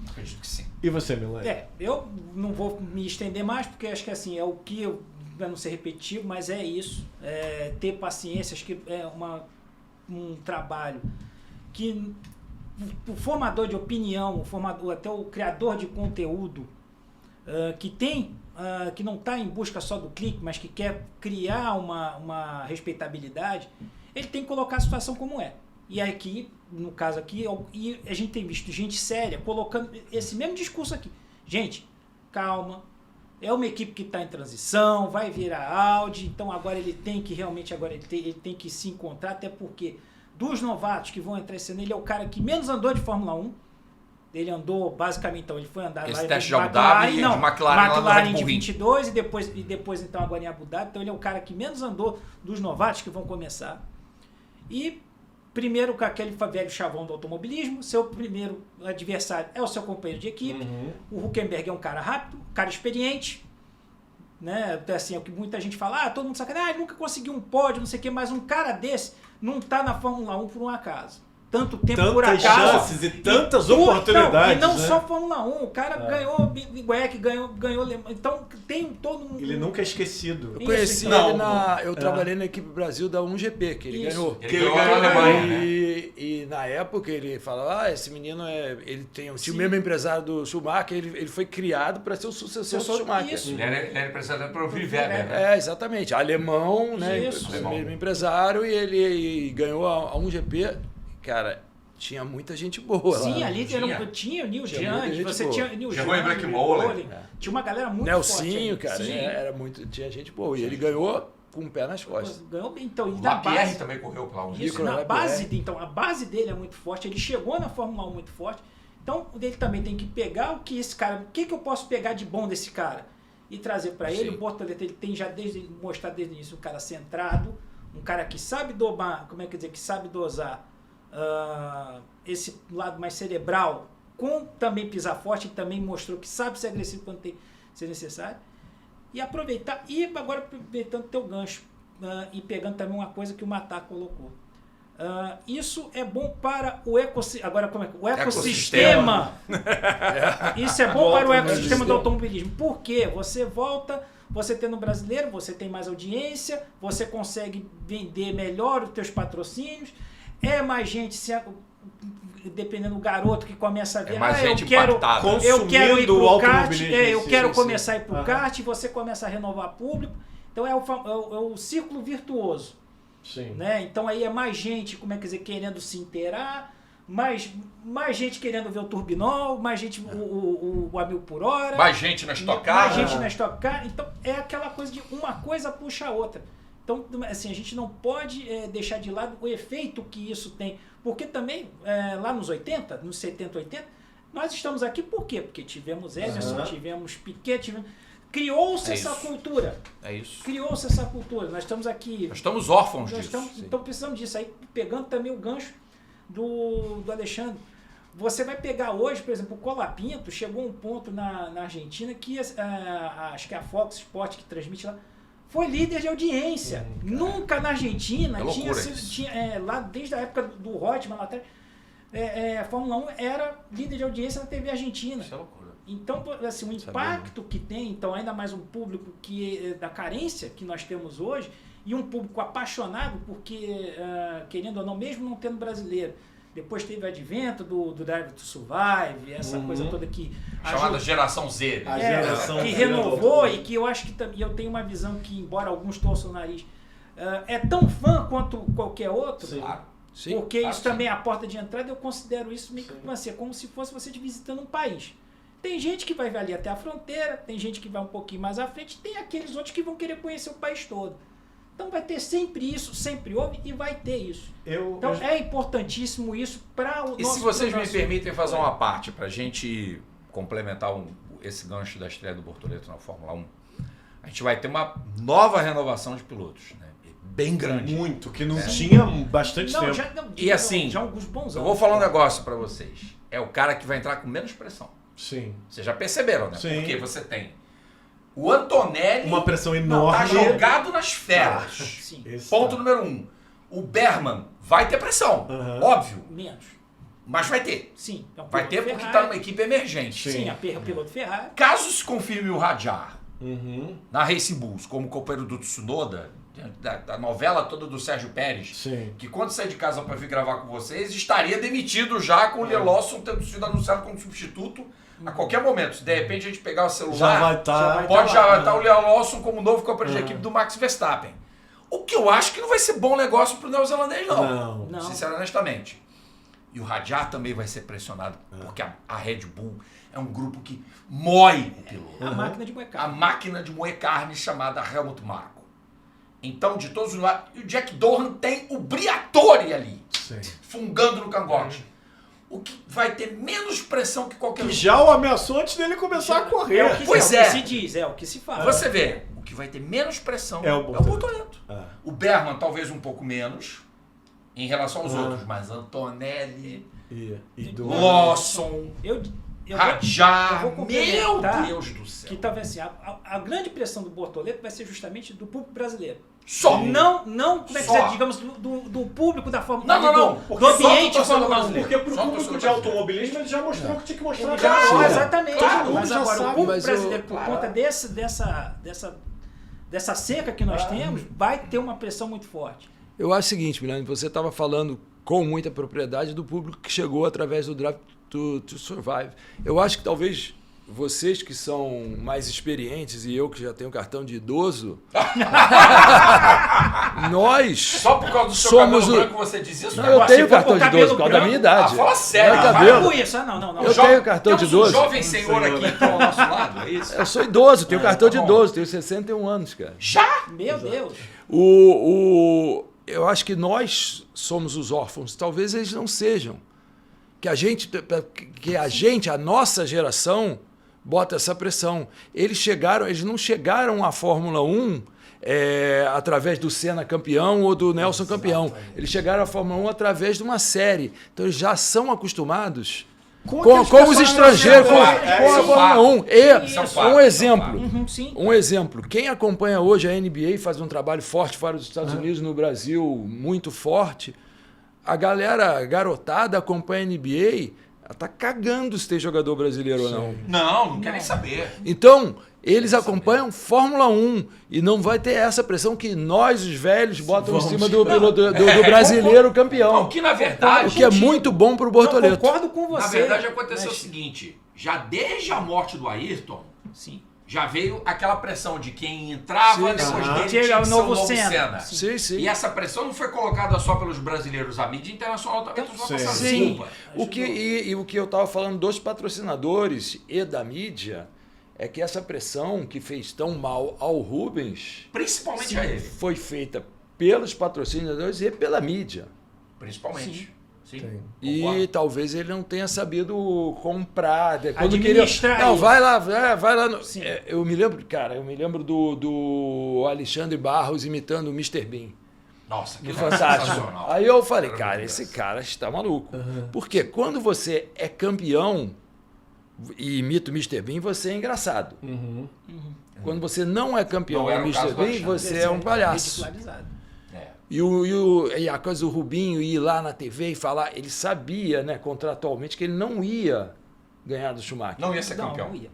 Speaker 5: Acredito que sim.
Speaker 2: E você, Milani?
Speaker 4: Eu não vou me estender mais, porque acho que assim, é o que eu, para não ser repetitivo, mas é isso. Ter paciência, acho que é um trabalho que o formador de opinião, até o criador de conteúdo, que não está em busca só do clique, mas que quer criar uma respeitabilidade, ele tem que colocar a situação como é. E aqui, no caso aqui, e a gente tem visto gente séria colocando esse mesmo discurso aqui. Gente, calma, é uma equipe que está em transição, vai virar Audi, então agora ele tem que realmente, ele tem que se encontrar, até porque dos novatos que vão entrar esse ano, ele é o cara que menos andou de Fórmula 1. Ele andou, basicamente, então, ele foi andar
Speaker 5: esse
Speaker 4: lá
Speaker 5: teste
Speaker 4: de
Speaker 5: de Abu Dhabi, de McLaren
Speaker 4: de 22 e depois então agora em Abu Dhabi. Então ele é o cara que menos andou dos novatos que vão começar. E primeiro com aquele velho chavão do automobilismo, seu primeiro adversário é o seu companheiro de equipe. O Hülkenberg é um cara rápido, um cara experiente, né? Assim, é o que muita gente fala, todo mundo sabe, ele nunca conseguiu um pódio, não sei o que, mas um cara desse não está na Fórmula 1 por um acaso. Tanto tempo por acaso.
Speaker 2: Tantas chances e tantas oportunidades.
Speaker 4: E não só Fórmula 1, o cara ganhou Big Week, ganhou então tem todo um...
Speaker 2: Ele nunca é esquecido.
Speaker 3: Eu conheci ele eu trabalhei na equipe Brasil da 1GP, que ele ganhou. Ele ganhou na Alemanha, né? E na época ele falava, esse menino ele tinha o mesmo empresário do Schumacher, ele foi criado para ser o sucessor do Schumacher.
Speaker 5: Isso. Ele era empresário para o Weber, né?
Speaker 3: Exatamente. Alemão, né?
Speaker 4: Isso.
Speaker 3: O mesmo empresário, e ele ganhou a 1GP. Cara, tinha muita gente boa lá.
Speaker 4: Sim, ali
Speaker 5: Tinha.
Speaker 4: tinha o Neil
Speaker 3: Tinha
Speaker 4: Giant,
Speaker 3: muita gente
Speaker 4: você
Speaker 3: boa.
Speaker 4: tinha o Neil
Speaker 5: Chegou em
Speaker 4: Giant,
Speaker 5: Black
Speaker 4: Rick
Speaker 5: Molen.
Speaker 4: Molen. Tinha uma galera muito forte.
Speaker 3: Nelsinho,
Speaker 4: ali.
Speaker 3: cara,
Speaker 4: Sim.
Speaker 3: era muito, tinha gente boa. E ele ganhou com o pé nas costas.
Speaker 4: Ganhou bem. Então, e
Speaker 5: O
Speaker 4: na
Speaker 5: Lapierre
Speaker 4: base...
Speaker 5: também correu pela Honda.
Speaker 4: Isso,
Speaker 3: Nicolas
Speaker 4: na
Speaker 3: Lapierre.
Speaker 4: base, então, a base dele é muito forte, ele chegou na Fórmula 1 muito forte, então ele também tem que pegar o que esse cara, o que eu posso pegar de bom desse cara e trazer para ele.
Speaker 5: Sim.
Speaker 4: O Bortoleto, ele tem já mostrado desde o início um cara centrado, um cara que sabe domar, que sabe dosar esse lado mais cerebral, com também pisar forte, ele também mostrou que sabe ser agressivo quando tem ser necessário. E aproveitar, e agora aproveitando o teu gancho, e pegando também uma coisa que o Matar colocou. Isso é bom para o ecossistema. Agora, como é? O ecossistema. Isso é bom para o ecossistema do automobilismo. Por quê? Você volta, você tendo brasileiro, você tem mais audiência, você consegue vender melhor os teus patrocínios, é mais gente dependendo do garoto que começa a ver,
Speaker 5: mais gente
Speaker 4: eu quero ir
Speaker 2: consumindo o
Speaker 4: pro kart,
Speaker 2: automobilismo.
Speaker 4: eu quero
Speaker 3: sim.
Speaker 4: começar a ir pro kart, e você começa a renovar público. Então é o círculo virtuoso.
Speaker 2: Sim.
Speaker 4: Né? Então aí é mais gente, querendo se inteirar, mais gente querendo ver o turbinol, mais gente o a 1000 por hora,
Speaker 5: Mais gente na Stock Car.
Speaker 4: mais gente na Stock Car. Então é aquela coisa de uma coisa puxa a outra. Então, assim, a gente não pode deixar de lado o efeito que isso tem. Porque também, lá nos 80, nos 70, 80, nós estamos aqui por quê? Porque tivemos Emerson, tivemos Piquet, criou-se essa cultura.
Speaker 5: É isso.
Speaker 4: Criou-se essa cultura. Nós estamos aqui...
Speaker 5: Nós estamos órfãos
Speaker 4: Nós
Speaker 5: disso.
Speaker 4: estamos, então precisamos disso. Aí pegando também o gancho do Alexandre. Você vai pegar hoje, por exemplo, o Colapinto chegou a um ponto na Argentina que acho que a Fox Sport que transmite lá foi líder de audiência. Nunca na Argentina lá desde a época do Reutemann lá atrás, a Fórmula 1 era líder de audiência na TV argentina.
Speaker 5: Isso é loucura.
Speaker 4: Então, assim, o impacto que tem, então, ainda mais um público que da carência que nós temos hoje, e um público apaixonado, porque, querendo ou não, mesmo não tendo brasileiro, depois teve o advento do Drive to Survive, essa coisa toda que...
Speaker 5: Chamada geração Z.
Speaker 2: A geração
Speaker 4: que
Speaker 2: Z
Speaker 4: renovou, e que eu acho que também eu tenho uma visão que, embora alguns torçam o nariz, é tão fã quanto qualquer outro.
Speaker 2: Sim.
Speaker 5: Claro.
Speaker 3: Sim.
Speaker 4: Porque
Speaker 5: claro
Speaker 4: isso
Speaker 5: que
Speaker 4: também é a porta de entrada. Eu considero isso meio que como se fosse você visitando um país. Tem gente que vai ali até a fronteira, tem gente que vai um pouquinho mais à frente, tem aqueles outros que vão querer conhecer o país todo. Então vai ter sempre isso, sempre houve e vai ter isso. Então é importantíssimo isso para o nosso...
Speaker 5: E se vocês me permitem fazer uma parte para a gente complementar esse gancho da estreia do Bortoleto na Fórmula 1, a gente vai ter uma nova renovação de pilotos, né? Bem grande.
Speaker 2: Muito, que não tinha bastante tempo.
Speaker 5: E assim,
Speaker 4: já alguns bons anos.
Speaker 5: Eu vou falar um negócio para vocês. É o cara que vai entrar com menos pressão.
Speaker 2: Sim.
Speaker 5: Vocês já perceberam, né?
Speaker 2: Sim.
Speaker 5: Porque você tem o Antonelli,
Speaker 2: Uma pressão
Speaker 5: tá
Speaker 2: enorme.
Speaker 5: jogado nas feras.
Speaker 4: Sim,
Speaker 2: Esse
Speaker 5: Ponto
Speaker 2: tá.
Speaker 5: número 1. O Berman vai ter pressão, óbvio,
Speaker 4: menos.
Speaker 5: mas vai ter.
Speaker 4: Sim. É um
Speaker 5: Vai
Speaker 4: piloto
Speaker 5: ter porque
Speaker 4: Ferrari.
Speaker 5: está numa equipe emergente.
Speaker 4: Sim, o piloto Ferrari.
Speaker 5: Caso se confirme o Radjar
Speaker 2: Uhum.
Speaker 5: na Racing Bulls como companheiro do Tsunoda, da novela toda do Sérgio Pérez,
Speaker 2: Sim.
Speaker 5: que quando sair de casa para vir gravar com vocês, estaria demitido já com o Liam Lawson tendo sido anunciado como substituto a qualquer momento. Se de repente a gente pegar o celular,
Speaker 2: Já vai estar.
Speaker 5: pode já estar o Liam Lawson como novo companheiro de equipe do Max Verstappen. O que eu acho que não vai ser bom negócio pro neozelandês, não.
Speaker 4: Não.
Speaker 5: Sinceramente. E o Radjar também vai ser pressionado, porque a Red Bull é um grupo que moe o piloto.
Speaker 4: A máquina de moer
Speaker 5: A
Speaker 4: carne.
Speaker 5: máquina de moer carne chamada Helmut Marko. Então, de todos os lados, e o Jack Dohan tem o Briatore ali,
Speaker 2: Sim.
Speaker 5: fungando no cangote. O que vai ter menos pressão que qualquer
Speaker 2: Que já o ameaçou antes dele começar a correr.
Speaker 4: É o que,
Speaker 5: Pois
Speaker 4: é o
Speaker 5: é.
Speaker 4: que se diz, é o que se fala.
Speaker 5: Você vê, o que vai ter menos pressão
Speaker 2: É o Bortoleto.
Speaker 5: Bortoleto.
Speaker 2: É.
Speaker 5: O Berman talvez um pouco menos, em relação aos outros, mas Antonelli,
Speaker 2: E do...
Speaker 5: Lawson,
Speaker 4: Eu vou
Speaker 5: Radjar, meu
Speaker 4: complementar
Speaker 5: Deus do céu.
Speaker 4: que talvez assim, a grande pressão do Bortoleto vai ser justamente do público brasileiro.
Speaker 5: Só.
Speaker 4: Não, como é que
Speaker 5: Só.
Speaker 4: se digamos, do público da Fórmula 1.
Speaker 5: Não.
Speaker 4: Do
Speaker 5: Porque só
Speaker 4: ambiente
Speaker 5: do torcedor
Speaker 4: Fórmula 1.
Speaker 5: brasileiro.
Speaker 2: Porque pro
Speaker 5: Só
Speaker 2: público
Speaker 5: torcedor
Speaker 2: de
Speaker 5: brasileiro.
Speaker 2: automobilismo ele já mostrou o que tinha que mostrar.
Speaker 4: Claro,
Speaker 2: já.
Speaker 4: exatamente.
Speaker 2: Todo
Speaker 4: Mas
Speaker 2: mundo já
Speaker 4: agora,
Speaker 2: sabe.
Speaker 4: o público
Speaker 3: Mas
Speaker 4: brasileiro, por conta dessa seca que nós temos, vai ter uma pressão muito forte.
Speaker 3: Eu acho o seguinte, Milani, você estava falando com muita propriedade do público que chegou através do Drive to Survive. Eu acho que talvez vocês que são mais experientes e eu que já tenho cartão de idoso, nós
Speaker 5: Só por causa do seu
Speaker 3: somos
Speaker 5: cabelo
Speaker 3: o...
Speaker 5: branco você diz isso?
Speaker 3: Não, eu
Speaker 4: Se
Speaker 3: tenho
Speaker 4: for
Speaker 3: cartão
Speaker 4: com
Speaker 3: de
Speaker 4: cabelo
Speaker 3: idoso por causa da minha
Speaker 4: branco,
Speaker 3: idade.
Speaker 5: fala sério,
Speaker 3: Não é
Speaker 5: vai.
Speaker 3: cabelo.
Speaker 4: Com isso, não.
Speaker 3: Eu tenho cartão de
Speaker 5: Temos
Speaker 3: idoso.
Speaker 5: um jovem senhor aqui então ao nosso lado, é isso?
Speaker 3: Eu sou idoso, tenho cartão de
Speaker 5: bom.
Speaker 3: idoso, tenho 61 anos, cara.
Speaker 5: Já?
Speaker 4: Meu Deus.
Speaker 3: Eu acho que nós somos os órfãos, talvez eles não sejam. Que a nossa geração, bota essa pressão. Eles não chegaram à Fórmula 1 através do Senna campeão ou do Nelson campeão. Eles chegaram à Fórmula 1 através de uma série. Então eles já são acostumados com os estrangeiros, com a Fórmula 1. Um exemplo.
Speaker 4: Sim.
Speaker 3: Um exemplo, quem acompanha hoje a NBA faz um trabalho forte fora dos Estados Unidos, no Brasil, muito forte. A garotada acompanha a NBA, ela tá cagando se tem jogador brasileiro ou não.
Speaker 5: Não quer nem saber.
Speaker 3: Então, eles acompanham Fórmula 1 e não vai ter essa pressão que nós, os velhos, botam em cima do brasileiro campeão.
Speaker 5: O que na verdade...
Speaker 3: O que é muito bom pro Bortoleto.
Speaker 4: Eu concordo com você.
Speaker 5: Na verdade aconteceu o seguinte, já desde a morte do Ayrton,
Speaker 4: Sim.
Speaker 5: já veio aquela pressão de quem entrava depois dele tinha
Speaker 4: Chega
Speaker 5: que
Speaker 4: o
Speaker 5: ser
Speaker 4: novo
Speaker 5: o novo
Speaker 4: Senna.
Speaker 5: Senna.
Speaker 3: Sim.
Speaker 5: E essa pressão não foi colocada só pelos brasileiros, a mídia internacional também não foi passando
Speaker 4: Sim.
Speaker 5: culpa.
Speaker 3: O que eu estava falando dos patrocinadores e da mídia é que essa pressão que fez tão mal ao Rubens
Speaker 5: Principalmente a ele.
Speaker 3: foi feita pelos patrocinadores e pela mídia.
Speaker 5: Principalmente. Sim.
Speaker 3: E
Speaker 5: Concordo.
Speaker 3: talvez ele não tenha sabido comprar. Quando
Speaker 4: Administrar
Speaker 3: queria, não,
Speaker 4: isso.
Speaker 3: vai lá.
Speaker 4: Sim.
Speaker 3: Eu me lembro do Alexandre Barros imitando o Mr. Bean.
Speaker 5: Nossa, que
Speaker 3: No Fantástico.
Speaker 5: sensacional.
Speaker 3: Aí eu falei, cara,
Speaker 5: Maravilhoso.
Speaker 3: esse cara está maluco. Porque quando você é campeão e imita o Mr. Bean, você é engraçado. Quando você não é campeão
Speaker 5: Não
Speaker 3: e
Speaker 5: era o
Speaker 3: Mr.
Speaker 5: caso do
Speaker 3: Bean,
Speaker 5: Alexandre.
Speaker 3: você é um palhaço.
Speaker 4: Ridicularizado.
Speaker 5: É.
Speaker 3: E a coisa do Rubinho ir lá na TV e falar, ele sabia, né, contratualmente, que ele não ia ganhar do Schumacher.
Speaker 5: Não ia ser campeão.
Speaker 4: Não ia.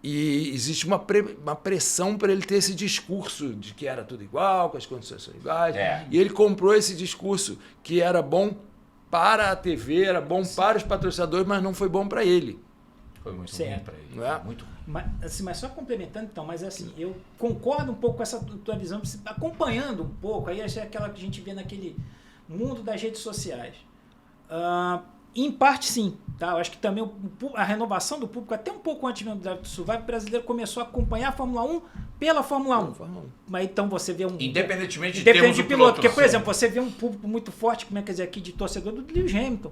Speaker 3: E existe uma pressão para ele ter esse discurso de que era tudo igual, que as condições são iguais.
Speaker 5: É.
Speaker 3: E ele comprou esse discurso que era bom para a TV, era bom para os patrocinadores, mas não foi bom para ele.
Speaker 5: Foi muito
Speaker 4: Certo.
Speaker 5: ruim pra ele.
Speaker 3: Não é?
Speaker 5: Muito ruim.
Speaker 4: Mas só complementando, então, mas assim, eu concordo um pouco com essa tua visão, acompanhando um pouco, aí é aquela que a gente vê naquele mundo das redes sociais. Em parte, sim. Tá? Eu acho que também a renovação do público, até um pouco antes mesmo do Survivor, o brasileiro começou a acompanhar a Fórmula 1 pela Fórmula 1. Mas então você vê um...
Speaker 5: Independentemente de
Speaker 4: Depende
Speaker 5: termos
Speaker 4: de
Speaker 5: o
Speaker 4: piloto, porque, por
Speaker 5: sim.
Speaker 4: exemplo, você vê um público muito forte, como é que dizer aqui, de torcedor do Lewis Hamilton.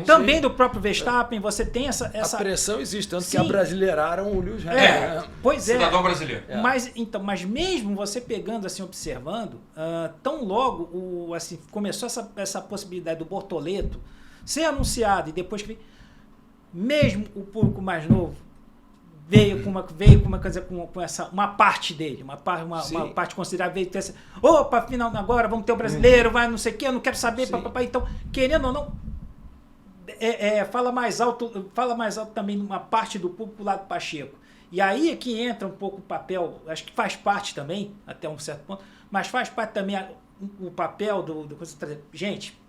Speaker 4: Também do próprio Verstappen, você tem essa...
Speaker 3: A pressão existe, tanto que
Speaker 4: Sim.
Speaker 3: abrasileiraram o Lewis Hamilton.
Speaker 4: É, pois é.
Speaker 5: Cidadão brasileiro.
Speaker 4: Mas mesmo você pegando, assim, observando, tão logo assim, começou essa possibilidade do Bortoleto ser anunciado e depois que mesmo o público mais novo veio com uma parte dele, uma parte considerável, veio ter essa, opa, afinal agora vamos ter o brasileiro, vai não sei o que, eu não quero saber, papapá. Então, querendo ou não, fala mais alto também uma parte do público lá do Pacheco. E aí é que entra um pouco o papel, acho que faz parte também, até um certo ponto, mas faz parte também o papel do gente,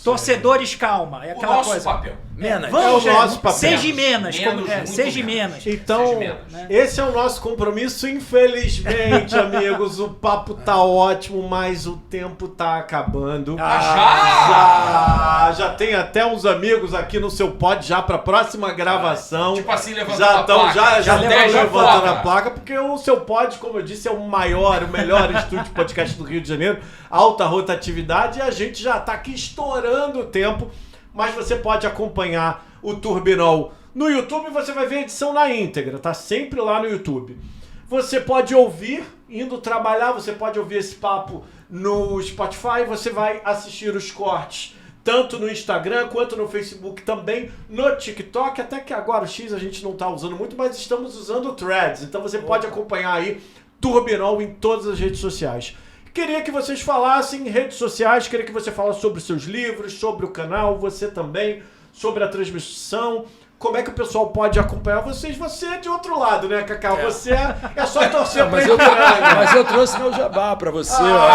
Speaker 4: torcedores, calma, é aquela
Speaker 5: o nosso
Speaker 4: coisa.
Speaker 5: papel.
Speaker 3: Menos.
Speaker 4: Vamos,
Speaker 2: É o nosso papel.
Speaker 4: seja menos,
Speaker 5: Menos,
Speaker 4: seja
Speaker 5: muito
Speaker 4: menos.
Speaker 2: Então,
Speaker 5: Seja menos.
Speaker 4: Né?
Speaker 2: esse é o nosso compromisso. Infelizmente, amigos, o papo tá ótimo, mas o tempo tá acabando. Já tem até uns amigos aqui no seu pod já pra próxima gravação.
Speaker 5: Tipo assim, levantando
Speaker 2: já
Speaker 5: a placa.
Speaker 2: já
Speaker 5: Já
Speaker 2: estão
Speaker 5: deixa a
Speaker 2: levantando
Speaker 5: placa.
Speaker 2: a placa, porque o seu pod, como eu disse, é o melhor estúdio de podcast do Rio de Janeiro, alta rotatividade, e a gente já tá aqui estourando o tempo, mas você pode acompanhar o Turbinol no YouTube, você vai ver a edição na íntegra, tá sempre lá no YouTube. Você pode ouvir, indo trabalhar, você pode ouvir esse papo no Spotify, você vai assistir os cortes tanto no Instagram quanto no Facebook, também no TikTok, até que agora o X a gente não tá usando muito, mas estamos usando o Threads, então você pode acompanhar aí Turbinol em todas as redes sociais. Queria que vocês falassem em redes sociais, queria que você falasse sobre os seus livros, sobre o canal, você também, sobre a transmissão. como é que o pessoal pode acompanhar vocês? Você é de outro lado, né, Cacau? Você é só torcer pra Ipiranga.
Speaker 3: Mas eu trouxe meu jabá pra você, ó.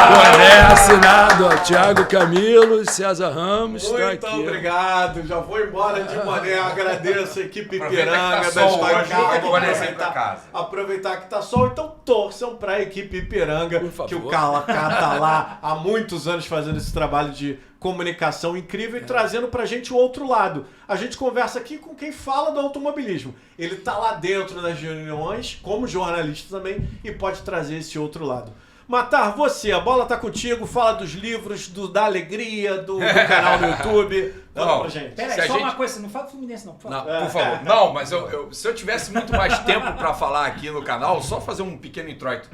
Speaker 3: Boné assinado, ó. Thiago Camilo, César Ramos, tá
Speaker 2: Muito
Speaker 3: aqui.
Speaker 2: obrigado. Já vou embora de boné. Agradeço a equipe
Speaker 5: Aproveita
Speaker 2: Ipiranga
Speaker 5: que tá
Speaker 2: da
Speaker 5: sol
Speaker 2: Stock
Speaker 5: hoje,
Speaker 2: Car.
Speaker 5: vai
Speaker 2: Vou
Speaker 5: boné sempre pra casa.
Speaker 2: aproveitar que tá sol. Então torçam pra equipe Ipiranga,
Speaker 3: Por favor.
Speaker 2: que o Carla K tá lá há muitos anos fazendo esse trabalho de comunicação incrível e trazendo pra gente o outro lado. A gente conversa aqui com quem fala do automobilismo. Ele tá lá dentro das reuniões, como jornalista também, e pode trazer esse outro lado. Matar, você, a bola tá contigo, fala dos livros, da alegria, do canal no YouTube. Fala
Speaker 5: Não.
Speaker 2: pra gente.
Speaker 4: Pera
Speaker 5: Se
Speaker 4: aí,
Speaker 5: a
Speaker 4: só
Speaker 5: gente-
Speaker 4: uma coisa, não fala do Fluminense não, por favor.
Speaker 5: Não, por favor. Não, mas se eu tivesse muito mais tempo para falar aqui no canal, só fazer um pequeno introito.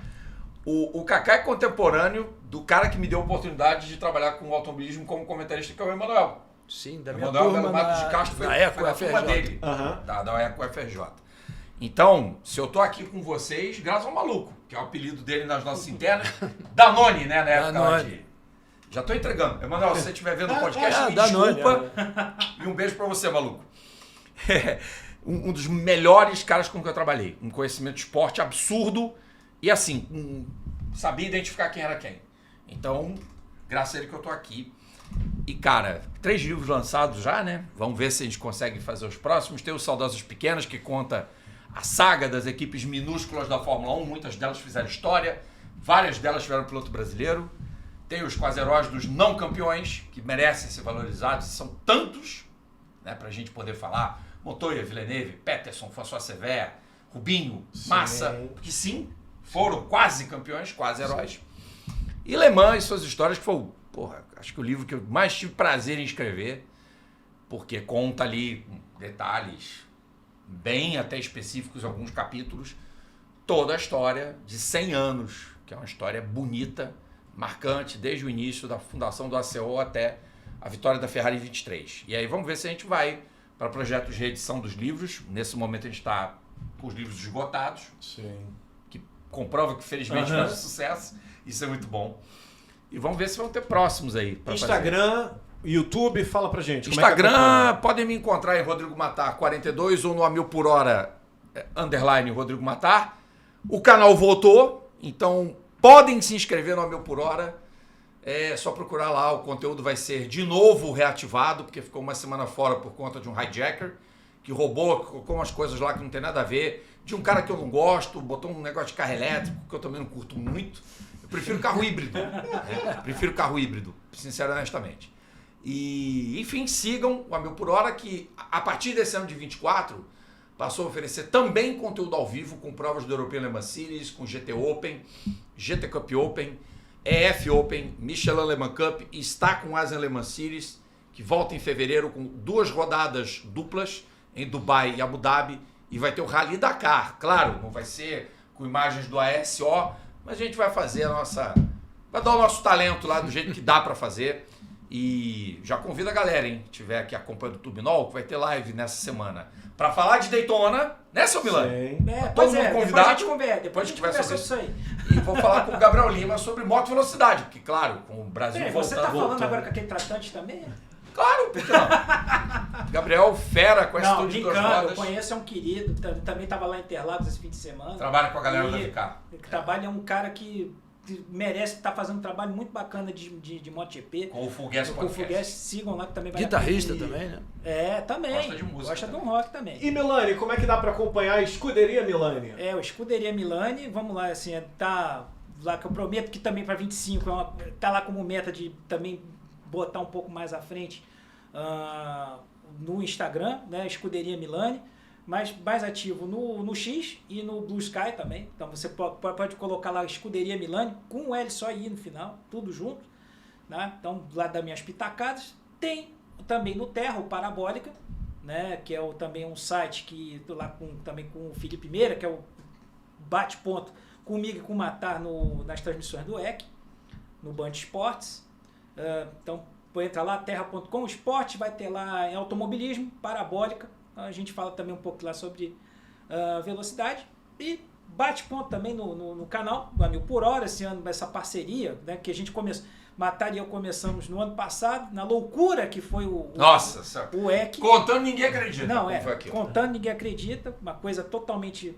Speaker 5: O Kaká é contemporâneo do cara que me deu a oportunidade de trabalhar com automobilismo como comentarista, que é o Emanuel.
Speaker 3: Sim,
Speaker 5: O
Speaker 3: da minha
Speaker 5: Emanuel
Speaker 3: turma
Speaker 5: Matos
Speaker 3: na,
Speaker 5: de Castro foi
Speaker 3: na Eco
Speaker 5: a turma
Speaker 3: FRJ.
Speaker 5: dele.
Speaker 2: Aham.
Speaker 5: Da Eco FRJ. Então, se eu tô aqui com vocês, graças ao Maluco, que é o apelido dele nas nossas internas, Danone, né, na época lá
Speaker 3: Danone.
Speaker 5: de... Já tô entregando. Emanuel, se você estiver vendo o podcast, me
Speaker 3: Danone,
Speaker 5: desculpa. E um beijo pra você, Maluco. Um dos melhores caras com que eu trabalhei. Um conhecimento de esporte absurdo e assim, sabia identificar quem era quem. Então, graças a ele que eu tô aqui. E, cara, 3 livros lançados já, né? Vamos ver se a gente consegue fazer os próximos. Tem o Saudosas Pequenas, que conta a saga das equipes minúsculas da Fórmula 1. Muitas delas fizeram história. Várias delas tiveram piloto brasileiro. Tem os quase heróis dos não campeões, que merecem ser valorizados. São tantos, né? Pra gente poder falar. Montoya, Villeneuve, Peterson, François Sever, Rubinho, Massa. Que sim, foram quase campeões, quase heróis. E Le Mans e suas histórias, que foi, porra, acho que o livro que eu mais tive prazer em escrever, porque conta ali detalhes bem até específicos em alguns capítulos, toda a história de 100 anos, que é uma história bonita, marcante, desde o início da fundação do ACO até a vitória da Ferrari em 23. E aí vamos ver se a gente vai para projetos de reedição dos livros. Nesse momento a gente está com os livros esgotados,
Speaker 2: Sim.
Speaker 5: que comprova que felizmente faz sucesso. Isso é muito bom. E vamos ver se vão ter próximos aí. pra fazer.
Speaker 2: Instagram, YouTube, fala pra gente. como é que
Speaker 5: Instagram,
Speaker 2: acompanha?
Speaker 5: podem me encontrar em Rodrigo Matar 42 ou no A Mil por Hora _ Rodrigo Matar. O canal voltou, então podem se inscrever no A Mil por Hora. É só procurar lá, o conteúdo vai ser de novo reativado, porque ficou uma semana fora por conta de um hijacker que roubou, colocou umas coisas lá que não tem nada a ver, de um cara que eu não gosto, botou um negócio de carro elétrico, que eu também não curto muito. Eu prefiro carro híbrido. Prefiro carro híbrido, sincero e honestamente. E, enfim, sigam o A Mil por Hora, que a partir desse ano de 24 passou a oferecer também conteúdo ao vivo, com provas do European Le Mans Series, com GT Open, GT Cup Open, EF Open, Michelin Le Mans Cup, e está com Asian Le Mans Series, que volta em fevereiro com 2 rodadas duplas em Dubai e Abu Dhabi, e vai ter o Rally Dakar. Claro, não vai ser com imagens do ASO, mas a gente vai fazer a nossa... vai dar o nosso talento lá do jeito que dá para fazer. E já convido a galera, hein? Se tiver aqui acompanhando o Tubinol, que vai ter live nessa semana. Para falar de Daytona, né, seu Milani?
Speaker 2: Sim.
Speaker 4: É,
Speaker 5: Todo
Speaker 4: pois
Speaker 5: mundo
Speaker 4: é, depois
Speaker 5: convidado.
Speaker 4: a gente conversa, depois a gente
Speaker 5: tiver
Speaker 4: conversa
Speaker 5: sobre
Speaker 4: isso aí.
Speaker 5: E vou falar com o Gabriel Lima sobre moto velocidade, porque, claro, com o Brasil
Speaker 4: Peraí, você tá
Speaker 5: voltando...
Speaker 4: falando agora com aquele tratante também?
Speaker 5: Claro, por que não? Gabriel, fera com esse
Speaker 4: Não,
Speaker 5: tudo de 2
Speaker 4: brincando, eu
Speaker 5: rodas.
Speaker 4: conheço, é um querido, também estava lá em Interlagos esse fim de semana.
Speaker 5: Trabalha com a galera
Speaker 4: E
Speaker 5: da VK.
Speaker 4: que trabalha, é um cara que merece estar fazendo um trabalho muito bacana de MotoGP.
Speaker 5: Com o Full Gas
Speaker 4: Com o
Speaker 5: Podcast.
Speaker 4: Fugues, sigam lá que também vai
Speaker 3: Guitarrista também, né?
Speaker 4: É, também.
Speaker 5: Gosta de música
Speaker 4: Gosta de um
Speaker 5: também.
Speaker 4: rock também.
Speaker 2: E Milani, como é que dá pra acompanhar a Escuderia Milani?
Speaker 4: É, o Escuderia Milani, vamos lá, assim, tá lá que eu prometo que também para 25 tá lá como meta de também botar um pouco mais à frente no Instagram, né, Escuderia Milani, mas mais ativo no X e no Blue Sky também. Então você pode colocar lá Escuderia Milani com um L só I no final, tudo junto, né? Então lá das minhas pitacadas tem também no Terra o Parabólica, né, que é também um site que tô lá também com o Felipe Meira, que é o bate-ponto comigo e com o Matar nas transmissões do EC, no Band Esportes. Então, entra lá, terra.com, esporte, vai ter lá automobilismo, parabólica. A gente fala também um pouco lá sobre velocidade. E bate-ponto também no canal, do A Mil por Hora, esse ano, essa parceria, né, que a gente começou. Matar e eu começamos no ano passado, na loucura que foi
Speaker 5: Nossa,
Speaker 4: o EC.
Speaker 5: contando ninguém acredita.
Speaker 4: Não,
Speaker 5: como foi aquilo.
Speaker 4: contando ninguém acredita, uma coisa totalmente,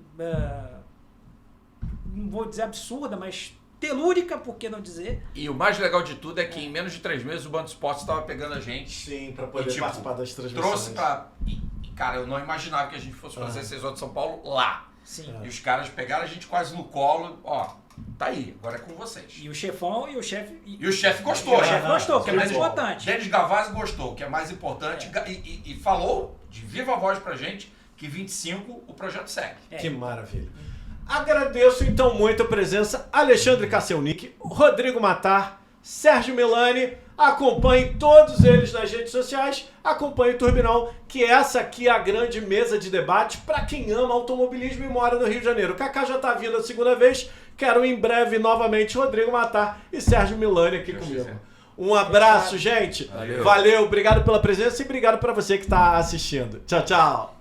Speaker 4: não vou dizer absurda, mas telúrica, por que não dizer?
Speaker 5: E o mais legal de tudo é que em menos de 3 meses o Band Esportes estava pegando a gente.
Speaker 2: Sim, pra poder
Speaker 5: E, tipo,
Speaker 2: participar das transmissões.
Speaker 5: Trouxe pra... E, cara, eu não imaginava que a gente fosse fazer 6 horas de São Paulo lá.
Speaker 4: Sim.
Speaker 5: E os caras pegaram a gente quase no colo. Ó, tá aí, agora é com vocês.
Speaker 4: E o chefão e o chefe...
Speaker 5: E o chefe gostou.
Speaker 4: E o chefe gostou, que é mais
Speaker 5: Denis-
Speaker 4: importante.
Speaker 5: Denis Gavazzi gostou, que é mais importante. E falou de viva voz pra gente que 25 o projeto segue.
Speaker 2: Que maravilha. Agradeço então muito a presença Alexandre Kasselnik, Rodrigo Matar, Sérgio Milani. Acompanhe todos eles nas redes sociais. Acompanhe o Turbinão, que essa aqui é a grande mesa de debate para quem ama automobilismo e mora no Rio de Janeiro. O Kaká já tá vindo a segunda vez. Quero em breve novamente Rodrigo Matar e Sérgio Milani aqui comigo. Um abraço, gente.
Speaker 3: Valeu.
Speaker 2: Valeu, obrigado pela presença e obrigado para você que está assistindo. Tchau, tchau.